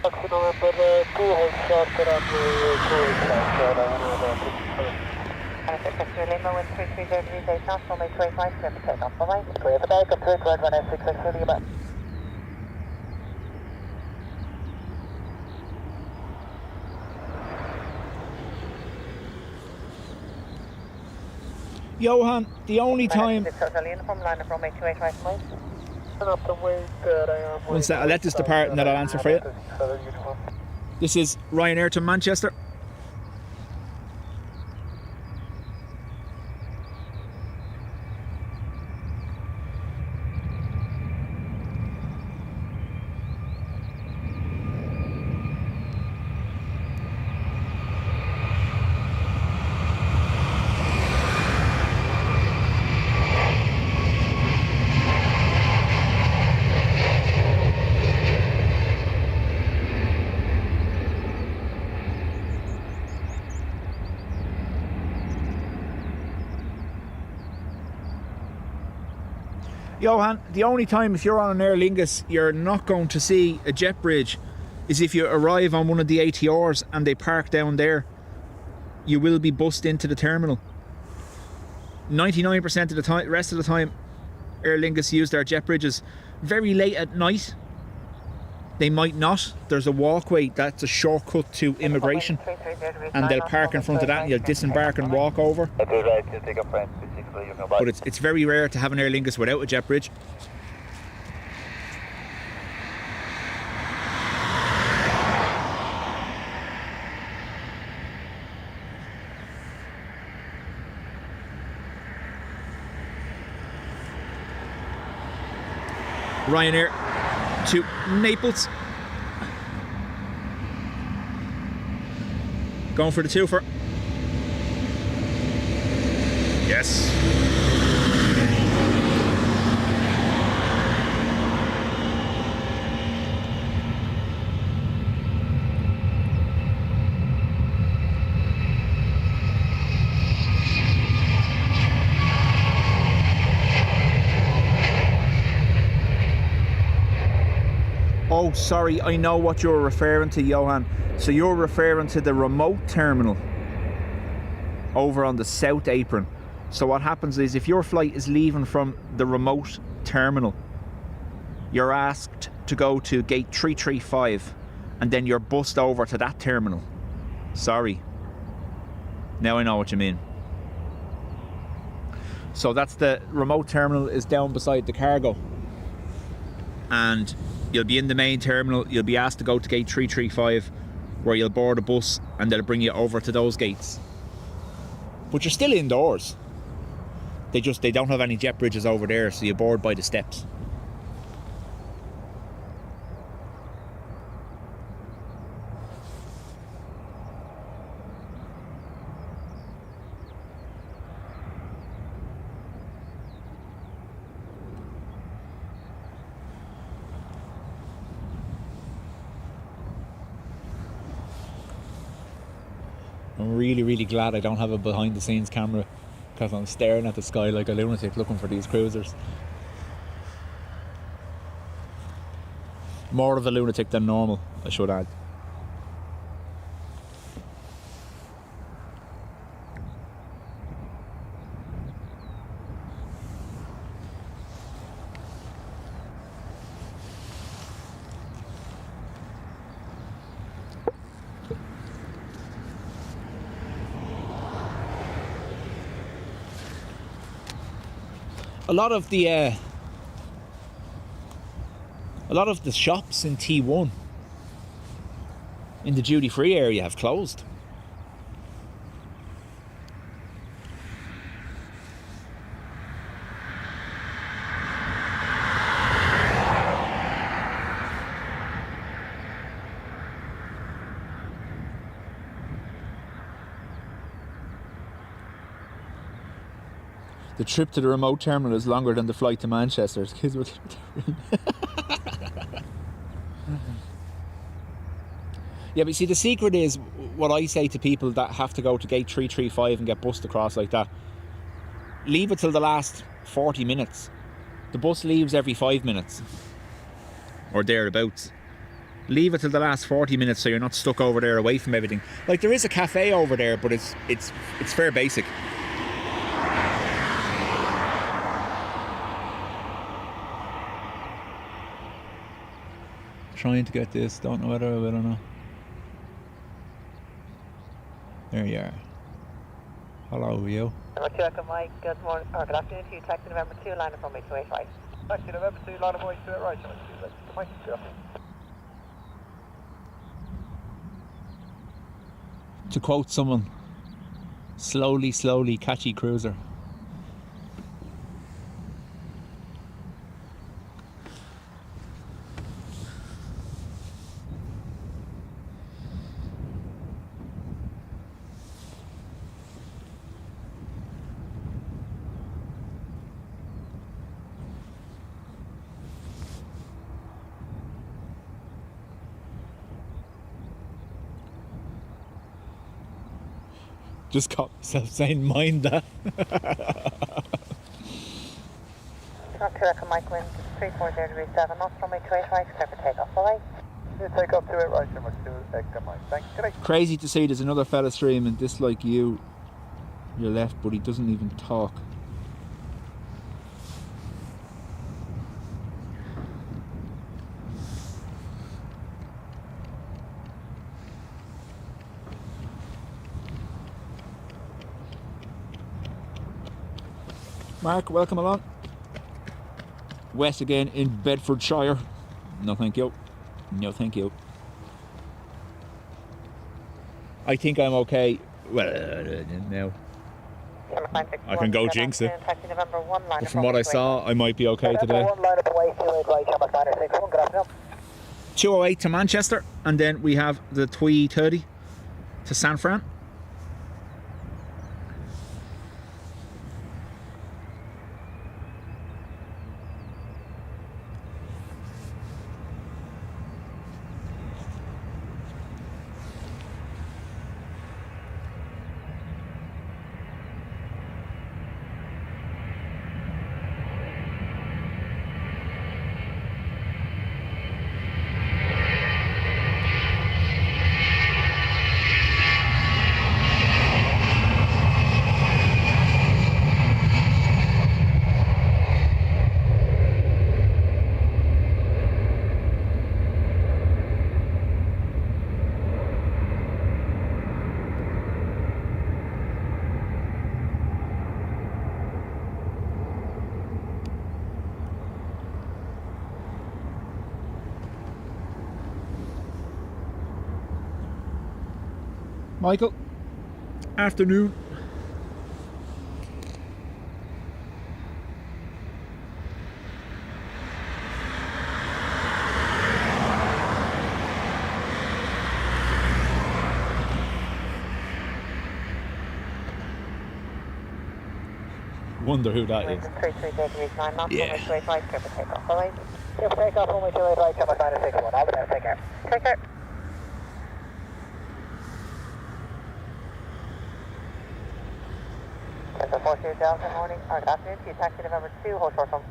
Taxi November 2, hold short runway 285. Ryanair 660 Lima, wind 330 degrees 8 knots, runway 25, clear for takeoff. Bye-bye. Clear for takeoff, clear to Ryanair 660 Lima. Johan, the only time... One sec, I'll let this depart and then I'll answer for you. This is Ryanair to Manchester. Johan, the only time if you're on an Aer Lingus you're not going to see a jet bridge is if you arrive on one of the ATRs and they park down there. You will be bussed into the terminal. 99% of the time, rest of the time, Aer Lingus use their jet bridges. Very late at night, they might not. There's a walkway that's a shortcut to immigration, and they'll park in front of that and you'll disembark and walk over. But it's very rare to have an Aer Lingus without a jet bridge. Ryanair to Naples. Going for the twofer. Yes. Oh, sorry, I know what you're referring to, Johan. So you're referring to the remote terminal over on the south apron. So what happens is if your flight is leaving from the remote terminal, you're asked to go to gate 335 and then you're bussed over to that terminal. Sorry. Now I know what you mean. So that's the remote terminal is down beside the cargo. And you'll be in the main terminal, you'll be asked to go to gate 335 where you'll board a bus and they'll bring you over to those gates. But you're still indoors. They don't have any jet bridges over there, so you board by the steps. I'm really glad I don't have a behind the scenes camera, because I'm staring at the sky like a lunatic looking for these cruisers. More of a lunatic than normal, I should add. A lot of the shops in T1 in the duty-free area have closed. The trip to the remote terminal is longer than the flight to Manchester. Kids were yeah, but see, the secret is what I say to people that have to go to gate 335 and get bussed across like that. Leave it till the last 40 minutes. The bus leaves every 5 minutes or thereabouts. Leave it till the last 40 minutes so you're not stuck over there away from everything. Like, there is a cafe over there, but it's fair basic. Trying to get this, don't know whether I will or not. There you are. Hello, you. Number 2 Echo Mike, good morning, or good afternoon to you. Taxi November 2, line up runway 285. Taxi November 2, line of way to it, right, Mike, To quote someone, slowly, slowly, catchy cruiser. Just caught myself saying, mind that. Not 2 Echo Mike, wind 340.7 knots, runway 285, clear for takeoff, alright? You take off to it, right, number 2 Echo Mike. Thanks, good night. Crazy to see there's another fella streaming just like you, your left, but he doesn't even talk. Mark, welcome along. West again in Bedfordshire. No thank you. No thank you. I think I'm okay. Well, now I can go jinx it. Taxi November 1, line But up from what I saw, I might be okay today. 1, line up away 28 right, Emirates 961, good afternoon. 208 to Manchester, and then we have the 330 to San Fran. Michael, afternoon. Wonder who that is. 33 degrees 9 knots, Yeah. runway 285, clear for takeoff, alright? Clear for takeoff, runway 285, Emirates 961, all the best, take care. Take care. Delta 42 Delta, morning, or good afternoon to you, taxi November 2, hold short from,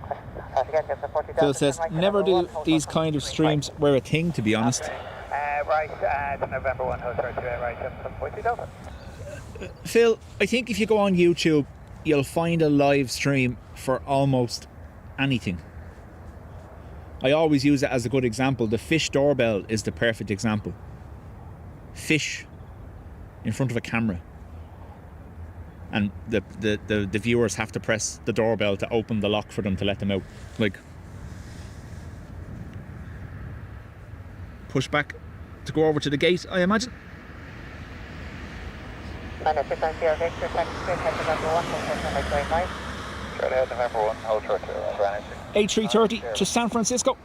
again, Delta 42 Delta. Phil says, never do these kind of streams where a thing, to be honest. Right, to November 1, hold short to it, right, 742 Delta. Phil, I think if you go on YouTube, you'll find a live stream for almost anything. I always use it as a good example. The fish doorbell is the perfect example. Fish in front of a camera. And the viewers have to press the doorbell to open the lock for them to let them out. Like, push back to go over to the gate, I imagine. November 1, hold short runway 285. Straight ahead, November 1, hold short to it, right, A330 to San Francisco.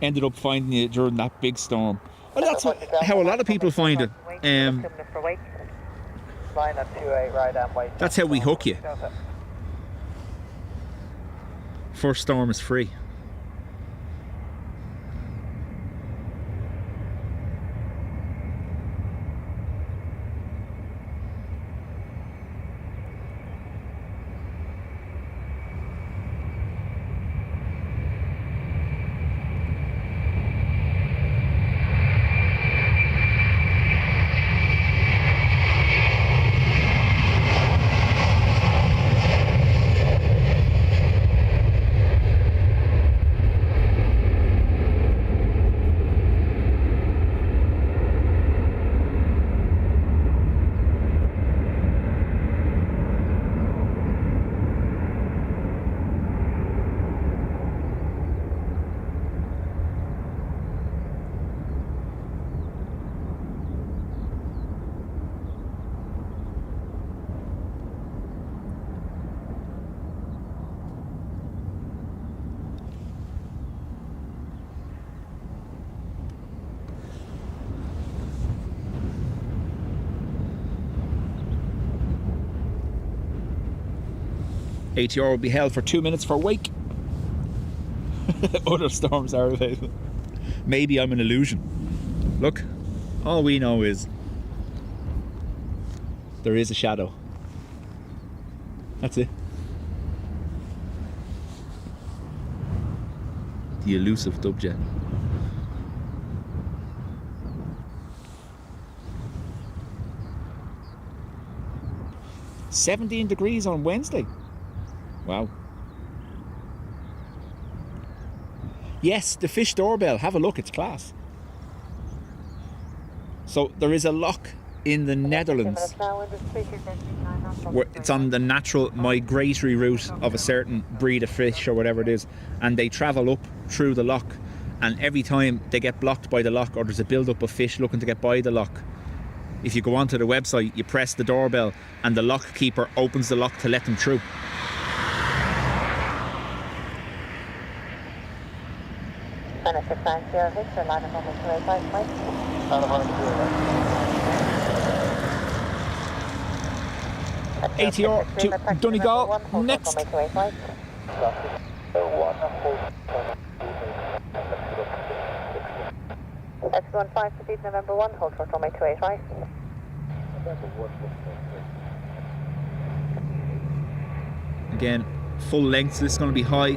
Ended up finding it during that big storm. Well, that's how a lot of people find it. Line up 28 right, wait. That's how we hook you. First storm is free. ATR will be held for 2 minutes for wake. Other storms are available. Maybe I'm an illusion. Look, all we know is there is a shadow. That's it. The elusive Dubjet. "17 degrees on Wednesday." Wow. Yes, the fish doorbell. Have a look, it's class. So there is a lock in the Netherlands where it's on the natural migratory route of a certain breed of fish or whatever it is, and they travel up through the lock, and every time they get blocked by the lock or there's a build-up of fish looking to get by the lock, if you go onto the website, you press the doorbell and the lock keeper opens the lock to let them through. ATR to Donegal next. X15 to November 1, hold for runway 285. Again, full length, so this is going to be high.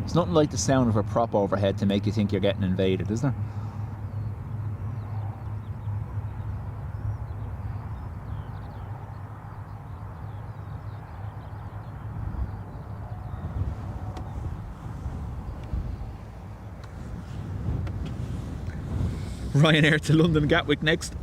It's nothing like the sound of a prop overhead to make you think you're getting invaded, is there? Ryanair to London Gatwick next.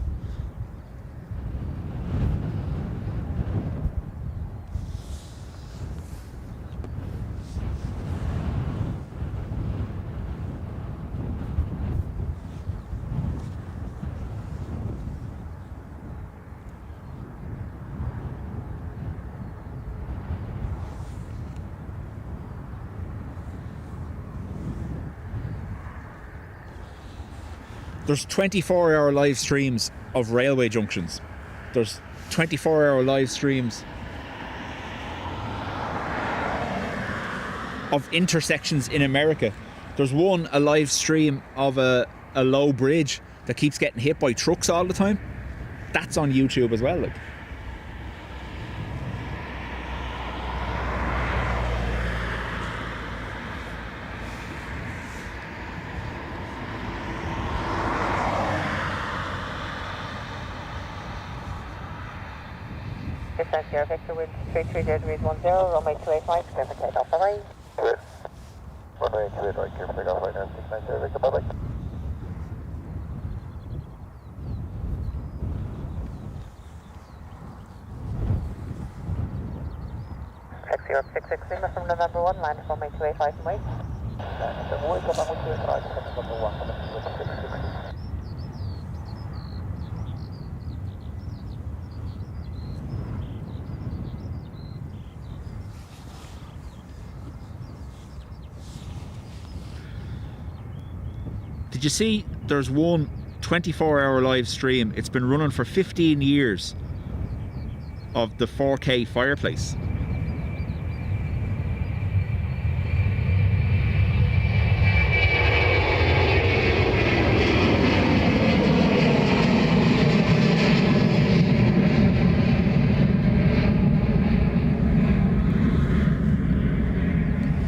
There's 24-hour live streams of railway junctions. There's 24-hour live streams of intersections in America. There's a live stream of a low bridge that keeps getting hit by trucks all the time. That's on YouTube as well. Like. Victor wind 33 degrees 10, runway 285, clear for takeoff, bye-bye. Clear. Runway 285, clear for takeoff right now, 690, Victor, bye-bye. X-Europe 660 from November 1, land runway 285 and wait. Wait up, I'm with 285, November 1, coming to 660. Did you see there's one 24-hour live stream? It's been running for 15 years of the 4K fireplace.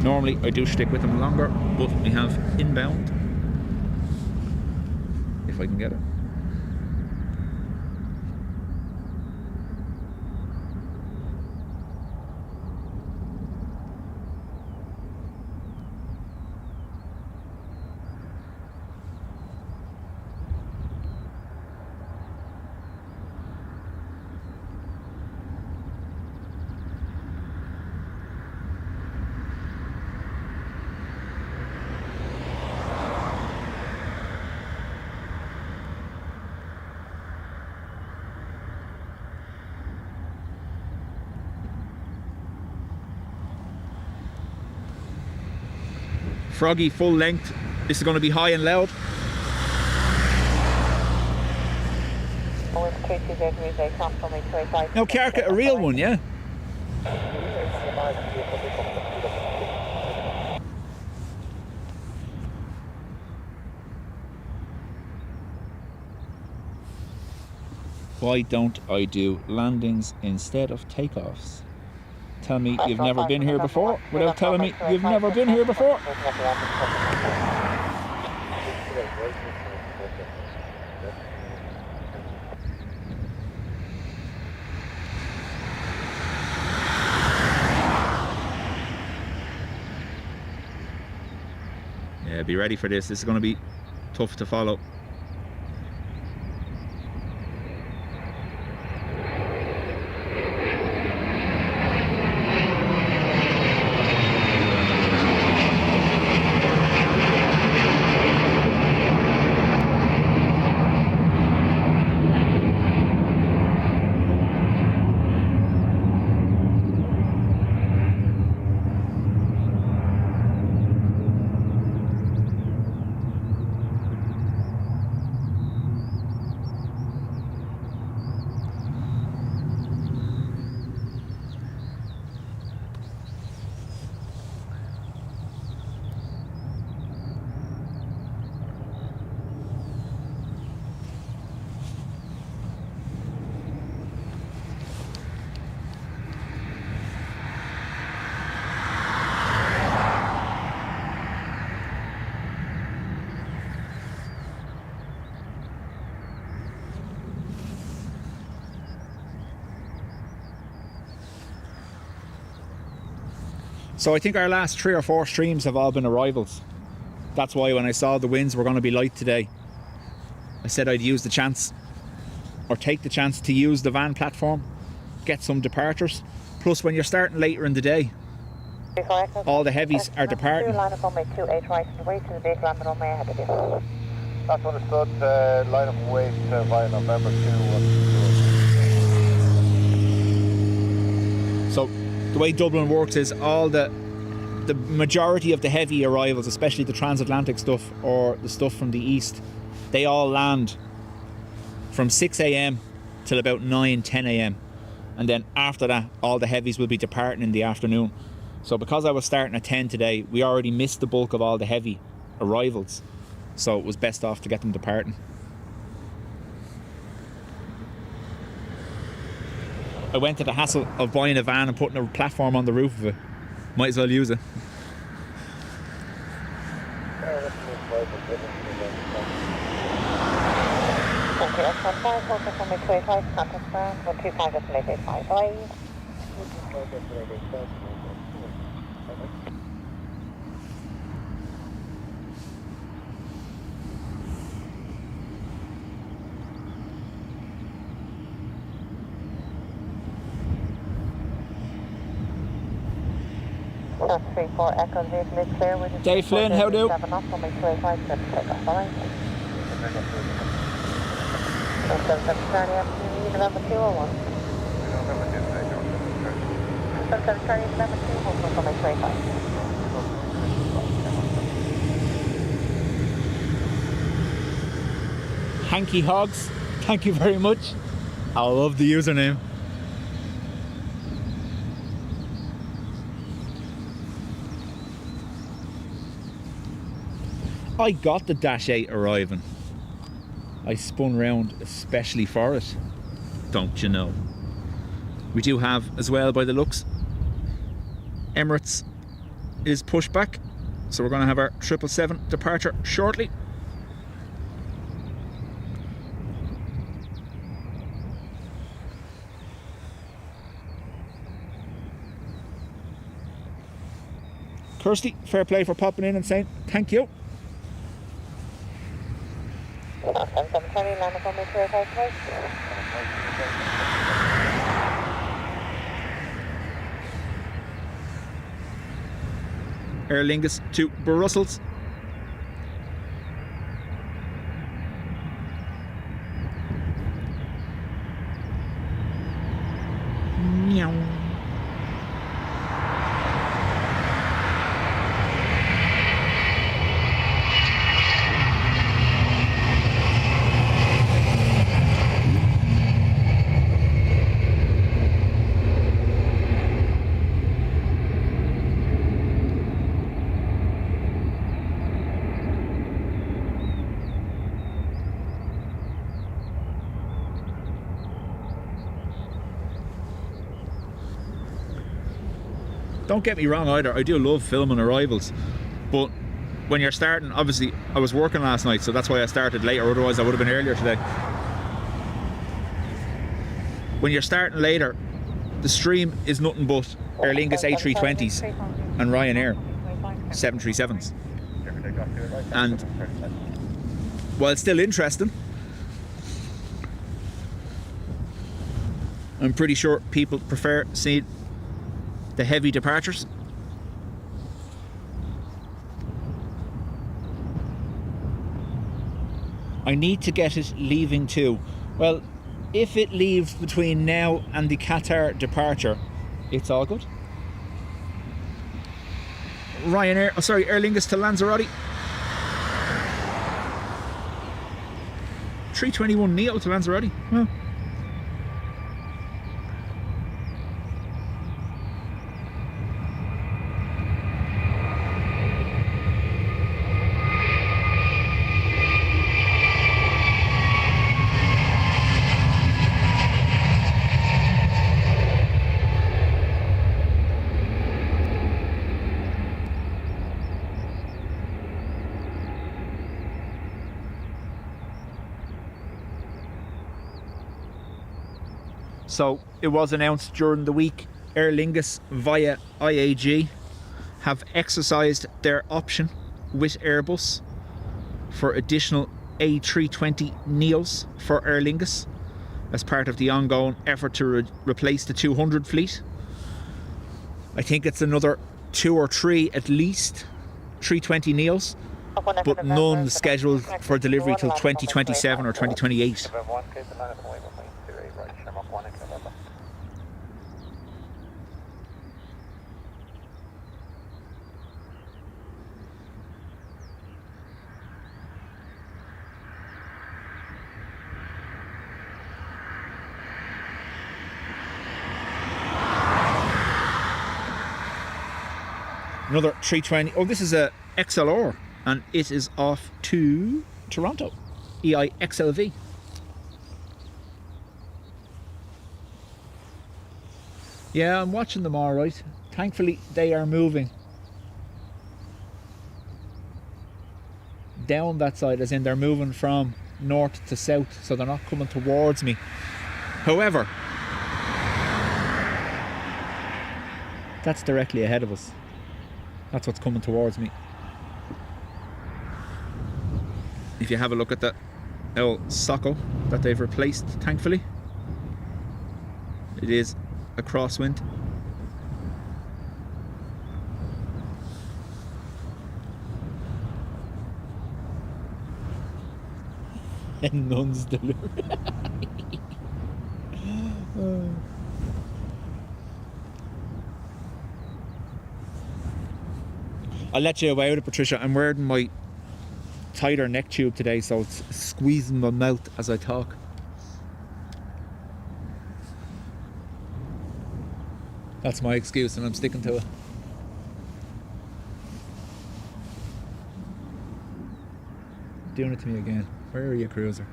Normally I do stick with them longer, but we have inbound. If I can get it. Froggy full length. This is going to be high and loud. Now, Carca, a real one, yeah? Why don't I do landings instead of takeoffs? Tell me you've never been here before without telling me you've never been here before. Yeah, be ready for this. This is going to be tough to follow. So I think our last 3 or 4 streams have all been arrivals. That's why when I saw the winds were going to be light today, I said I'd use the chance, or take the chance to use the van platform, get some departures. Plus when you're starting later in the day, all the heavies are departing. That's understood. Line of weight via November 2. So the way Dublin works is all the majority of the heavy arrivals, especially the transatlantic stuff or the stuff from the east, they all land from 6 a.m. till about 9, 10 a.m. And then after that, all the heavies will be departing in the afternoon. So because I was starting at 10 today, we already missed the bulk of all the heavy arrivals. So it was best off to get them departing. I went to the hassle of buying a van and putting a platform on the roof of it. Might as well use it. Okay, that's 5, focus on my 285, contact ground, 125, that's 885. That's 34 Echo vehicle is clear with Dave Flynn, how do? 7 off on my 285, that's take off, alright. So 7730 afternoon, November 201. November 2, 7730 November 2, hold on my 285. Hanky Hogs, thank you very much. I love the username. I got the Dash 8 arriving. I spun round especially for it, don't you know. We do have as well, by the looks, Emirates is pushed back, so we're going to have our 777 departure shortly. Kirsty, fair play for popping in and saying thank you. 7730, land up on my 285, Aer Lingus to Brussels. Meow. Don't get me wrong either, I do love filming arrivals, but when you're starting, obviously I was working last night, so that's why I started later, otherwise I would have been earlier today. When you're starting later, the stream is nothing but Aer Lingus A320s and Ryanair 737s. And while it's still interesting, I'm pretty sure people prefer seeing the heavy departures. I need to get it leaving too. Well, if it leaves between now and the Qatar departure, it's all good. Ryanair, Aer Lingus to Lanzarote. 321 Neo to Lanzarote. Well, so it was announced during the week, Aer Lingus via IAG have exercised their option with Airbus for additional A320 Neos for Aer Lingus as part of the ongoing effort to replace the 200 fleet. I think it's another 2 or 3 at least 320 Neos, but none scheduled for delivery till 2027 or 2028. Another 320. Oh, this is a XLR, and it is off to Toronto. EIXLV. Yeah, I'm watching them all right. Thankfully, they are moving down that side, as in they're moving from north to south, so they're not coming towards me. However, that's directly ahead of us. That's what's coming towards me. If you have a look at that El Soco that they've replaced, thankfully, it is a Crosswind. And none's delivered. I'll let you away with it, Patricia. I'm wearing my tighter neck tube today, so it's squeezing my mouth as I talk. That's my excuse, and I'm sticking to it. Doing it to me again. Where are you, cruiser?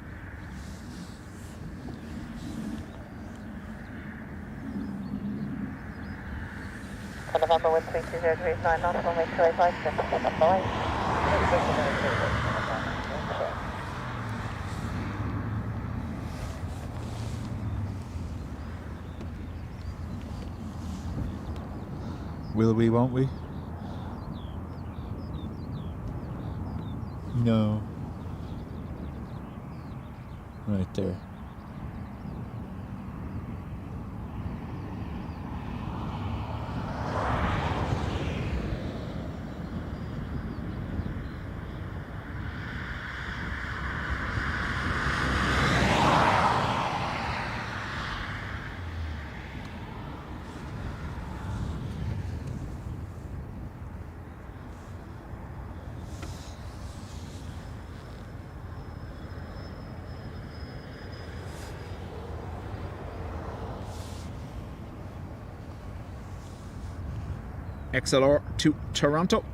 November 132039, not runway 285, bye. Will we, won't we? No. Right there. XLR to Toronto.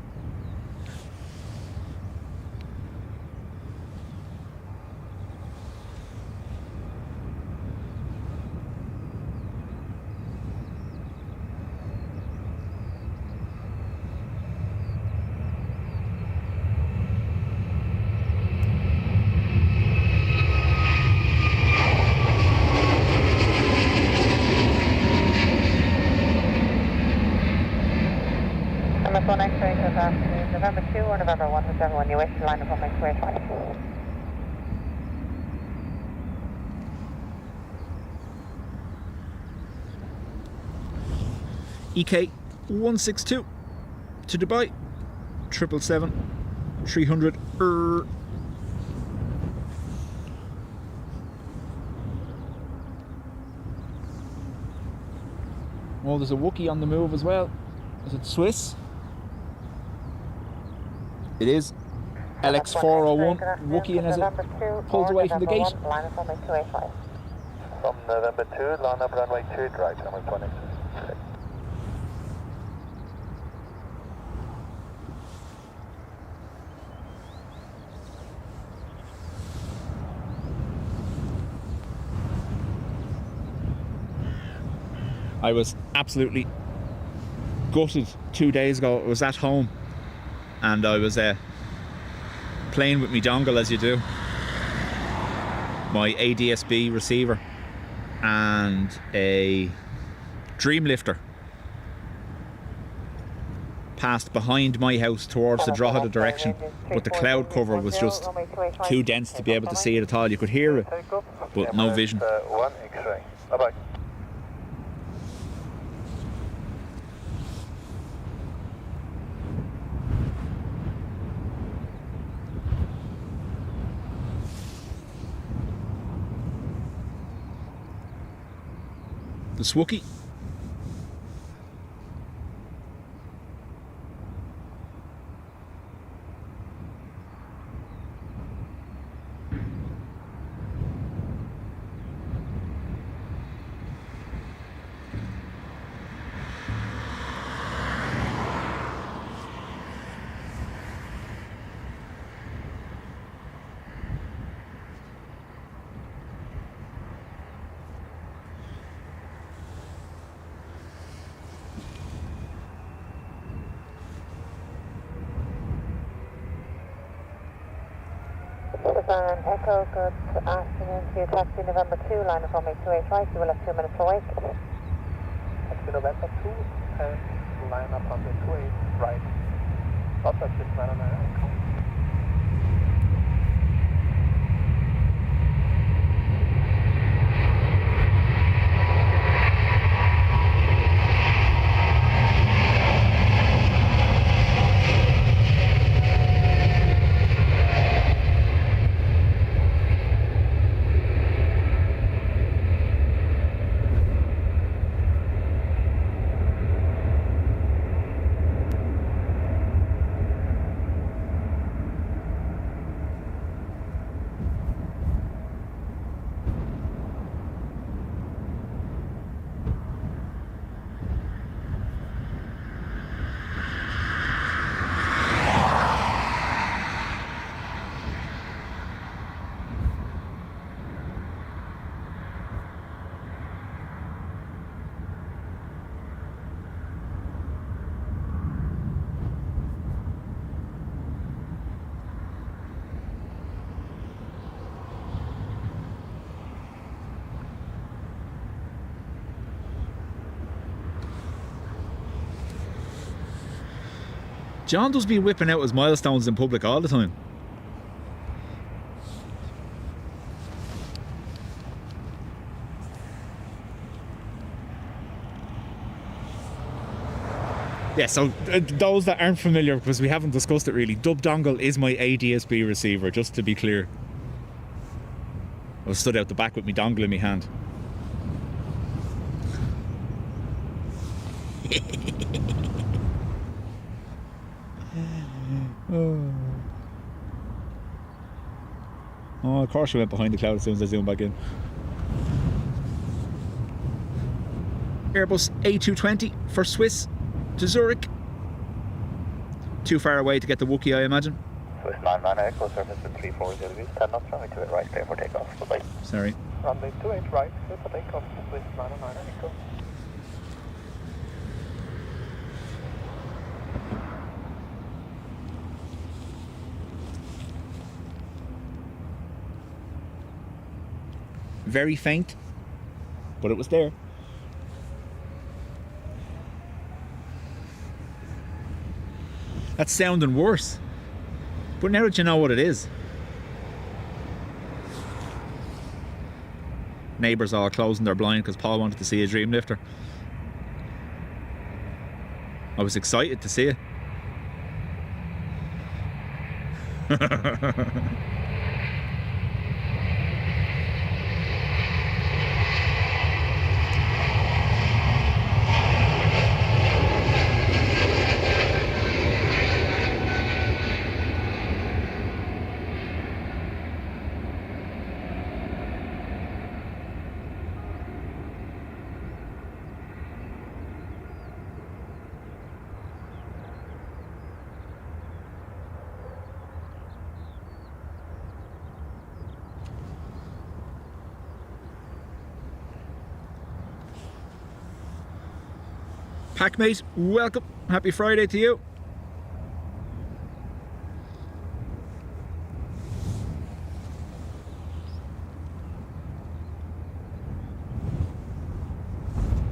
1 X-ray, good afternoon. November 2 or November 1, whichever one you wish to line up on my 285. EK 162 to Dubai, 777 300. Oh, there's a Wookiee on the move as well. Is it Swiss? It is. LX401 Wookiee in as it pulls away from the gate. Line up on my 285. From November 2, line up runway 2, right, number 26. I was absolutely gutted 2 days ago. I was at home and I was playing with my dongle, as you do, my ADSB receiver and a Dreamlifter passed behind my house towards the Drogheda direction, but the cloud cover was just too dense to be able to see it at all. You could hear it, but no vision. 1 X-ray. Bye-bye. The Swookie. Echo, good afternoon to you. Taxi November 2, line up on my 28 right. You will have 2 minutes to wait. Taxi November 2 and line up on the 28 right. Roger, 699 Echo. John does be whipping out his milestones in public all the time. Yeah, so those that aren't familiar, because we haven't discussed it really, Dub Dongle is my ADSB receiver, just to be clear. I was stood out the back with my dongle in my hand. Oh, of course she went behind the cloud as soon as I zoomed back in. Airbus A220 for Swiss to Zurich. Too far away to get the Wookiee, I imagine. Swiss 99 Echo, surface at 340 degrees, 10 knots, runway 28 right, clear for takeoff. Bye-bye. Sorry. Runway 28 right, clear for takeoff, Swiss 99 Echo. Very faint, but it was there. That's sounding worse. But now that you know what it is. Neighbours all closing their blind because Paul wanted to see a dream lifter. I was excited to see it. Packmate, welcome. Happy Friday to you.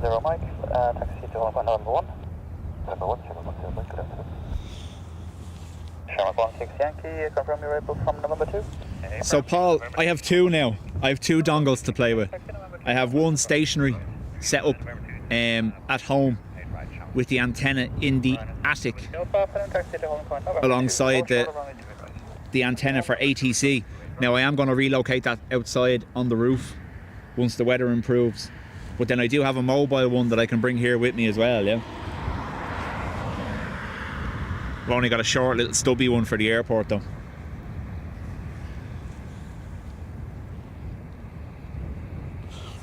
Zero Mike, taxi to Hong Kong number 1. Number 1, Sherlock 1, good afternoon. Sherlock 16 Yankee, confirm your able from November 2. So Paul, I have two now. I have two dongles to play with. I have one stationary set up at home with the antenna in the attic alongside the antenna for ATC. Now I am going to relocate that outside on the roof once the weather improves. But then I do have a mobile one that I can bring here with me as well, yeah. I've only got a short little stubby one for the airport though.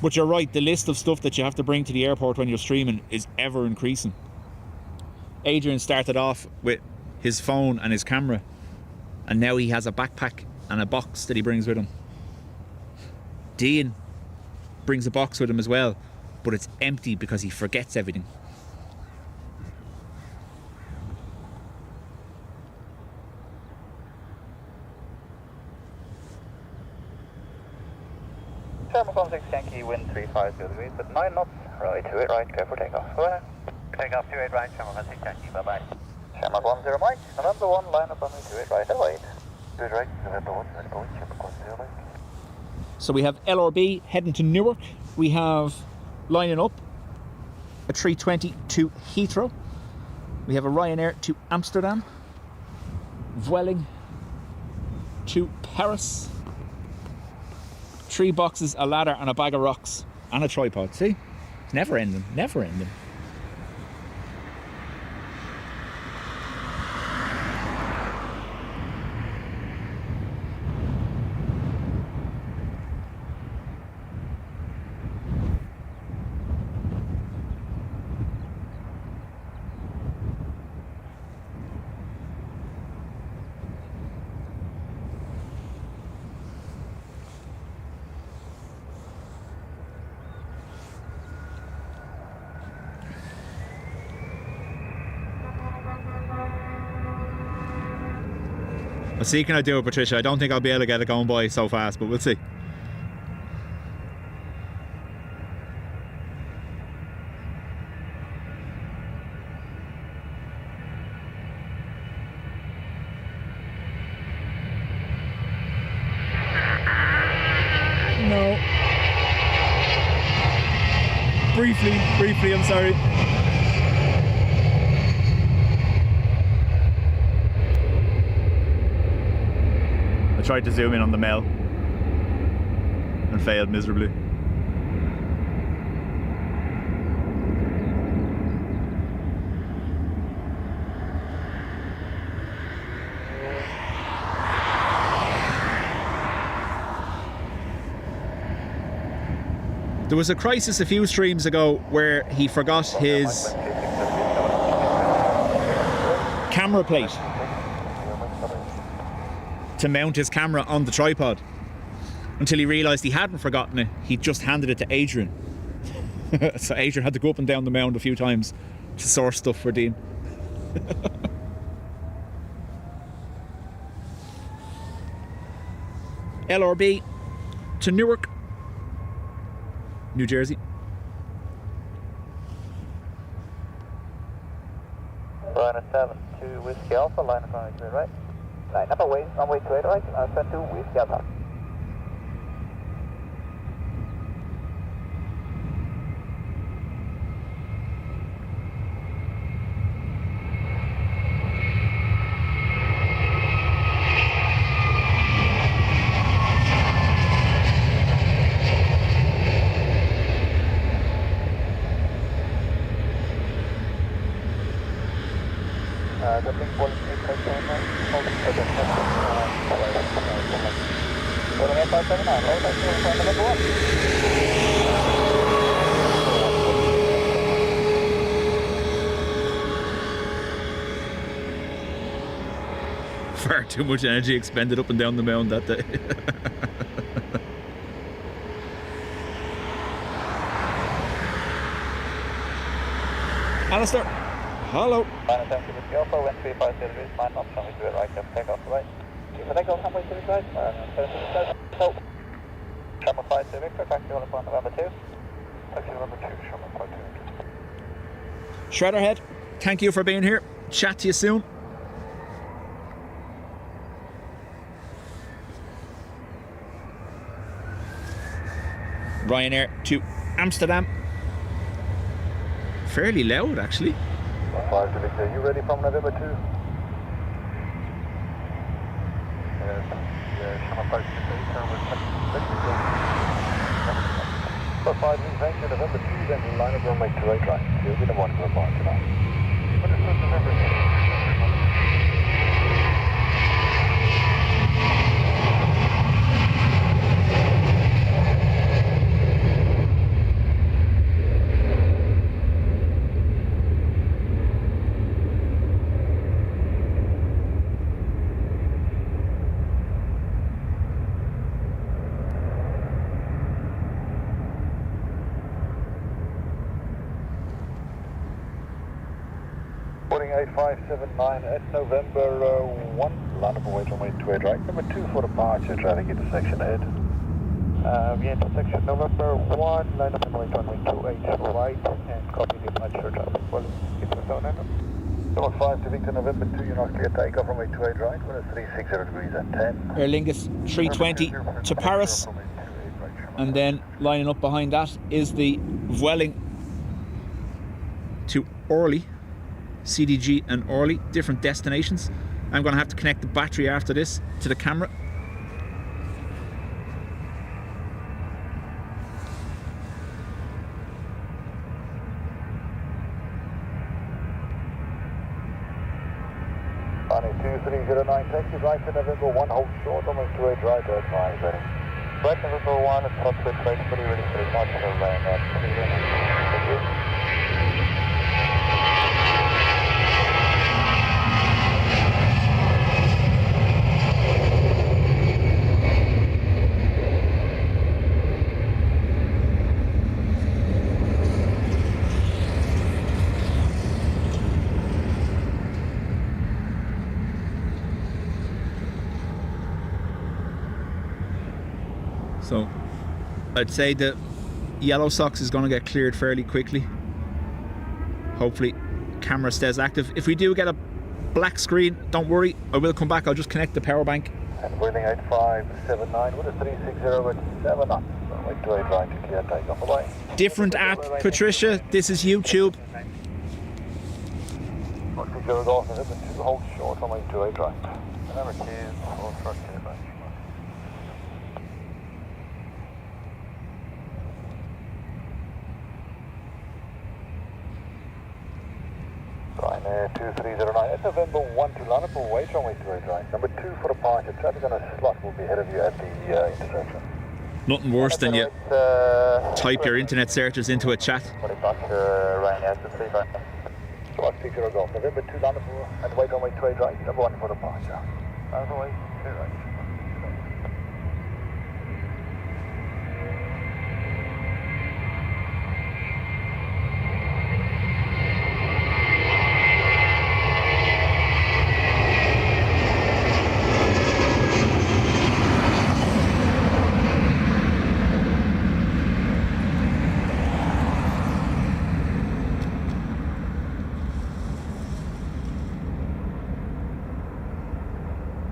But you're right, the list of stuff that you have to bring to the airport when you're streaming is ever increasing. Adrian started off with his phone and his camera, and now he has a backpack and a box that he brings with him. Dean brings a box with him as well, but it's empty because he forgets everything. Sherlock 16 Yankee, wind 350 degrees, but 9 knots, runway 28 right, clear for takeoff. Go ahead. Takeoff 28 right, Sherlock 16 Yankee, bye bye. Sherlock 10 Mike, November 1, line up runway 28 right, await. 28 right, November 1, ready going, Sherlock 10 Mike. So we have LRB heading to Newark. We have lining up a 320 to Heathrow. We have a Ryanair to Amsterdam. Vueling to Paris. 3 boxes, a ladder and a bag of rocks and a tripod. See? It's never ending, never ending. I'll see can I do it, Patricia. I don't think I'll be able to get it going by so fast, but we'll see. No. Briefly, I'm sorry. I tried to zoom in on the Mel and failed miserably. There was a crisis a few streams ago where he forgot his camera plate to mount his camera on the tripod until he realised he hadn't forgotten it. He just handed it to Adrian. So Adrian had to go up and down the mound a few times to source stuff for Dean. LRB to Newark, New Jersey. Ryanair 7 to Whiskey Alpha, line up runway 28 right. Line up away, runway 28 right, send to Whiskey Alpha. The link will take place on holding for the Boeing Airbus 79, low thank you for number 1. Far too much energy expended up and down the mound that day. Alistair, hello. Final time to Whiskey Alpha, wind 350 degrees, line up, runway 28 right, take off right. Keep the take off, runway 28 right, so. Sherman 5 to Victor, taxi on November 2. Taxi November 2, Sherman 5 to Shredderhead, thank you for being here. Chat to you soon. Ryanair to Amsterdam. Fairly loud, actually. 5 to Victor, you ready from November 2? Sherman 5 to Victor, for 5 leave, thank you, November 2, then line up runway 28 right. You'll be the one for the bar tonight. What is November 2? Boarding 8579 at November 1, line up away runway 28 right. Number 2 for departure, traffic intersection ahead. Via intersection November 1, line up runway 28 right, and copy the departure traffic. Well, keep us down now. Number 5 to Victor, November 2, you're not clear takeoff runway 28 right, with a 360 degrees at 10. Aer Lingus 320 to Paris, and then lining up behind that is the Vueling to Orly. CDG and Orly, different destinations. I'm going to have to connect the battery after this to the camera. Runway 2309, taxi right to November 1, hold short, almost 28 right, advise ready. Right November 1, it's hot switch right, fully ready for departure, Ryanair. Thank you. So I'd say the yellow socks is going to get cleared fairly quickly. Hopefully camera stays active. If we do get a black screen, don't worry, I will come back. I'll just connect the power bank. And Boeing 8579 with a 360 at 7 up. Runway 28 right to clear takeoff away. Different app, Patricia. This is YouTube. 160 Golf, November 2, hold short, runway 28 right. Number 2, hold short, clear back. Ryanair 2309 at November 1 to line up away, runway 28 right. Number 2 for departure, traffic on a slot will be ahead of you at the intersection. Nothing worse than you type your internet searches into a chat. For departure, Ryanair to 35. Slot 60 Golf, November 2 line up and wait runway 28 right, number 1 for departure. Line up away, 2 right.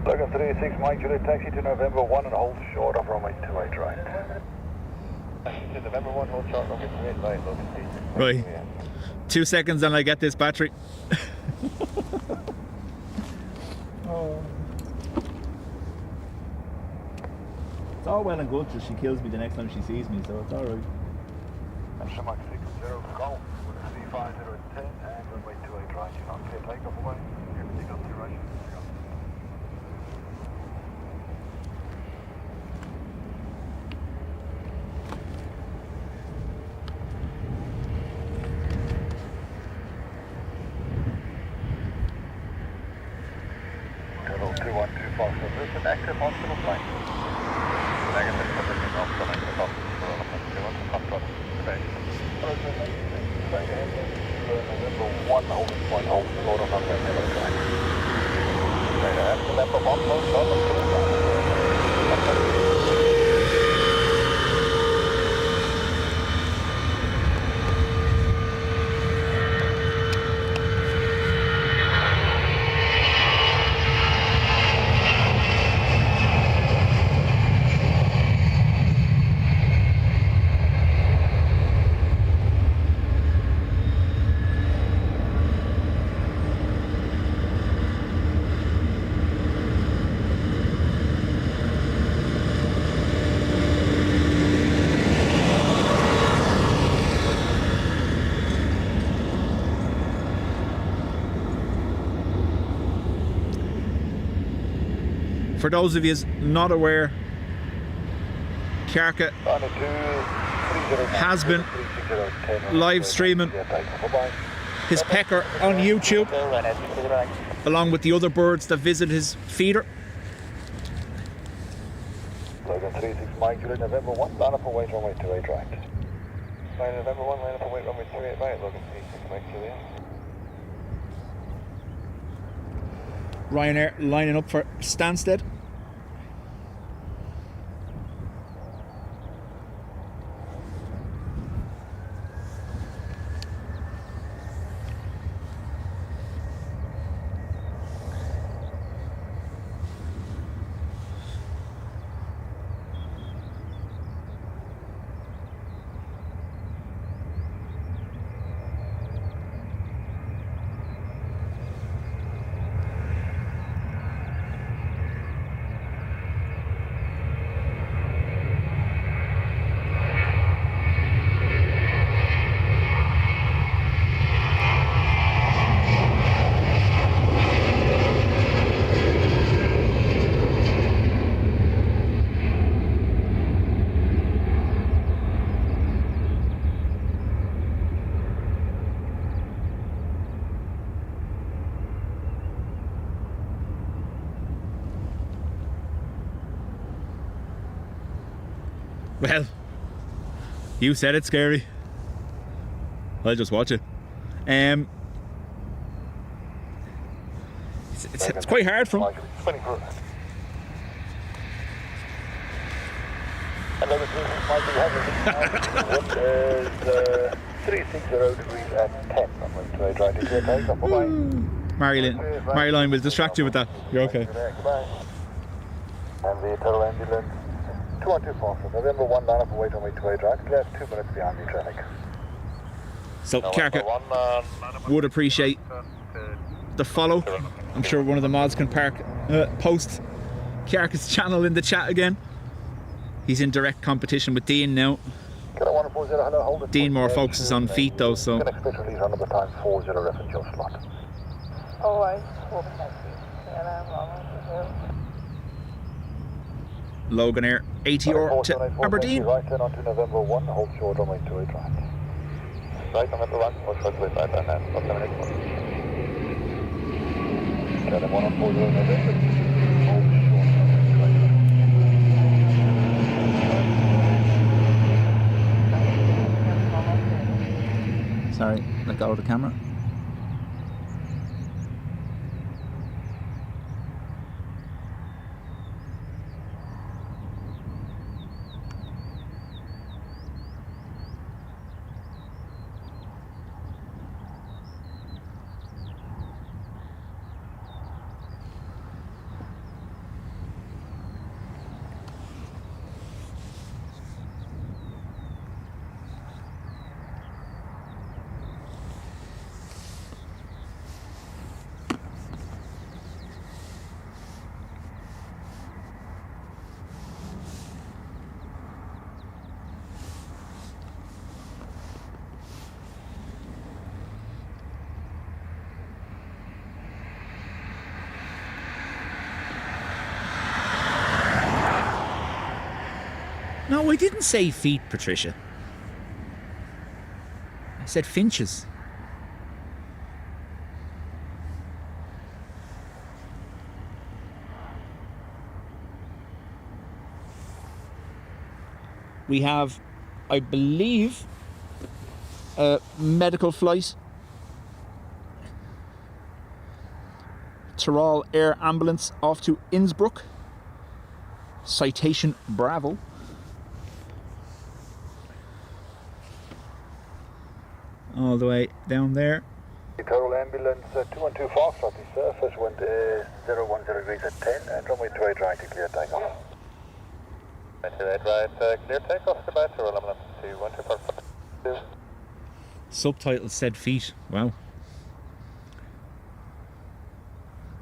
Logan 36, Mike Juliet, taxi to November 1 and hold short of runway 28 right. Taxi to November 1, hold short runway 28 right, Logan 36. Right. 2 seconds and I get this battery. Oh. It's all well and good till she kills me the next time she sees me, so it's alright. Extra Mike 60 Golf with a C5010 and runway 28 right. You're not clear takeoff away. Everything on the right. Total 212 Foxtrot. This is an active hospital flight. Negative position of the negative hospital. 212 Foxtrot. Okay. November 1, holding point, hold short of runway 28 right. November 1, hold short of runway 28 right. For those of you not aware, Carca has been live streaming his pecker on YouTube along with the other birds that visit his feeder. Logan 36 Mike Juliet, November 1, line up for weight runway 28 right. November 1, line up for weight runway 28 right, Logan 36 Mike Juliet. Ryanair lining up for Stansted. Well, you said it's scary. I'll just watch it. It's quite hard for him. Hello, this is Michael Hazard. There's 360 degrees at 10. I'm going to try to get takeoff. Bye-bye. Marilyn will distract you with that. You're okay. Goodbye. And the Qatar ambulance. 212 Foxtrot. November 1, line up for weight runway 28 right. Clear 2 minutes behind the traffic. So Carca would appreciate the follow. I'm sure one of the mods can post Carca's channel in the chat again. He's in direct competition with Dean now. Dean more focuses on feet though, so. Expect release on number time 40 reference your slot. Oh, right. Logan Air 80 or to Aberdeen. Right turn on to November 1, hold short runway 28 right. Right, November 1, hold short runway 28 right, and stop 7 8 1. Kelly 1 on 40 November, hold short runway 28 right. Sorry, let go of the camera. No, I didn't say feet, Patricia. I said finches. We have, I believe, a medical flight. Tyrol Air Ambulance off to Innsbruck. Citation Bravo. All the way down there. Tyrol Ambulance 212 Foxtrot, the surface wind 010 degrees at 10 and runway 28 right to clear takeoff. 28 right, clear takeoff, goodbye, Tyrol Ambulance 212. Subtitle said feet. Wow.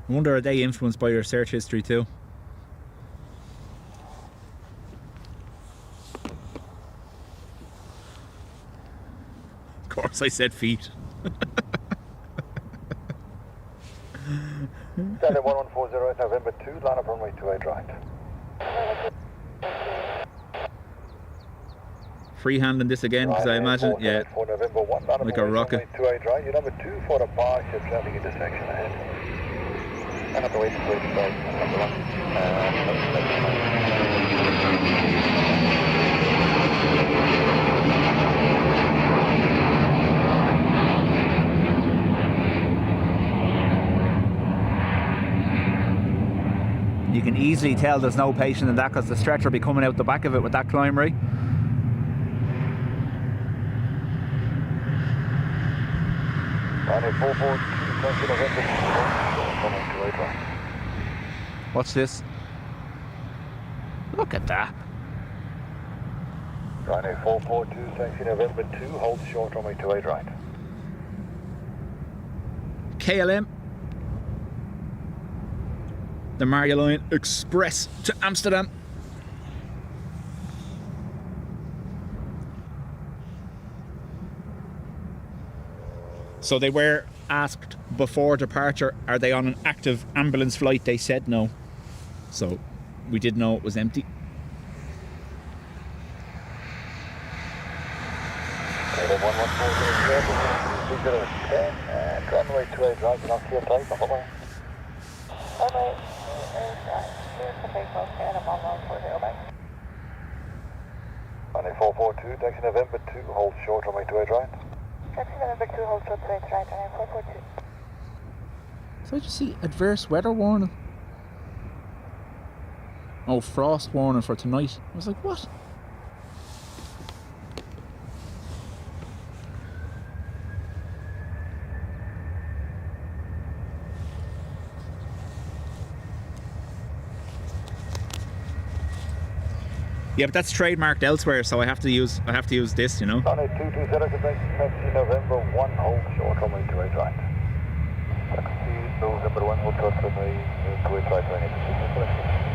I wonder, are they influenced by your search history too? Of course I said feet. Standard 1140 November 2, line up runway 28 right. Freehanding this again, because I imagine, yeah, For November 1, line up like a runway rocket. 28 right. You're number 2 for the departure, traffic intersection ahead. And at the wait, right, number 1. You can easily tell there's no patient in that because the stretcher will be coming out the back of it with that climb rate. What's this? Look at that. Ryanair 442, taxi November 2, hold short runway 28 right. KLM. The Marjolein Express to Amsterdam. So they were asked before departure, are they on an active ambulance flight? They said no. So we did know it was empty. Runway 28 right, and I'll clear takeoff away. Runway 28 right, clear for takeoff, and I'm on 140 back. Runway 442, taxi November 2, hold short runway 28 right. Taxi November 2, hold short 28 right, runway 442. So I just see adverse weather warning. Oh, frost warning for tonight. I was like, what? Yeah, but that's trademarked elsewhere, so I have to use this, you know. Runway 220, taxi November 1, hold short runway 28 right. Taxi November 1, hold short runway 28 right, runway 220.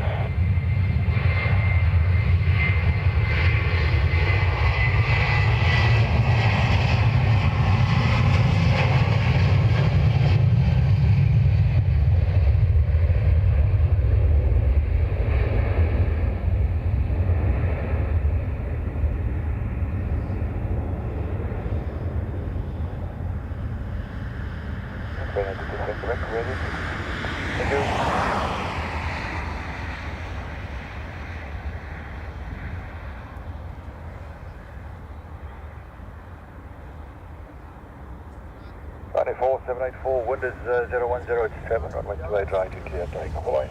Runway 4784, wind is 01087, runway 28 right, you clear takeoff away.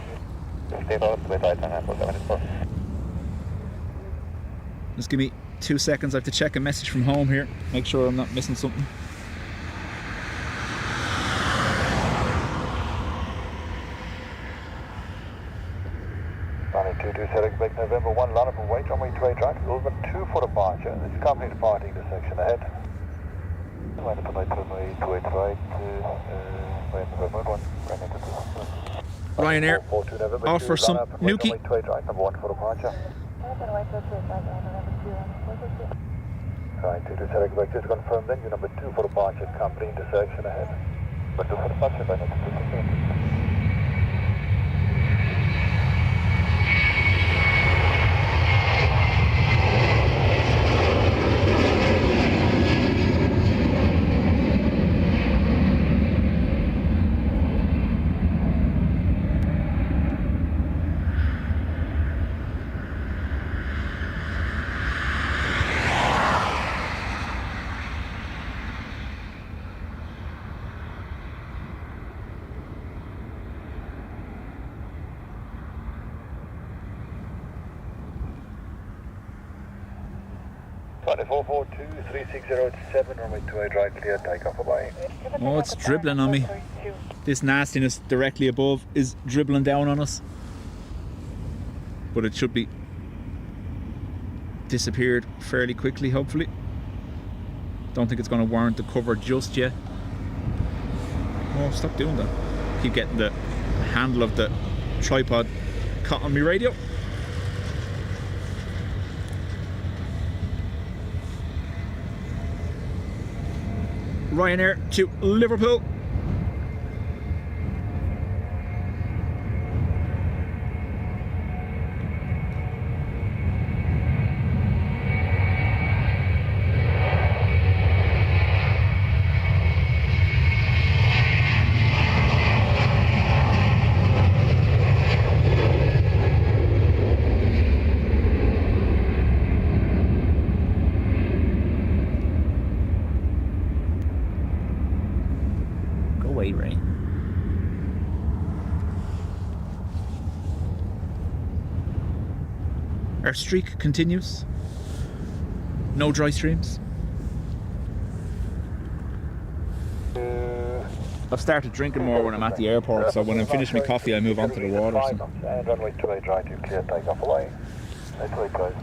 Stay out, wait right, and 4784. Just give me 2 seconds. I have to check a message from home here. Make sure I'm not missing something. Runway 227, expect November 1, line up and wait, runway 28 right, over 2 for departure. This company departing the section ahead. Line up and wait, runway 28 right, November 1, Ryanair offer some nookie. Runway 28 right, number 1 for departure. Right, 227, expect just confirm then, you're number 2 for departure, company intersection ahead. But 2 for departure, by next to Runway 442, 3607, runway 28 right, clear, takeoff, bye. Oh, it's dribbling on me. This nastiness directly above is dribbling down on us. But it should be disappeared fairly quickly, hopefully. Don't think it's going to warrant the cover just yet. Oh, stop doing that. Keep getting the handle of the tripod caught on my radio. Ryanair to Liverpool. Rain. Our streak continues. No dry streams. I've started drinking more when I'm at the airport, so when I finish my coffee I move on to the water. So. And runway 28 right, you clear, takeoff, away. That's where it goes.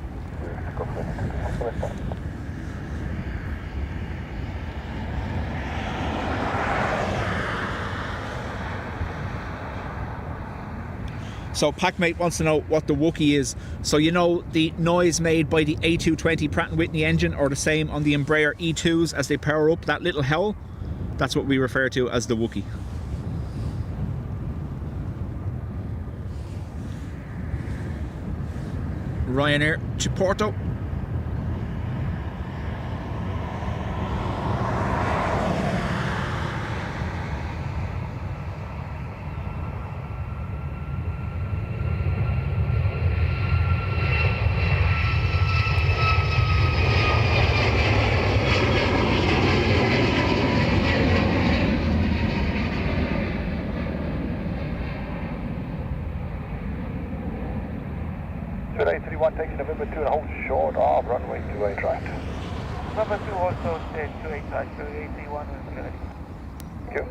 So Packmate wants to know what the Wookiee is. So you know the noise made by the A220 Pratt & Whitney engine, or the same on the Embraer E2s as they power up, that little howl? That's what we refer to as the Wookiee. Ryanair to Porto. Taking November 2 and hold short of runway 28 right. Number 2 also stay 28 right, so 831 will be ready. Thank you.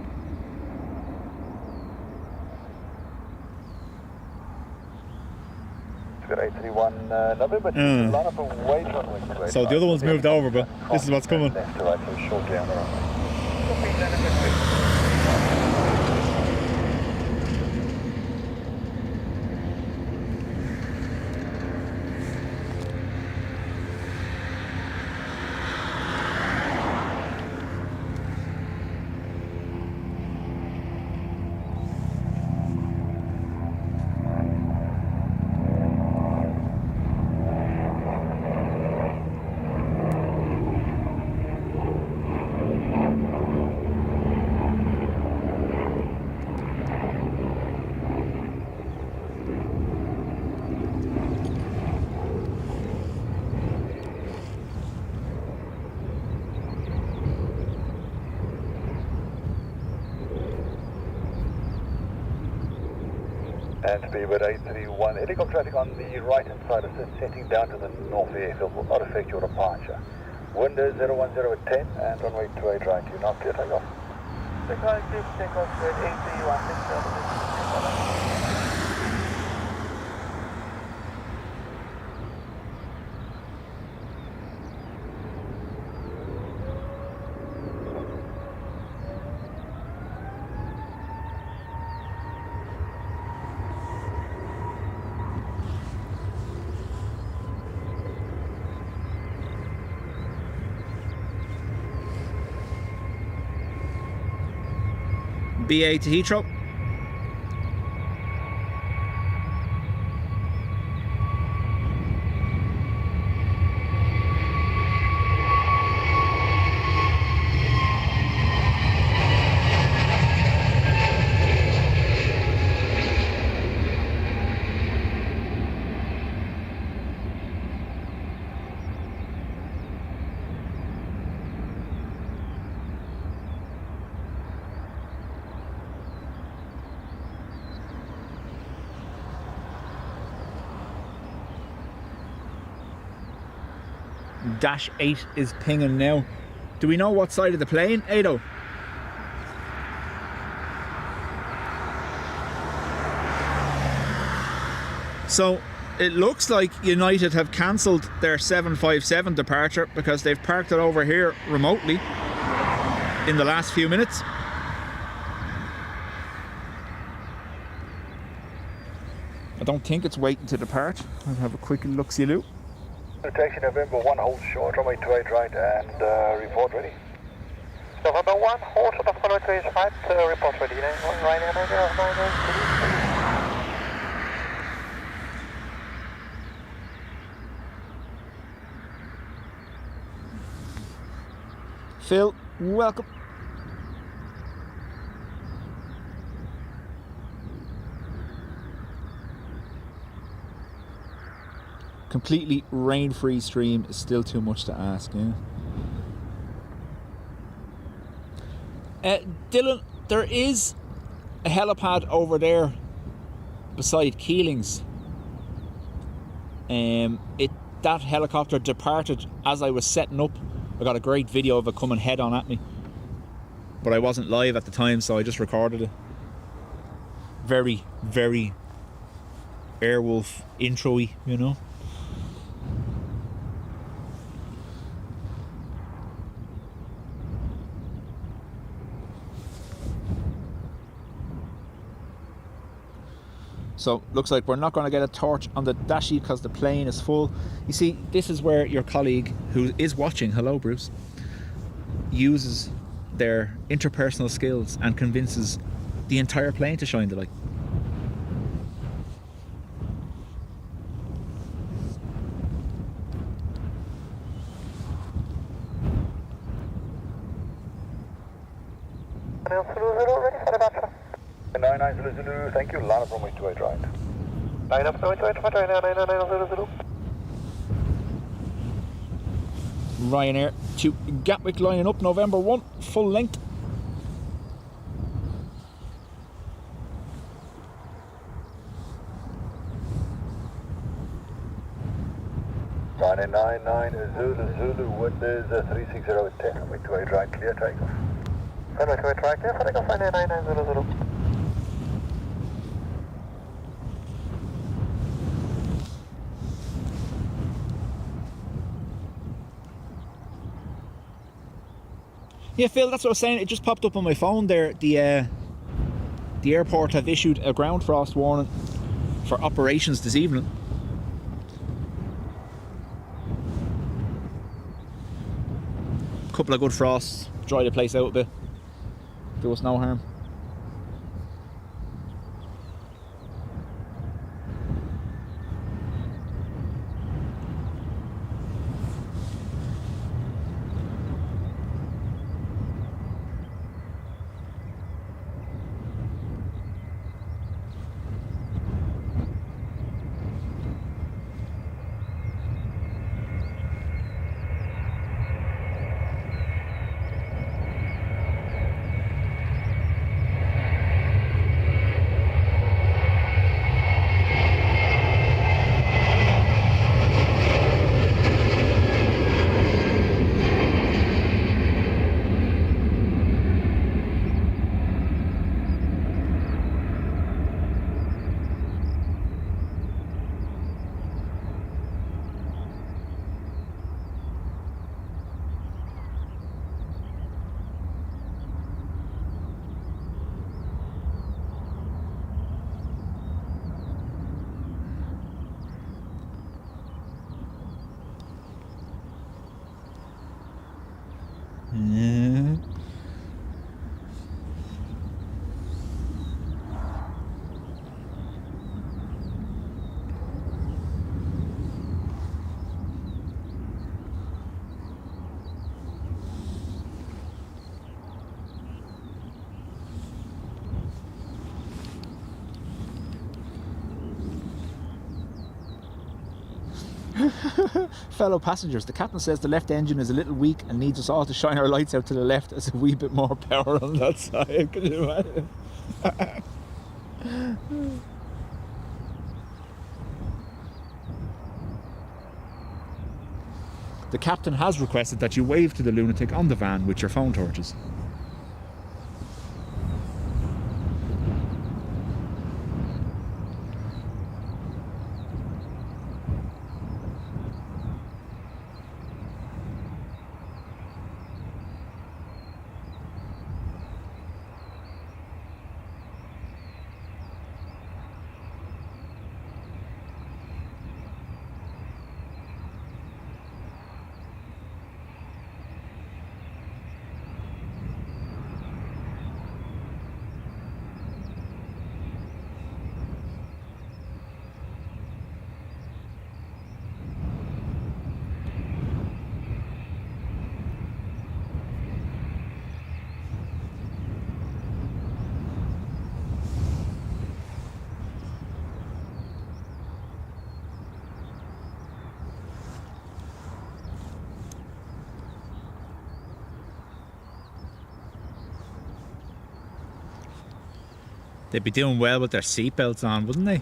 Good 831 November 2, line up and wait runway 28. So the other one's moved over, but this is what's coming. Left to right, so short down the runway. And to be with 831, helicopter traffic on the right hand side of this, setting down to the north airfield will not affect your departure. Wind is 010 at 10 and runway 28 right, you're not clear takeoff. The car is takeoff with 831. BA to Heathrow. Dash 8 is pinging now. Do we know what side of the plane, Ado? So it looks like United have cancelled their 757 departure because they've parked it over here remotely in the last few minutes. I don't think it's waiting to depart. I'll have a quick look-see-loo. Taxi November 1, hold short, runway 28 right, and report ready. November 1, hold short of runway 28 right, report ready. Ryanair, Phil, welcome. Completely rain-free stream is still too much to ask, yeah. Dylan, there is a helipad over there beside Keeling's. That helicopter departed as I was setting up. I got a great video of it coming head on at me, but I wasn't live at the time, so I just recorded it. Very, very Airwolf intro-y, you know. So looks like we're not going to get a torch on the dash sheet because the plane is full. You see, this is where your colleague who is watching, hello Bruce, uses their interpersonal skills and convinces the entire plane to shine the light. ready for departure. 99 Zulu, thank you, line up runway 28 right. Line up runway 28 right, 99 Zulu. Ryanair to Gatwick lining up November 1, full length. Ryanair 99 Zulu, wind is 360 at 10, runway 28 right, clear takeoff. Runway 28 right, clear for takeoff, Ryanair 99 Zulu. Yeah, Phil, that's what I was saying. It just popped up on my phone there. The airport have issued a ground frost warning for operations this evening. Couple of good frosts, dry the place out a bit, do us no harm. Yeah. Fellow passengers, the captain says the left engine is a little weak and needs us all to shine our lights out to the left as a wee bit more power on that side. Can you imagine? the captain has requested that you wave to the lunatic on the van with your phone torches. They'd be doing well with their seatbelts on, wouldn't they?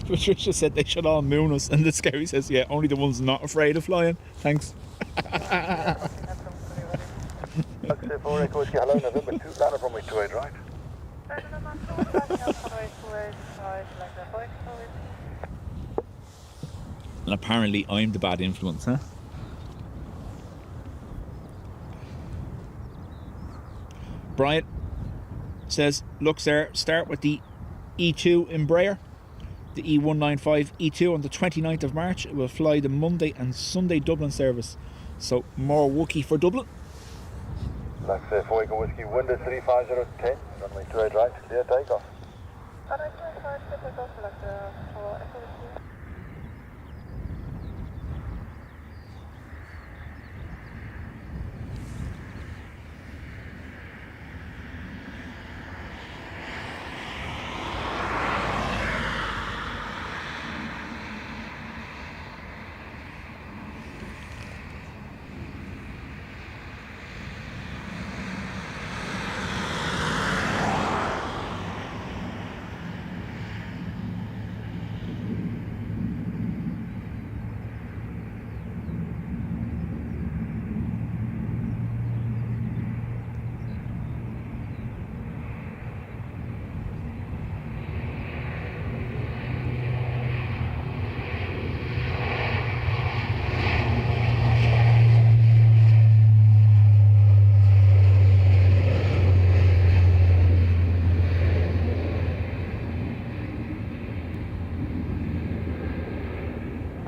Patricia said they should all moon us, and the Scary says, yeah, only the ones not afraid of flying. Thanks. Taxi 4 Echo Whiskey, hello, November 2, landed from 28 right. And apparently I'm the bad influence, huh? Brian says, look sir, start with the E2 Embraer, the E195 E2 on the 29th of March. It will fly the Monday and Sunday Dublin service. So more Wookiee for Dublin. Taxi 4 Echo Whiskey, wind is 35010, runway 28 right, clear takeoff.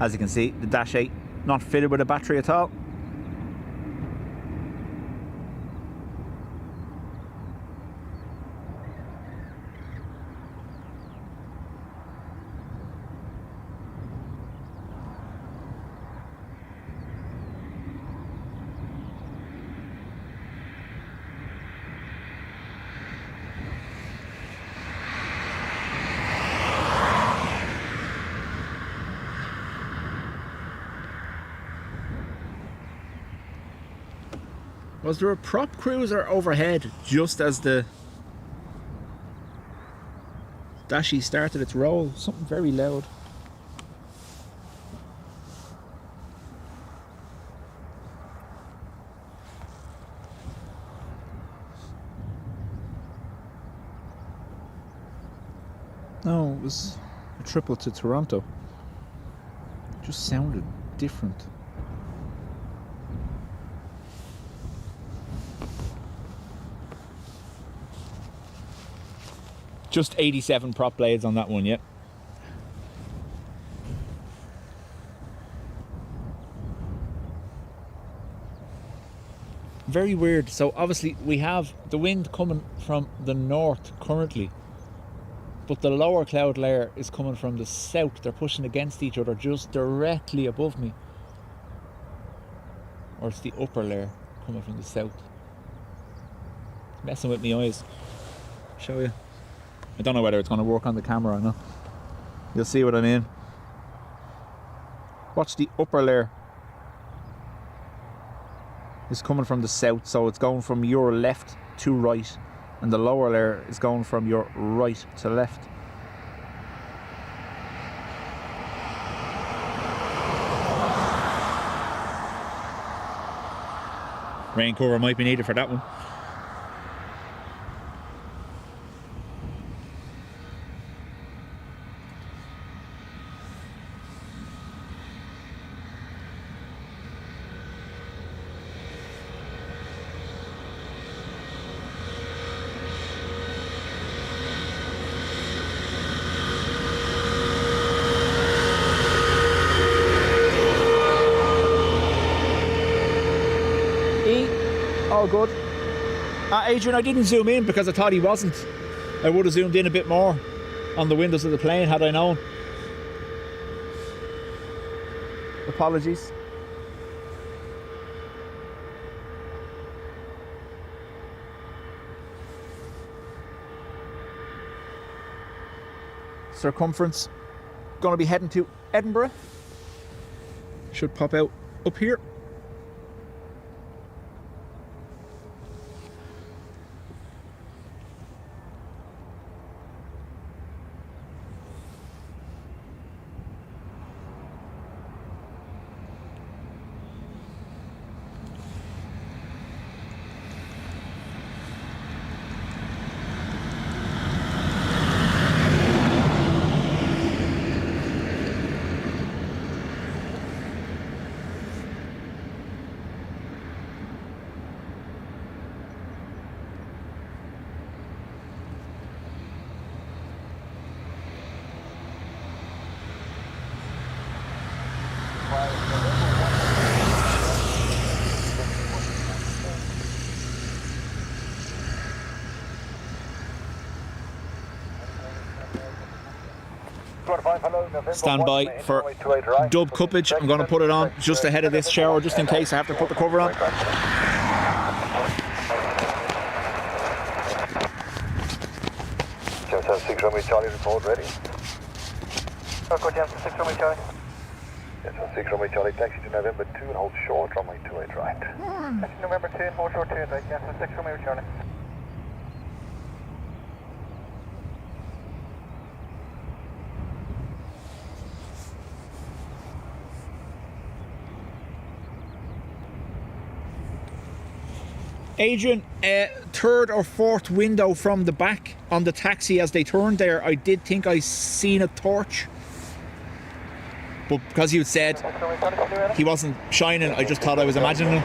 As you can see, the Dash 8 not fitted with a battery at all. Was there a prop cruiser overhead just as the Dashi started its roll? Something very loud. No, it was a triple to Toronto. It just sounded different. Just 87 prop blades on that one, yeah. Very weird. So obviously we have the wind coming from the north currently, but the lower cloud layer is coming from the south. They're pushing against each other just directly above me. Or it's the upper layer coming from the south. It's messing with my eyes. Show you. I don't know whether it's going to work on the camera or not. You'll see what I mean. Watch the upper layer is coming from the south, so it's going from your left to right, and the lower layer is going from your right to left. Rain cover might be needed for that one. All good. Adrian, I didn't zoom in because I thought he wasn't. I would have zoomed in a bit more on the windows of the plane had I known. Apologies. Circumference. Going to be heading to Edinburgh. Should pop out up here. Stand by for dub cuppage. I'm going to put it on just ahead of this shower, just in case I have to put the cover on. Just 6 Runway Charlie report ready. Go down to 6 Runway Charlie. Yes, 6 Runway Charlie, taxi to November 2 and hold short, runway 28 right. Taxi November 2 and hold short 2 right, yes, 6 Runway Charlie. Adrian, third or fourth window from the back on the taxi as they turned there, I did think I seen a torch. But because you said he wasn't shining, I just thought I was imagining him.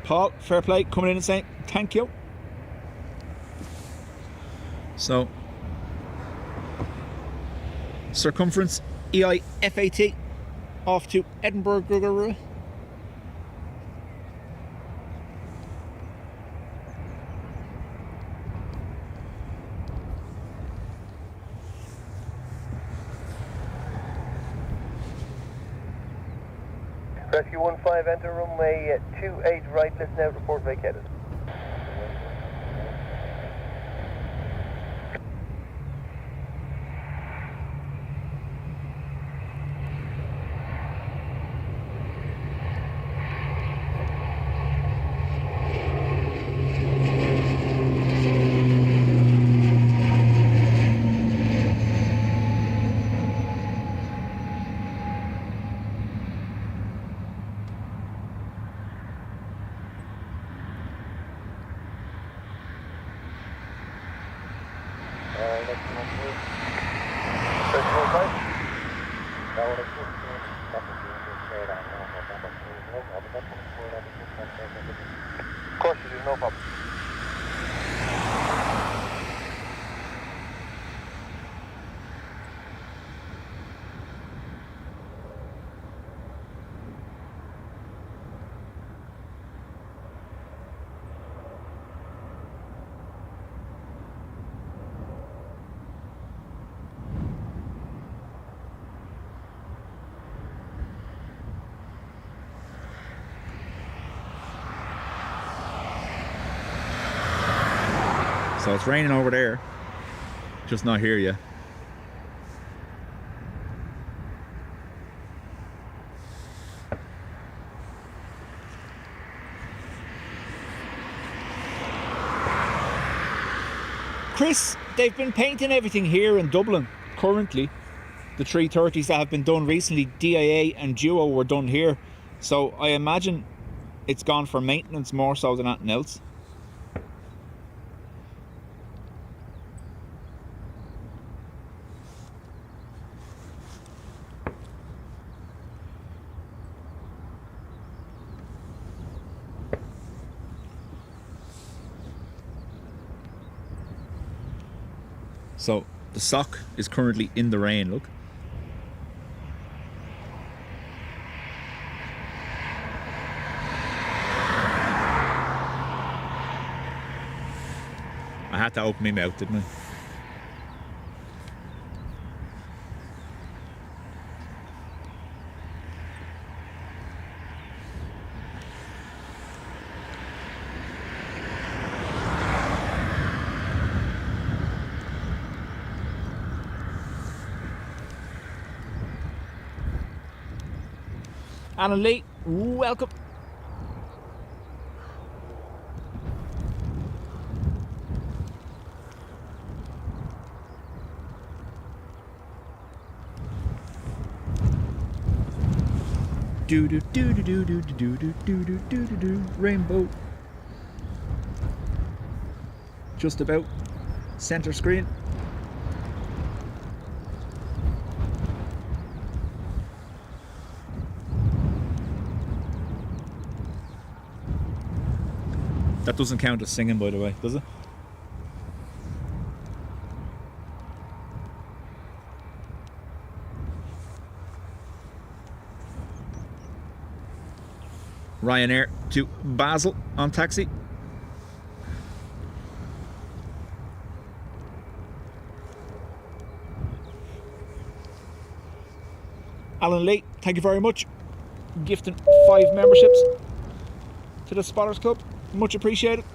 Paul, fair play, coming in and saying thank you. So, circumference EIFAT off to Edinburgh. Rescue 15, enter runway 28 right, listen out, report vacated. Of course you do, no problem. So it's raining over there, just not here yet. Chris, they've been painting everything here in Dublin currently. The 330s that have been done recently, DIA and Duo, were done here. So I imagine it's gone for maintenance more so than anything else. So the sock is currently in the rain, look. I had to open my mouth, didn't I? Alan Lee, welcome. Do do do do do do do do do do do do do. Rainbow. Just about center screen. That doesn't count as singing, by the way, does it? Ryanair to Basel on taxi. Alan Lee, thank you very much. Gifting 5 memberships to the Spotters Club. Much appreciated.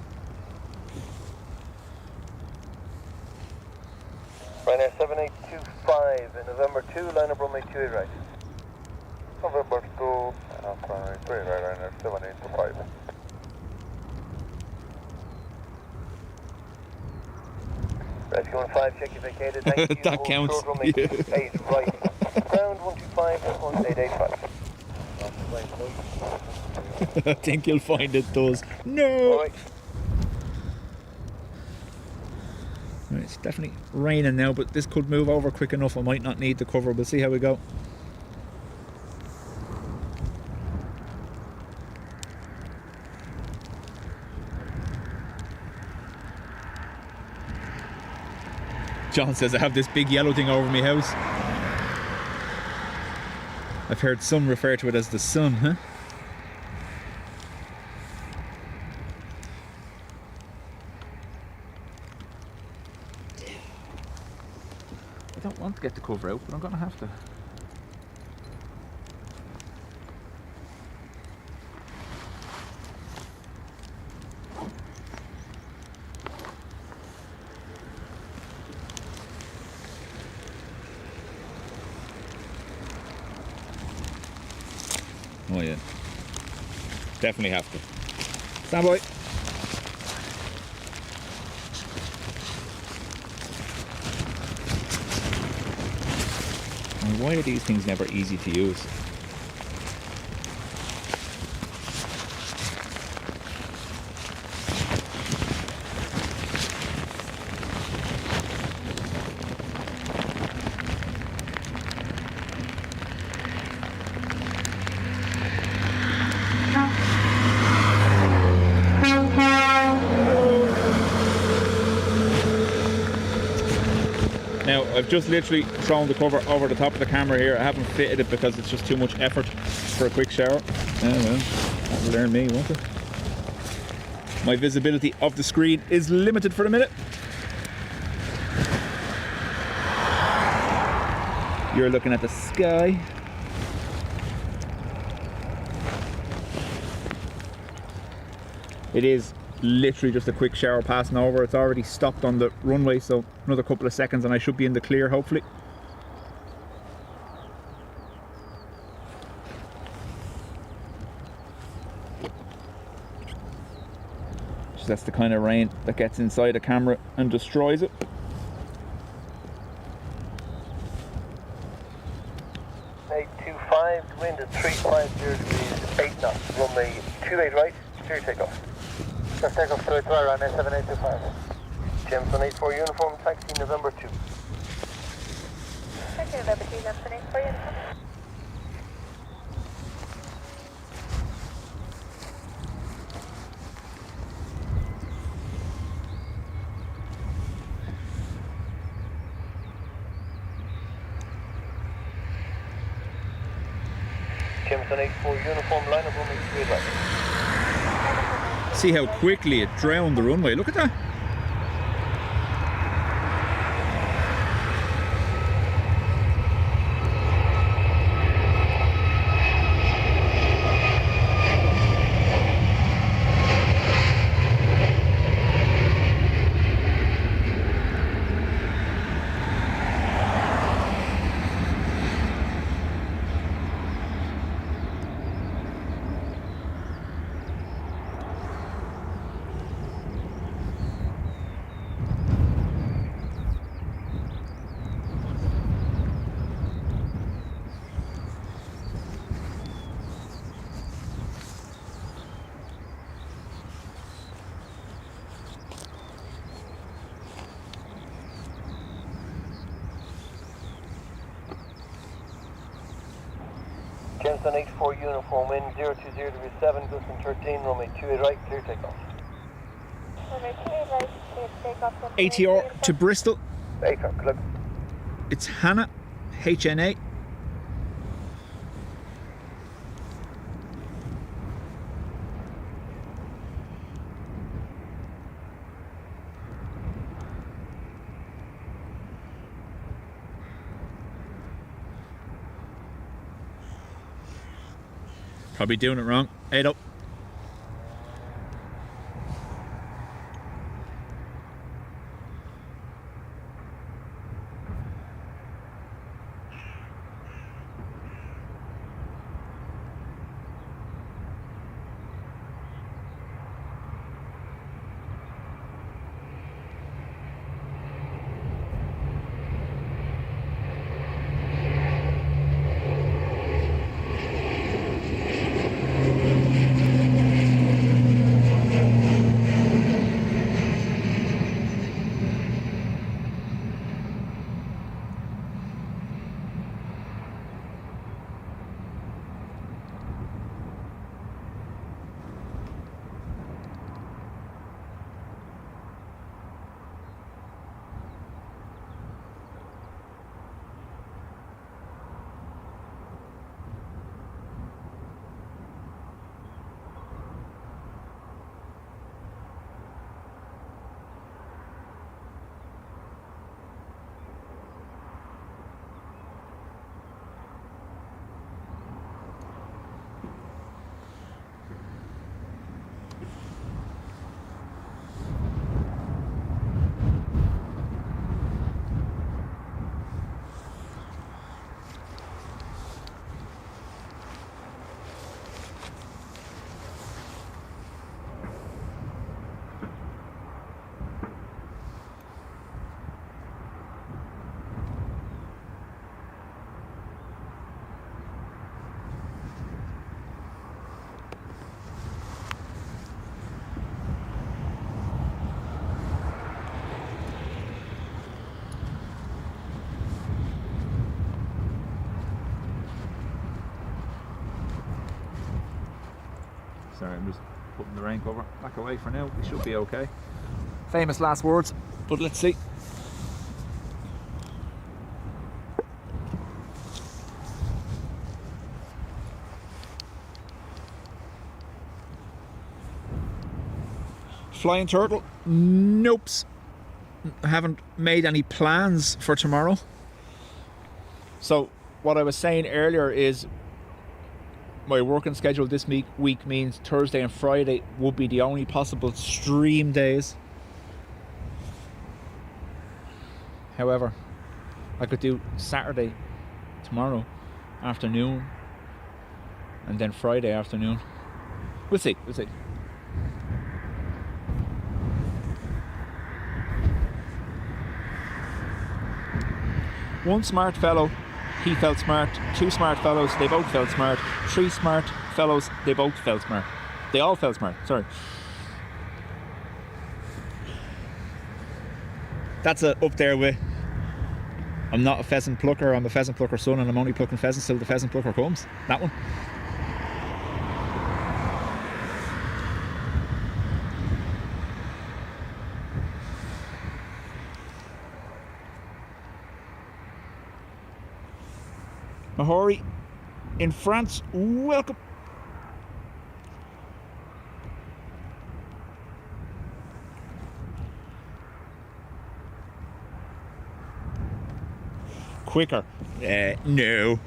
Ryanair 7825 in November 2, line up runway 28 right. November 2, runway 3 right, Ryanair 7825. Rescue 15, check you vacated. Thank you. That counts. Short runway 28 right. Ground 125, 1885. I think you'll find it does. No! Right. Right, it's definitely raining now, but this could move over quick enough. I might not need the cover. We'll see how we go. John says I have this big yellow thing over my house. I've heard some refer to it as the sun, huh? I don't want to get the cover out, but I'm gonna have to. Oh yeah, definitely have to. Stand by. And why are these things never easy to use? Now, I've just literally thrown the cover over the top of the camera here. I haven't fitted it because it's just too much effort for a quick shower. Oh well, that'll learn me, won't it? My visibility of the screen is limited for the minute. You're looking at the sky. It is literally just a quick shower passing over. It's already stopped on the runway, so another couple of seconds and I should be in the clear, hopefully. Just that's the kind of rain that gets inside a camera and destroys it. Wind at 350 degrees, 8 knots, runway 28 right, clear takeoff. Just take off 28 right, Ryanair 7825. James 184 uniform, taxi November 2. Thank you, November 2, James 184 uniform. James 184 uniform, line of runway 28 right. See how quickly it drowned the runway. Look at that. James 184 uniform, wind 020 degrees 7, Gustin 13, runway 28 right, clear takeoff. Runway 28 right, clear takeoff. ATR to Bristol. Aircraft, click. It's Hannah, HNA. Probably doing it wrong. 8 up. Sorry, I'm just putting the rain cover back away for now. We should be okay. Famous last words, but let's see. Flying Turtle, nope. I haven't made any plans for tomorrow. So what I was saying earlier is my working schedule this week means Thursday and Friday would be the only possible stream days. However, I could do Saturday tomorrow afternoon and then Friday afternoon. We'll see. One smart fellow, he felt smart. Two smart fellows, they both felt smart. Three smart fellows, they both felt smart. They all felt smart, sorry. That's up there with, I'm not a pheasant plucker, I'm a pheasant plucker son, and I'm only plucking pheasants till the pheasant plucker comes. That one. Mahori in France, welcome. Quicker? No.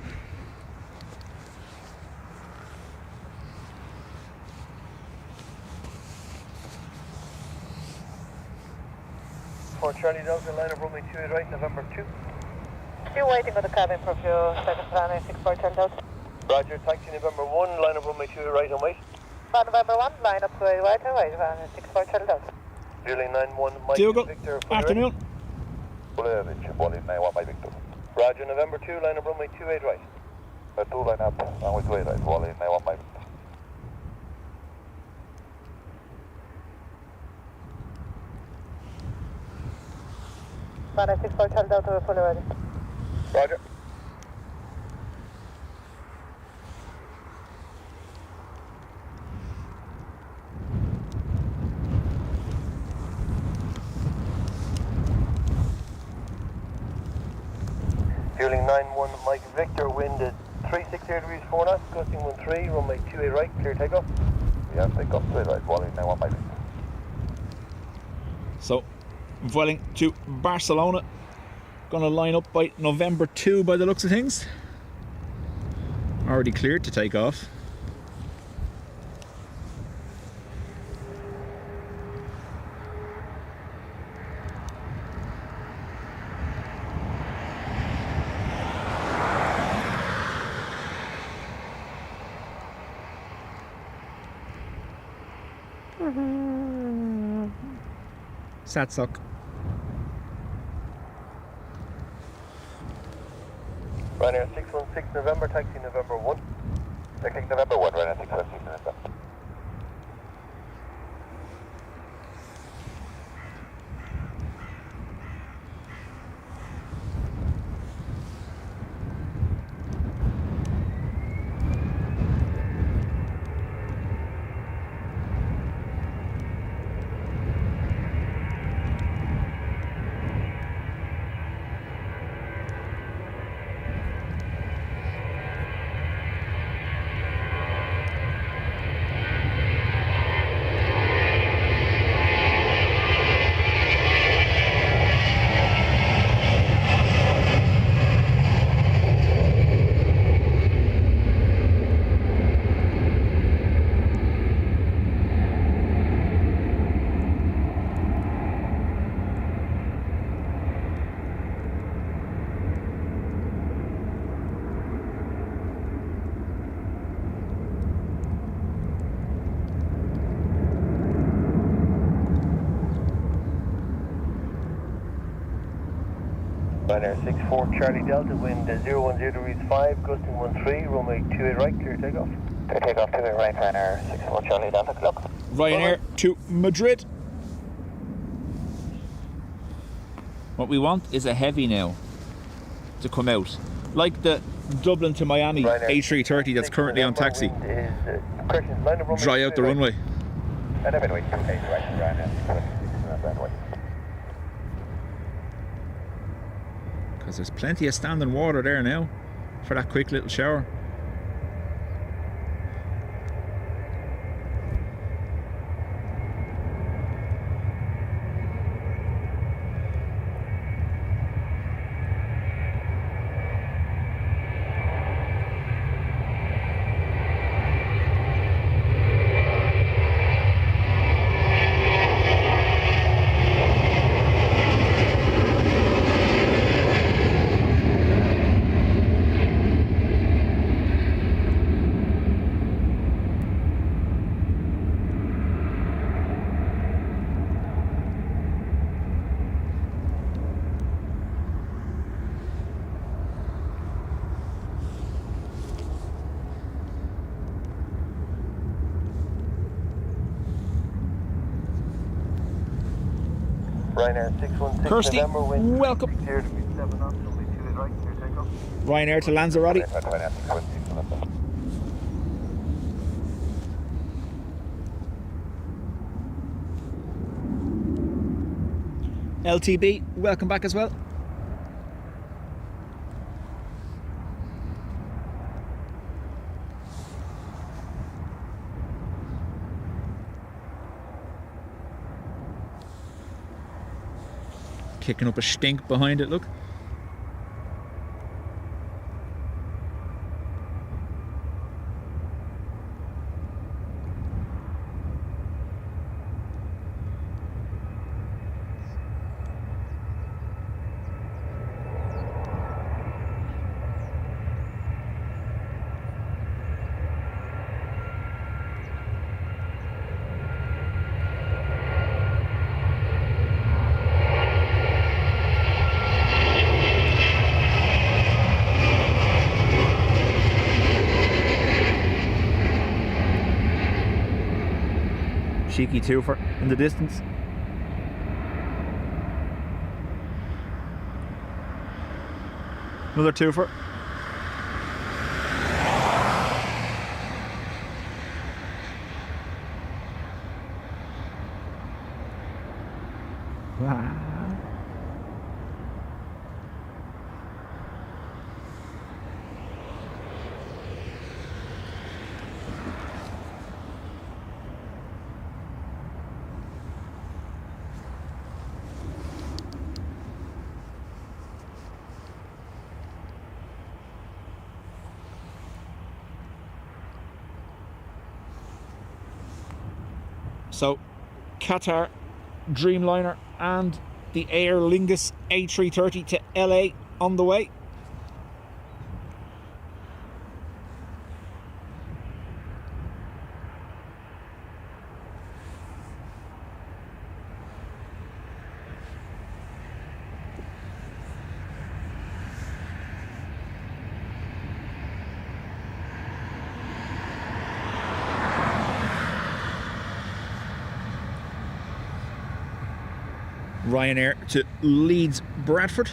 For Charlie Delta, line of runway 28 right, November 2. Still waiting on the cabin for fuel, second runway 64 Charlie Delta. Roger, taxi November 1, line of runway 28 right and wait. November 1, line up to a right and wait, runway 64 Charlie Delta. Fueling 91, Mike Dougal, Victor. afternoon. Roger, November 2, line of runway 28 right. 2 line up, runway 28 right, Wally, 91 Mike. Runway 64 Charlie Delta, we're fully ready. Roger. Fueling 91, Mike Victor, wind at 360 degrees 4 knots, gusting 13, runway 28 right, clear takeoff. Yeah, take off 3 right, Wally, 91 Mike. So, Vueling to Barcelona. Gonna line up by November 2 by the looks of things. Already cleared to take off. Sad suck. Ryanair 616 November, taxi November 1. Taking November 1, Ryanair 616 November. Ryanair 64 Charlie Delta, wind 010 degrees 5, gusting 13, runway 28 right, clear takeoff. Clear takeoff 28 right, Ryanair 64 Charlie Delta, clock. Ryanair to Madrid. What we want is a heavy now to come out. Like the Dublin to Miami A330 that's currently on taxi. Dry out the runway. And then wait, 28 right, Ryanair 616 runway. Because there's plenty of standing water there now for that quick little shower. Ryanair 616 Kirsty, November, wind welcome. 30 degrees 7 knots, runway 28 right, clear takeoff. Ryanair to Lanzarote. LTB, welcome back as well. Kicking up a stink behind it, look. Cheeky twofer in the distance. Another twofer. Wow. So, Qatar Dreamliner and the Aer Lingus A330 to LA on the way. Ryanair to Leeds Bradford.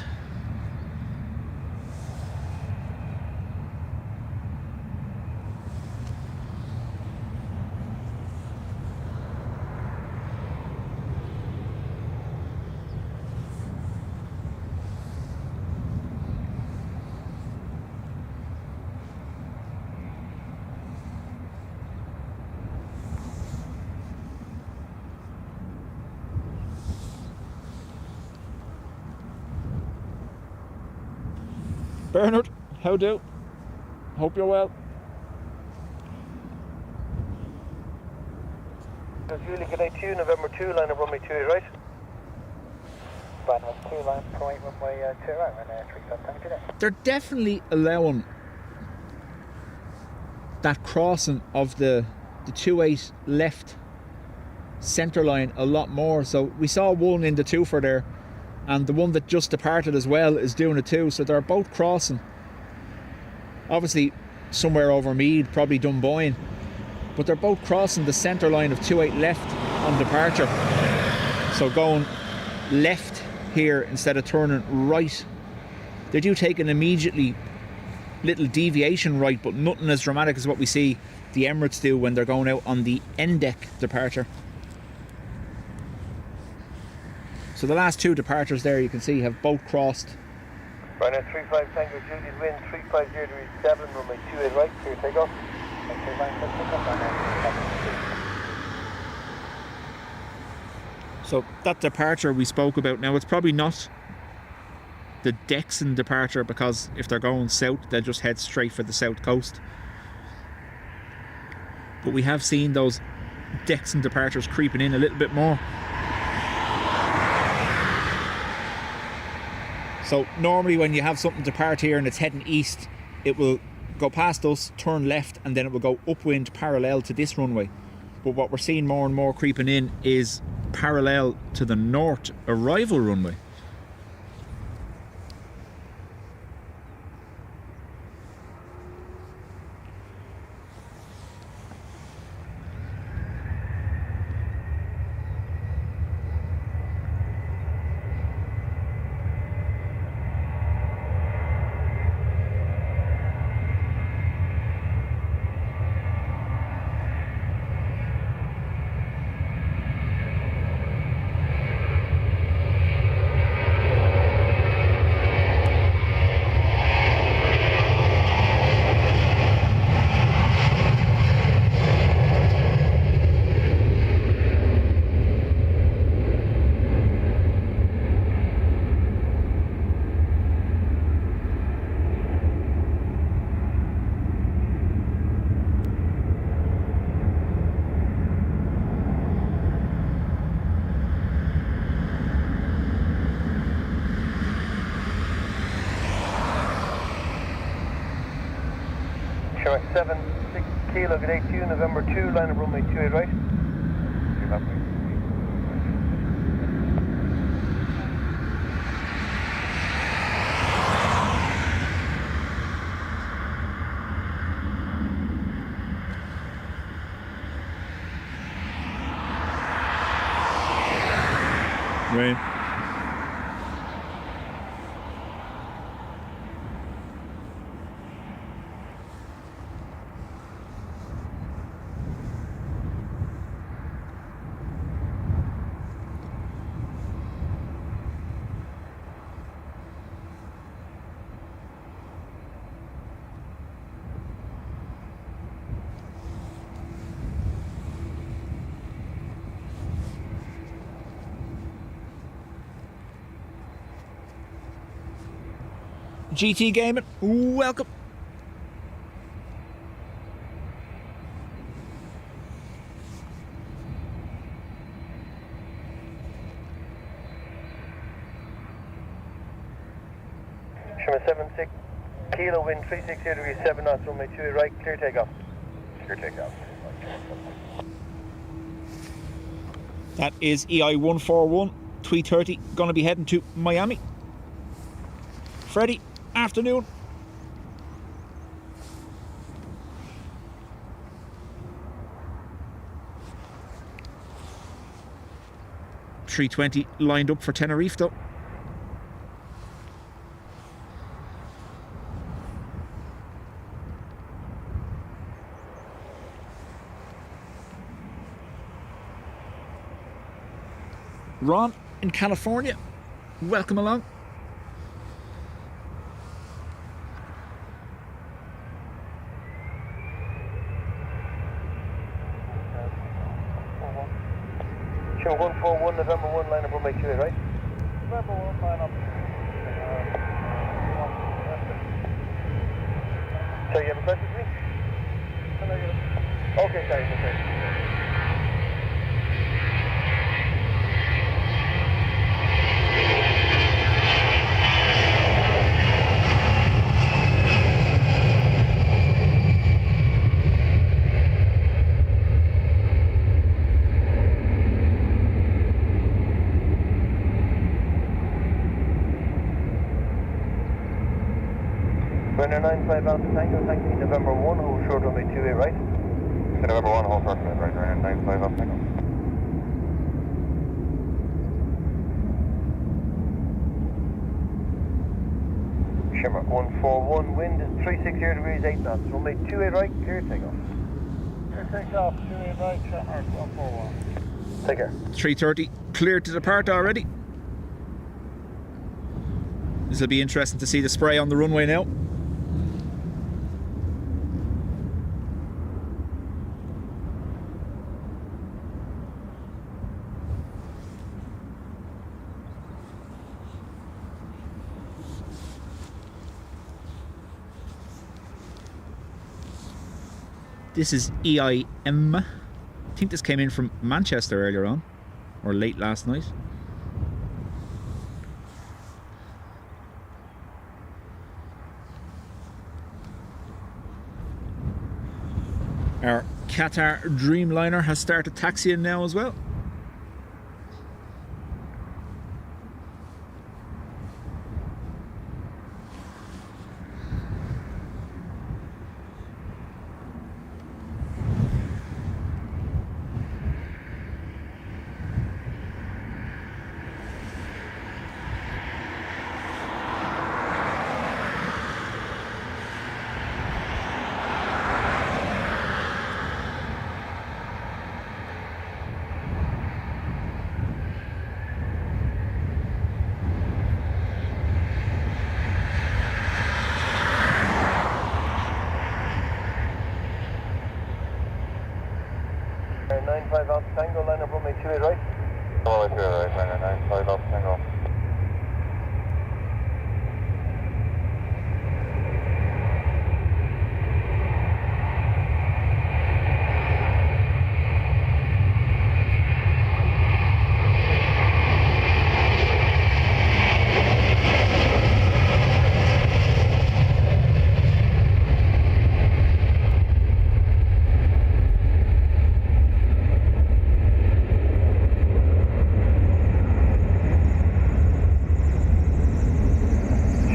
Bernard, how do? Hope you're well. Julie, good day to you, November 2, line of runway 28 right. Runway 2, line 28, runway 2 right, Ryanair 35, today. They're definitely allowing that crossing of the 28 left centre line a lot more. So we saw one in the twofer there, and the one that just departed as well is doing it too. So they're both crossing. Obviously somewhere over Mead, probably Dunboyne, but they're both crossing the centre line of 28 left on departure. So going left here instead of turning right. They do take an immediately little deviation right, but nothing as dramatic as what we see the Emirates do when they're going out on the end deck departure. So the last two departures there you can see have both crossed. Ryanair 35 Tango Juliet, wind 350 degrees 7, runway 28 right, clear takeoff. So that departure we spoke about, now it's probably not the Dexon departure, because if they're going south they'll just head straight for the south coast. But we have seen those Dexon departures creeping in a little bit more. So normally when you have something depart here and it's heading east, it will go past us, turn left, and then it will go upwind parallel to this runway. But what we're seeing more and more creeping in is parallel to the north arrival runway. Shimmer 76 Kilo, good day to you, November 2, line of runway 28 right. Rain. GT Gaming, welcome. Shimmer 76 Kilo, wind 360 degrees 7 knots, runway 28 right, clear takeoff. Clear takeoff. That is EI141, 3:30, gonna be heading to Miami. Freddie, afternoon. $320 lined up for Tenerife though. Ron in California, welcome along. Show 141, November 1, line up runway 28 right. November 1, line up. So you have a question for me? Okay, sorry, okay. Runner 95 Alpha Tango, taxi November 1, hold short runway 28 right. November 1, hold short runway right, Ryanair 95 Alpha Tango. Shimmer 141, wind is 360 degrees 8 knots, runway 28 right, clear takeoff. Clear takeoff, 28 right, Shimmer 141. Take care. 3:30, cleared to depart already. This will be interesting to see the spray on the runway now. This is EIM. I think this came in from Manchester earlier on, or late last night. Our Qatar Dreamliner has started taxiing now as well.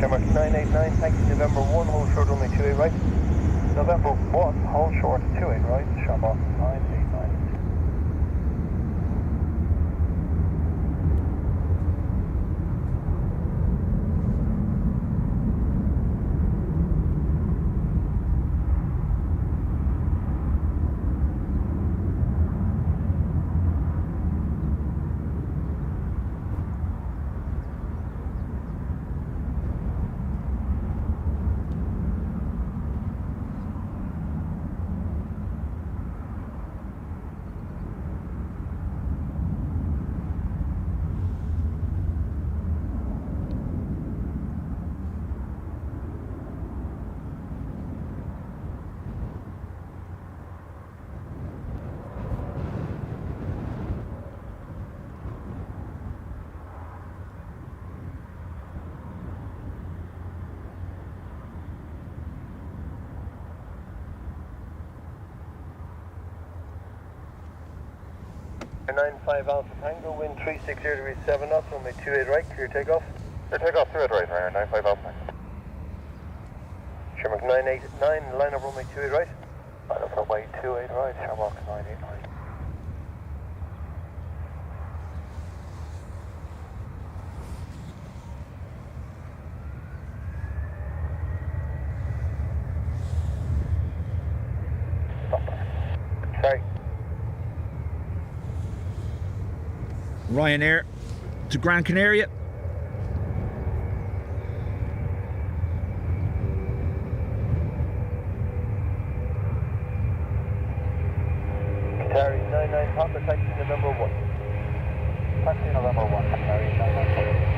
Shamrock 989, taxi November 1, hold short runway 28 right. November 1, hold short, 28 right, Shamrock 989. Air 95 Alpha Tango, wind 360 degrees 7 knots, runway 28 right, clear takeoff. Clear takeoff, 28 right, Ryanair 95 Alpha. Shamrock 989, line up runway 28 right. Line up runway 28 right, Shamrock 989. Sorry. Ryanair to Gran Canaria. Qatar 99 Papa, taxi November 1. Taxi November 1, Qatari 995.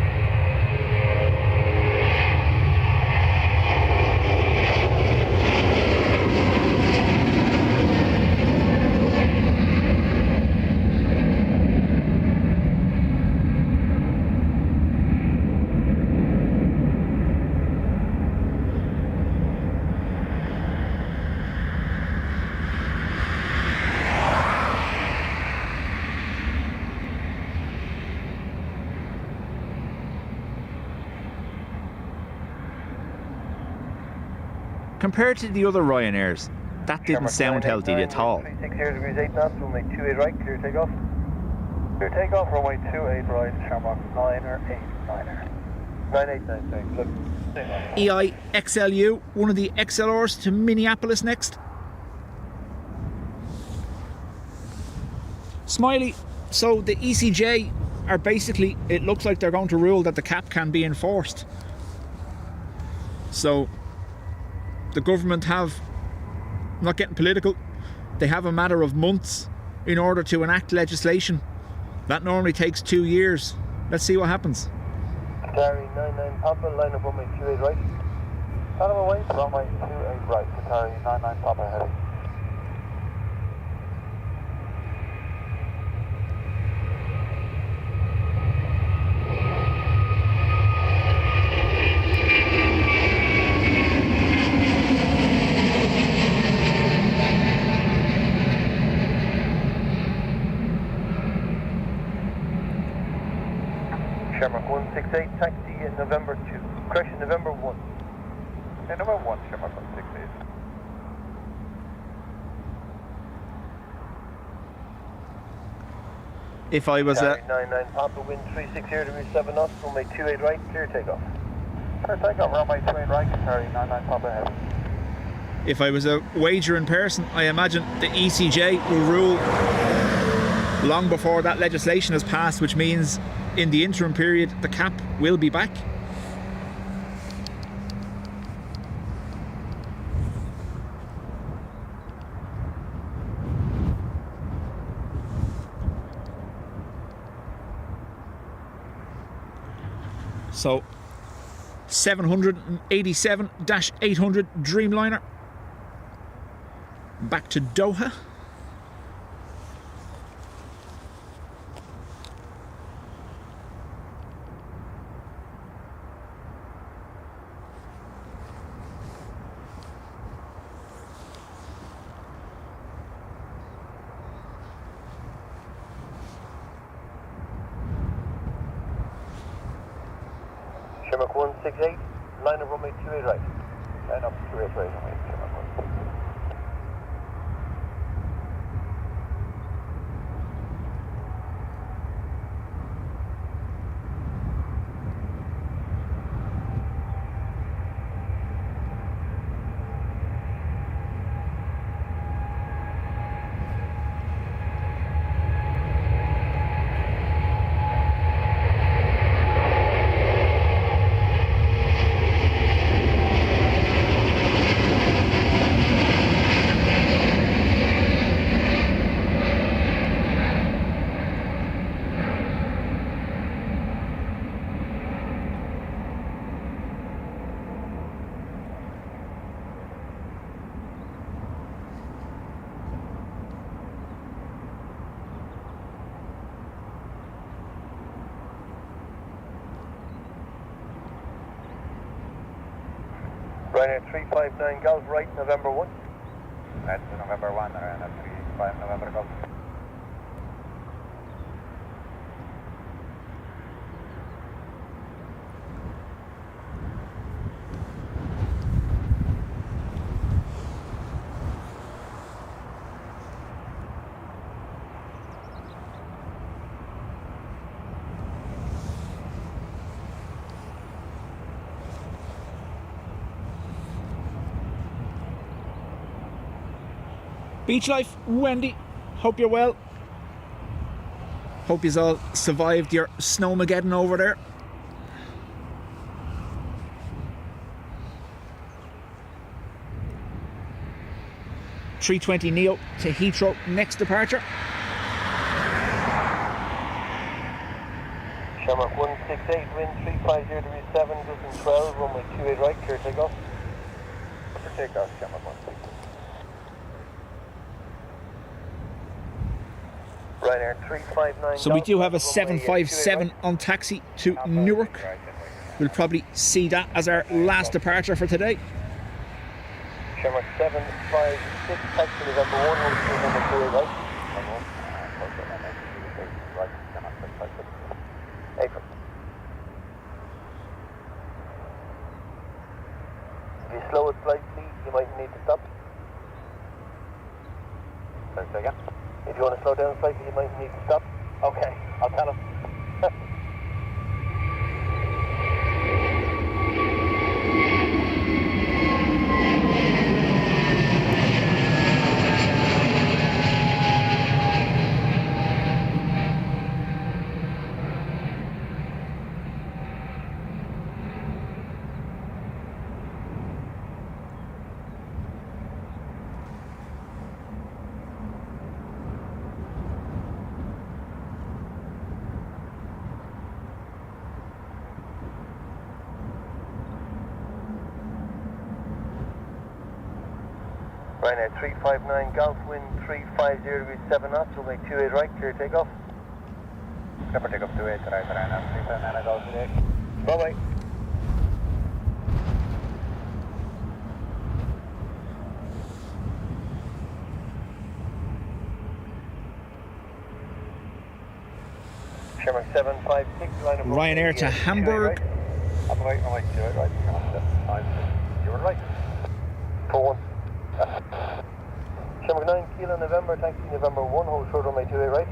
Compared to the other Ryanairs, that didn't sound healthy at all. 360 degrees 8 knots, runway 28 right, clear takeoff. Clear takeoff, runway 28 right, Shamrock 989er. 989, thanks. Look. EIXLU, one of the XLRs to Minneapolis next. Smiley, so the ECJ are basically, it looks like they're going to rule that the cap can be enforced. So the government have, not getting political, they have a matter of months in order to enact legislation. That normally takes 2 years. Let's see what happens. Qatari 99 Papa, line up runway 28 right. Out of the way, runway 28 right, Qatari 99 Papa heading. Shamrock 168, taxi in November 2. Correction, November 1. Okay, November 1, Shamrock 168. If I was a 99 Papa, wind 360 degrees 7 knots, runway 28 right, clear takeoff. Clear takeoff, runway 28 right, Qatari 99 Papa heading. if I was a wagering person, I imagine the ECJ will rule long before that legislation has passed, which means in the interim period the cap will be back. So 787-800 Dreamliner back to Doha. Shamrock 168, line of runway 28 right. Line up 28 right, runway 28. Ryanair 359 Golf right, November 1. That's November 1, Ryanair 35 November Golf. Beach life, Wendy. Hope you're well. Hope you've all survived your snowmageddon over there. A320neo to Heathrow next departure. Shamrock 168, wind 350 degrees 7, distance 12, runway 28 right, clear takeoff. For takeoff, Shamrock 168. Ryanair 359 So we do have a 757 on taxi to Newark. We'll probably see that as our last departure for today. Shamrock 756, taxi November 1, hold through number 28 right. April. If you slow it slightly, you might need to stop. Sorry, say again? If you want to slow down slightly, you might need to stop. Okay, I'll tell him. Ryanair 359 Golf, wind 350 degrees 7 knots, runway 28 right, clear takeoff. Clear takeoff 28 right, Ryanair 359 Golf today. Bye bye. Shamrock 756, line of Ryanair to Hamburg. I'm right, 28 right. You're right. 41. Shamrock 9 Kilo November, taxi November 1, hold short runway 28 right.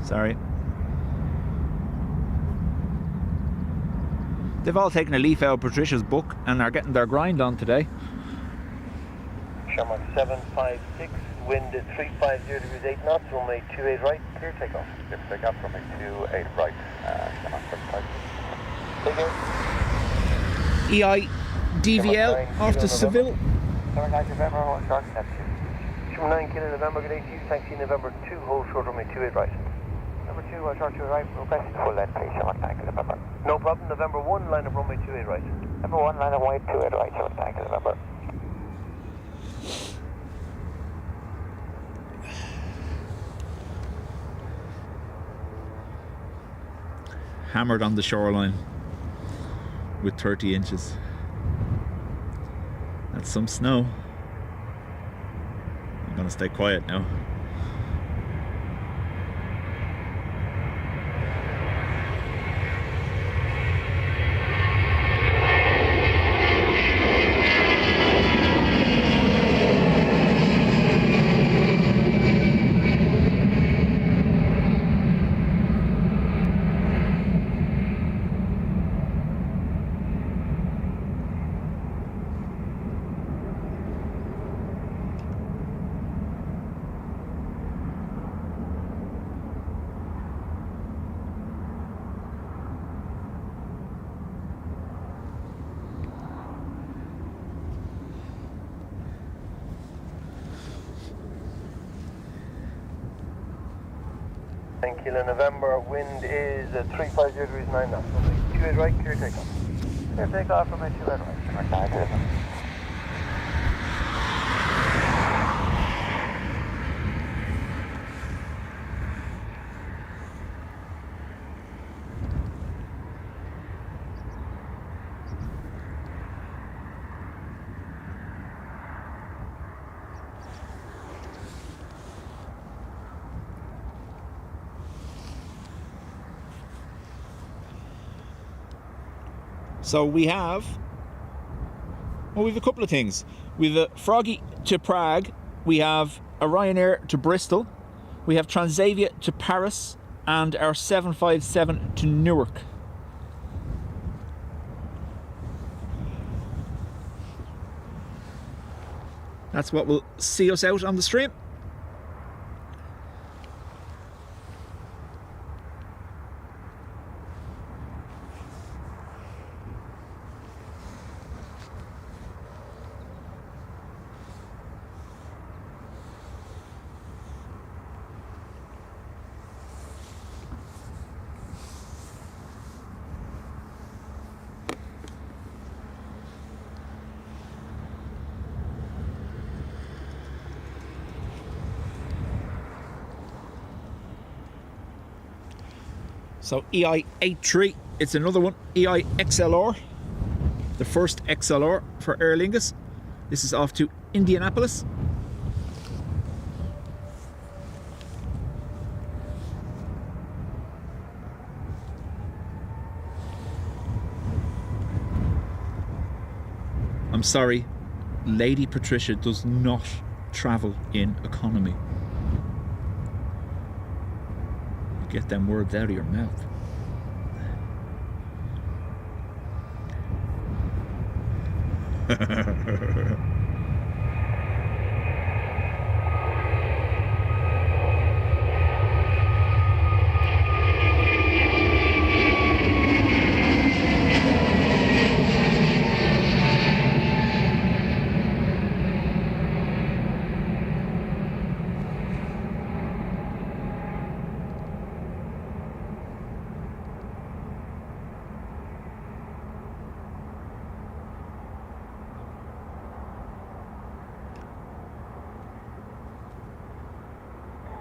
Sorry. They've all taken a leaf out of Patricia's book and are getting their grind on today. Shamrock 756, wind is 350 degrees 8 knots, runway 28 right, clear takeoff. Clear takeoff, runway 28 right. Shamrock 75. Take care. EIDWL off to Seville. Shamrock 9 November, hold short, Neptune. Shimmer 9 Kilo November, good day to you, taxi November 2, hold short runway 28 right. Number 2, short 28 right, request full length please, Shimmer 9 Kilo November. No problem, November 1, line up runway 28 right. Number 1, line up runway 28 right, Shimmer 9 Kilo November. Hammered on the shoreline with 30 inches. That's some snow. I'm gonna stay quiet now. Kilo November, wind is 350 degrees 9 knots. Runway 28 right, clear takeoff. Clear takeoff from 28 right. Shimmer 9 Kilo. So we have a couple of things. We have a Froggy to Prague, we have a Ryanair to Bristol, we have Transavia to Paris, and our 757 to Newark. That's what will see us out on the stream. So EI83, it's another one, EI XLR, the first XLR for Aer Lingus. This is off to Indianapolis. I'm sorry, Lady Patricia does not travel in economy. Get them words out of your mouth.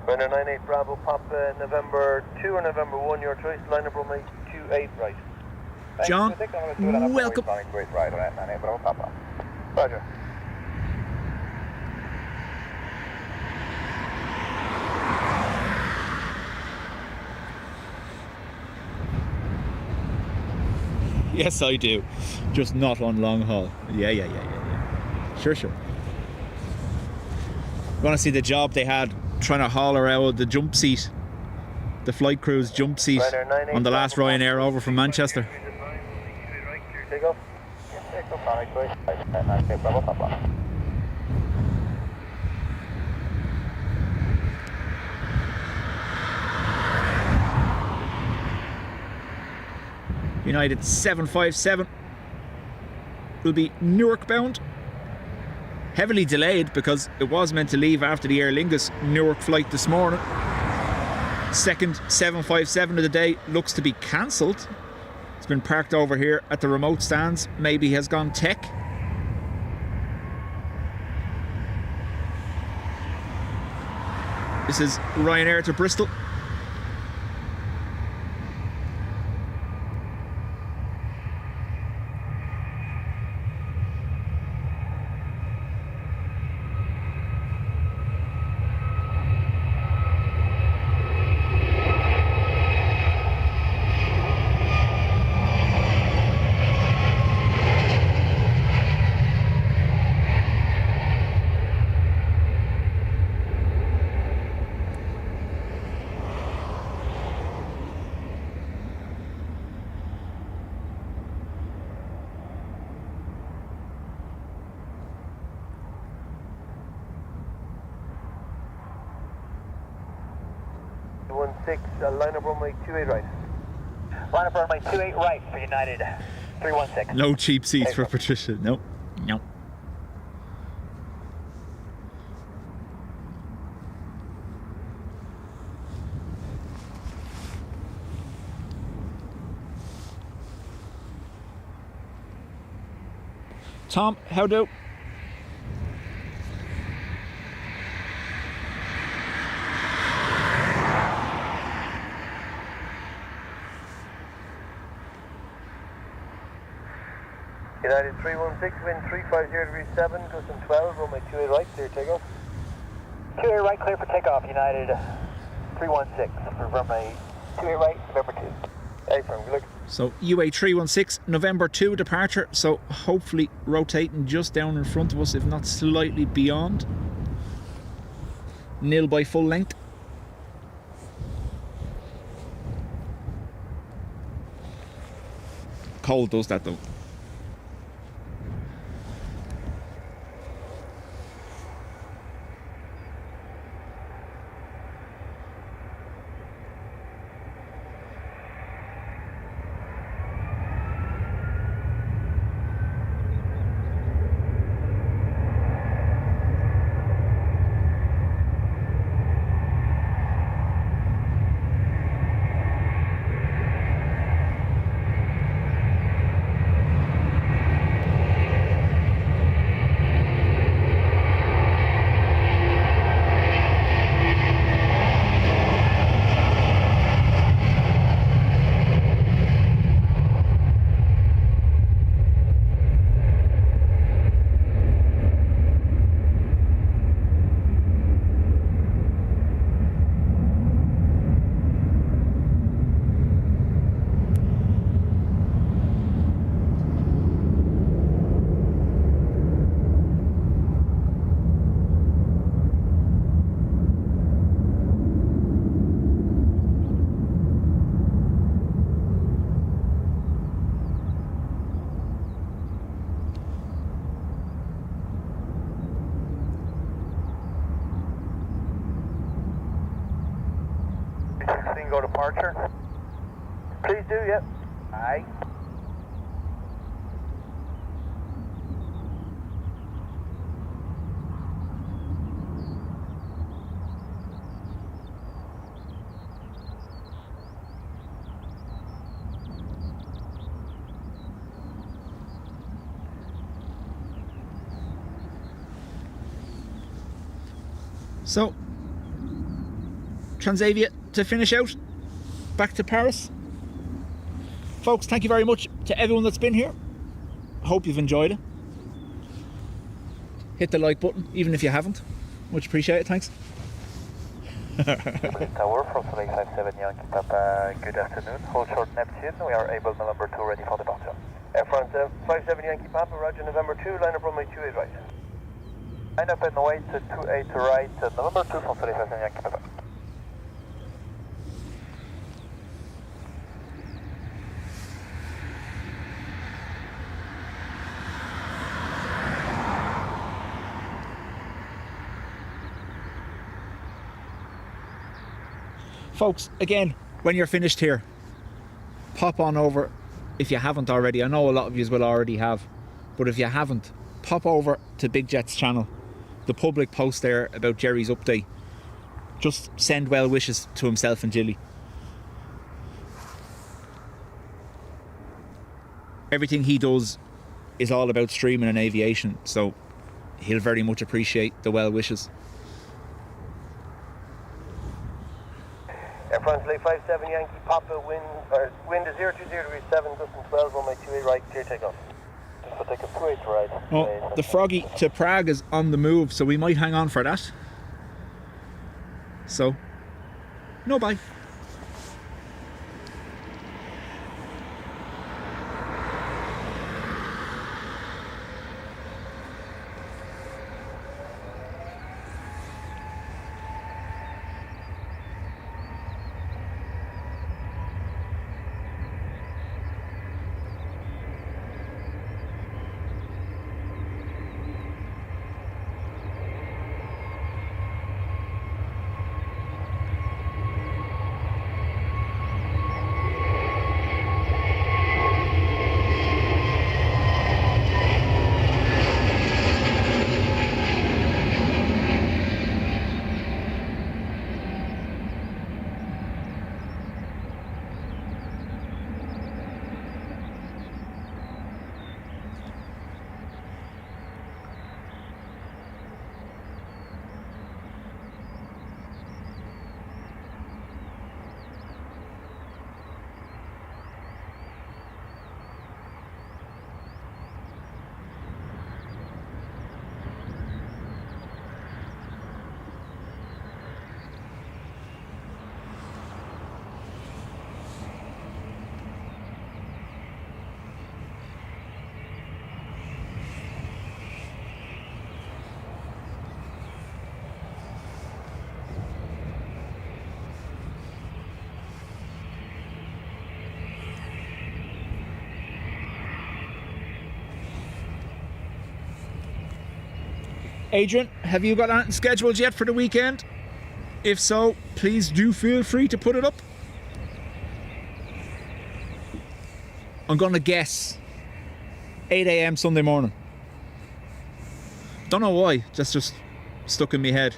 Runner 98 Bravo, pop November 2 or November 1, your choice, line up runway 28 right. John, welcome. Great right, all right, 98 Bravo, pop. Roger. Yes, I do. Just not on long haul. Yeah. Sure. You want to see the job they had trying to haul her out of the jump seat, the flight crew's jump seat on the last Ryanair over from Manchester. United 757 will be Newark bound. heavily delayed because it was meant to leave after the Aer Lingus Newark flight this morning. Second 757 of the day looks to be cancelled. It's been parked over here at the remote stands. Maybe has gone tech. This is Ryanair to Bristol. Line up runway 28 right. Line up runway 28 right for United 316. No cheap seats for Patricia. Nope. Nope. Tom, how do? United 316, wind 350 degrees 7, custom 12, runway 28 right, clear takeoff. 28 right, clear for takeoff. United 316 for runway 28 right, November 2. Excellent, good luck. So UA 316, November 2 departure. So hopefully rotating just down in front of us, if not slightly beyond. Nil by full length. Cold does that though. Go departure. Please do, yep. Aye. So Transavia to finish out, back to Paris. Folks, thank you very much to everyone that's been here. Hope you've enjoyed it. Hit the like button, even if you haven't. Much appreciated, thanks. Tower from 757 Yankee Papa, good afternoon. Hold short Neptune, we are able November 2 ready for departure. Air France 57 Yankee Papa, Roger, November 2, line up runway 28 right. Line up and wait to 28 right, November 2 from 757 Yankee Papa. Folks, again, when you're finished here, pop on over, if you haven't already. I know a lot of you will already have, but if you haven't, pop over to Big Jet's channel, the public post there about Jerry's update. Just send well wishes to himself and Jilly. Everything he does is all about streaming and aviation, so he'll very much appreciate the well wishes. Air France Lake 57 Yankee Papa, wind is 020 degrees 7, Gustin 12, runway 28 right, clear takeoff. Just put take a 28 right. Oh, the Froggy to Prague is on the move, so we might hang on for that. So, no bye. Adrian, have you got anything scheduled yet for the weekend? If so, please do feel free to put it up. I'm gonna guess 8 AM Sunday morning. Don't know why, that's just stuck in my head.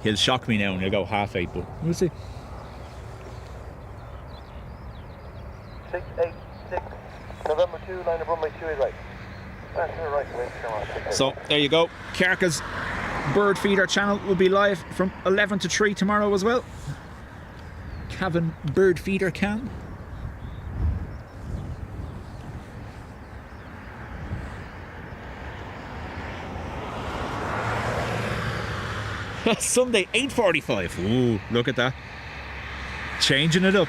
He'll shock me now and he'll go 8:30, but we'll see. 686, November 2, line of runway 28 right. That's your right, wind, come on. So there you go. Carca's bird feeder channel will be live from 11 to 3 tomorrow as well. Cavan bird feeder cam. Sunday 8:45. Ooh, look at that. Changing it up.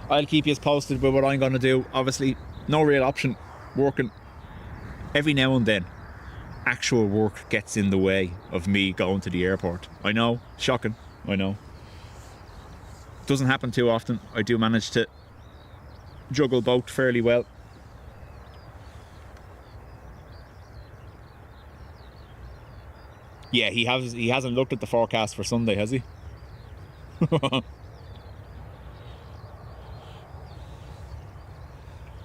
I'll keep you posted with what I'm going to do. Obviously, no real option working. Every now and then, actual work gets in the way of me going to the airport. I know, shocking, I know. Doesn't happen too often. I do manage to juggle both fairly well. Yeah, he hasn't looked at the forecast for Sunday, has he?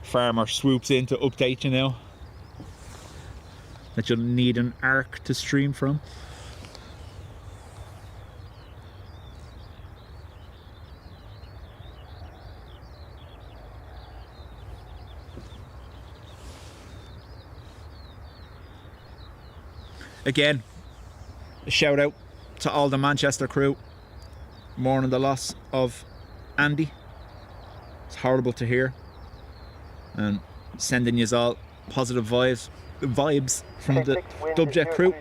Farmer swoops in to update you now that you'll need an arc to stream from. Again, a shout out to all the Manchester crew mourning the loss of Andy. It's horrible to hear, and sending you all positive vibes from the Dubjet crew.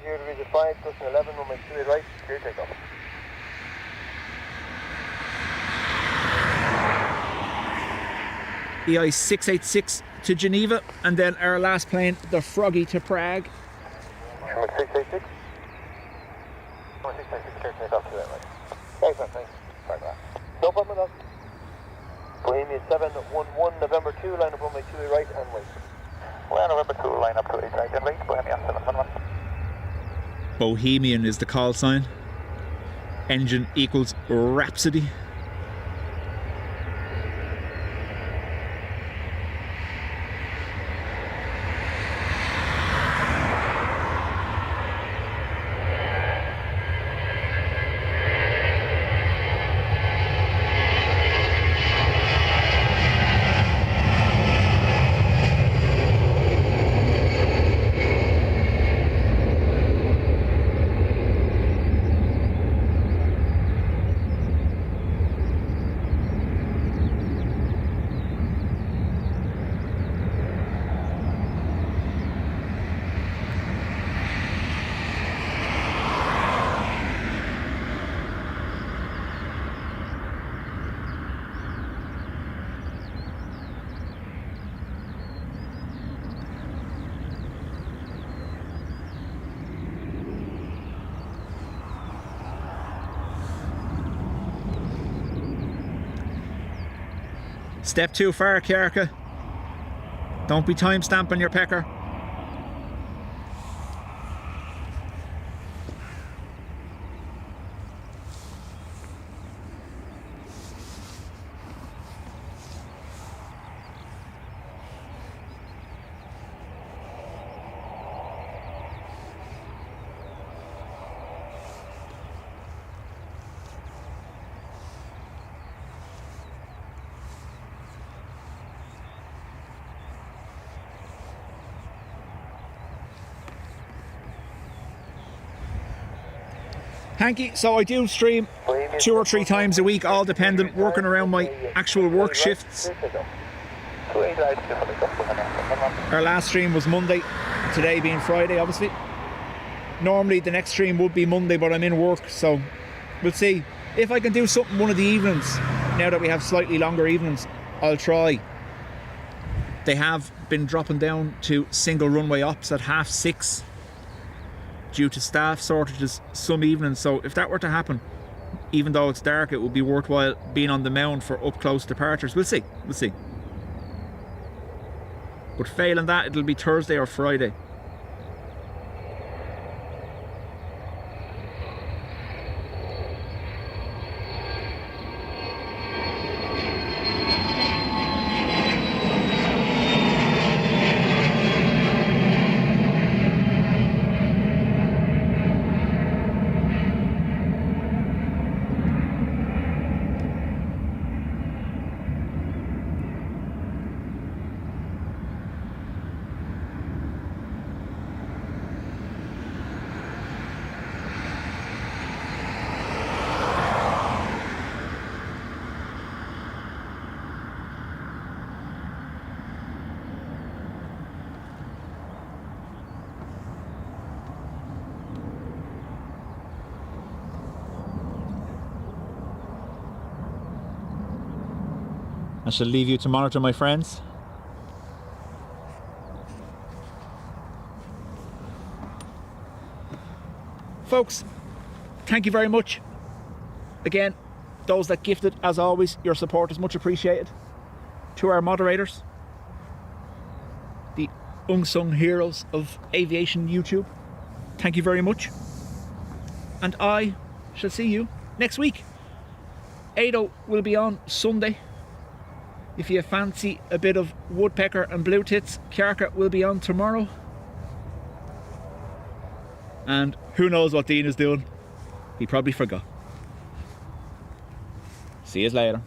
EI 686 to Geneva, and then our last plane, the Froggy to Prague. 686. 6 taxi, clear to take off 28 right. Thanks, man, thanks. Sorry about that. No problem at all. Bohemia 711, November 2, line up runway 28 right and wait. Well, November 2, line up to 8 right and wait. Bohemia 711. Bohemian is the call sign. Engine equals Rhapsody. Step too far, Kiarka. Don't be time stamping your pecker. Hanky, so I do stream 2 or 3 times a week, all dependent, working around my actual work shifts. Our last stream was Monday, today being Friday, obviously. Normally the next stream would be Monday, but I'm in work, so we'll see. If I can do something one of the evenings, now that we have slightly longer evenings, I'll try. They have been dropping down to single runway ops at 6:30. Due to staff shortages some evenings, so if that were to happen, even though it's dark, it would be worthwhile being on the mound for up close departures. We'll see. But failing that, it'll be Thursday or Friday. I shall leave you to monitor my friends. Folks, thank you very much. Again, those that gifted, as always, your support is much appreciated. To our moderators, the unsung heroes of aviation YouTube, thank you very much. And I shall see you next week. Ado will be on Sunday. If you fancy a bit of woodpecker and blue tits, Kiarka will be on tomorrow. And who knows what Dean is doing? He probably forgot. See you later.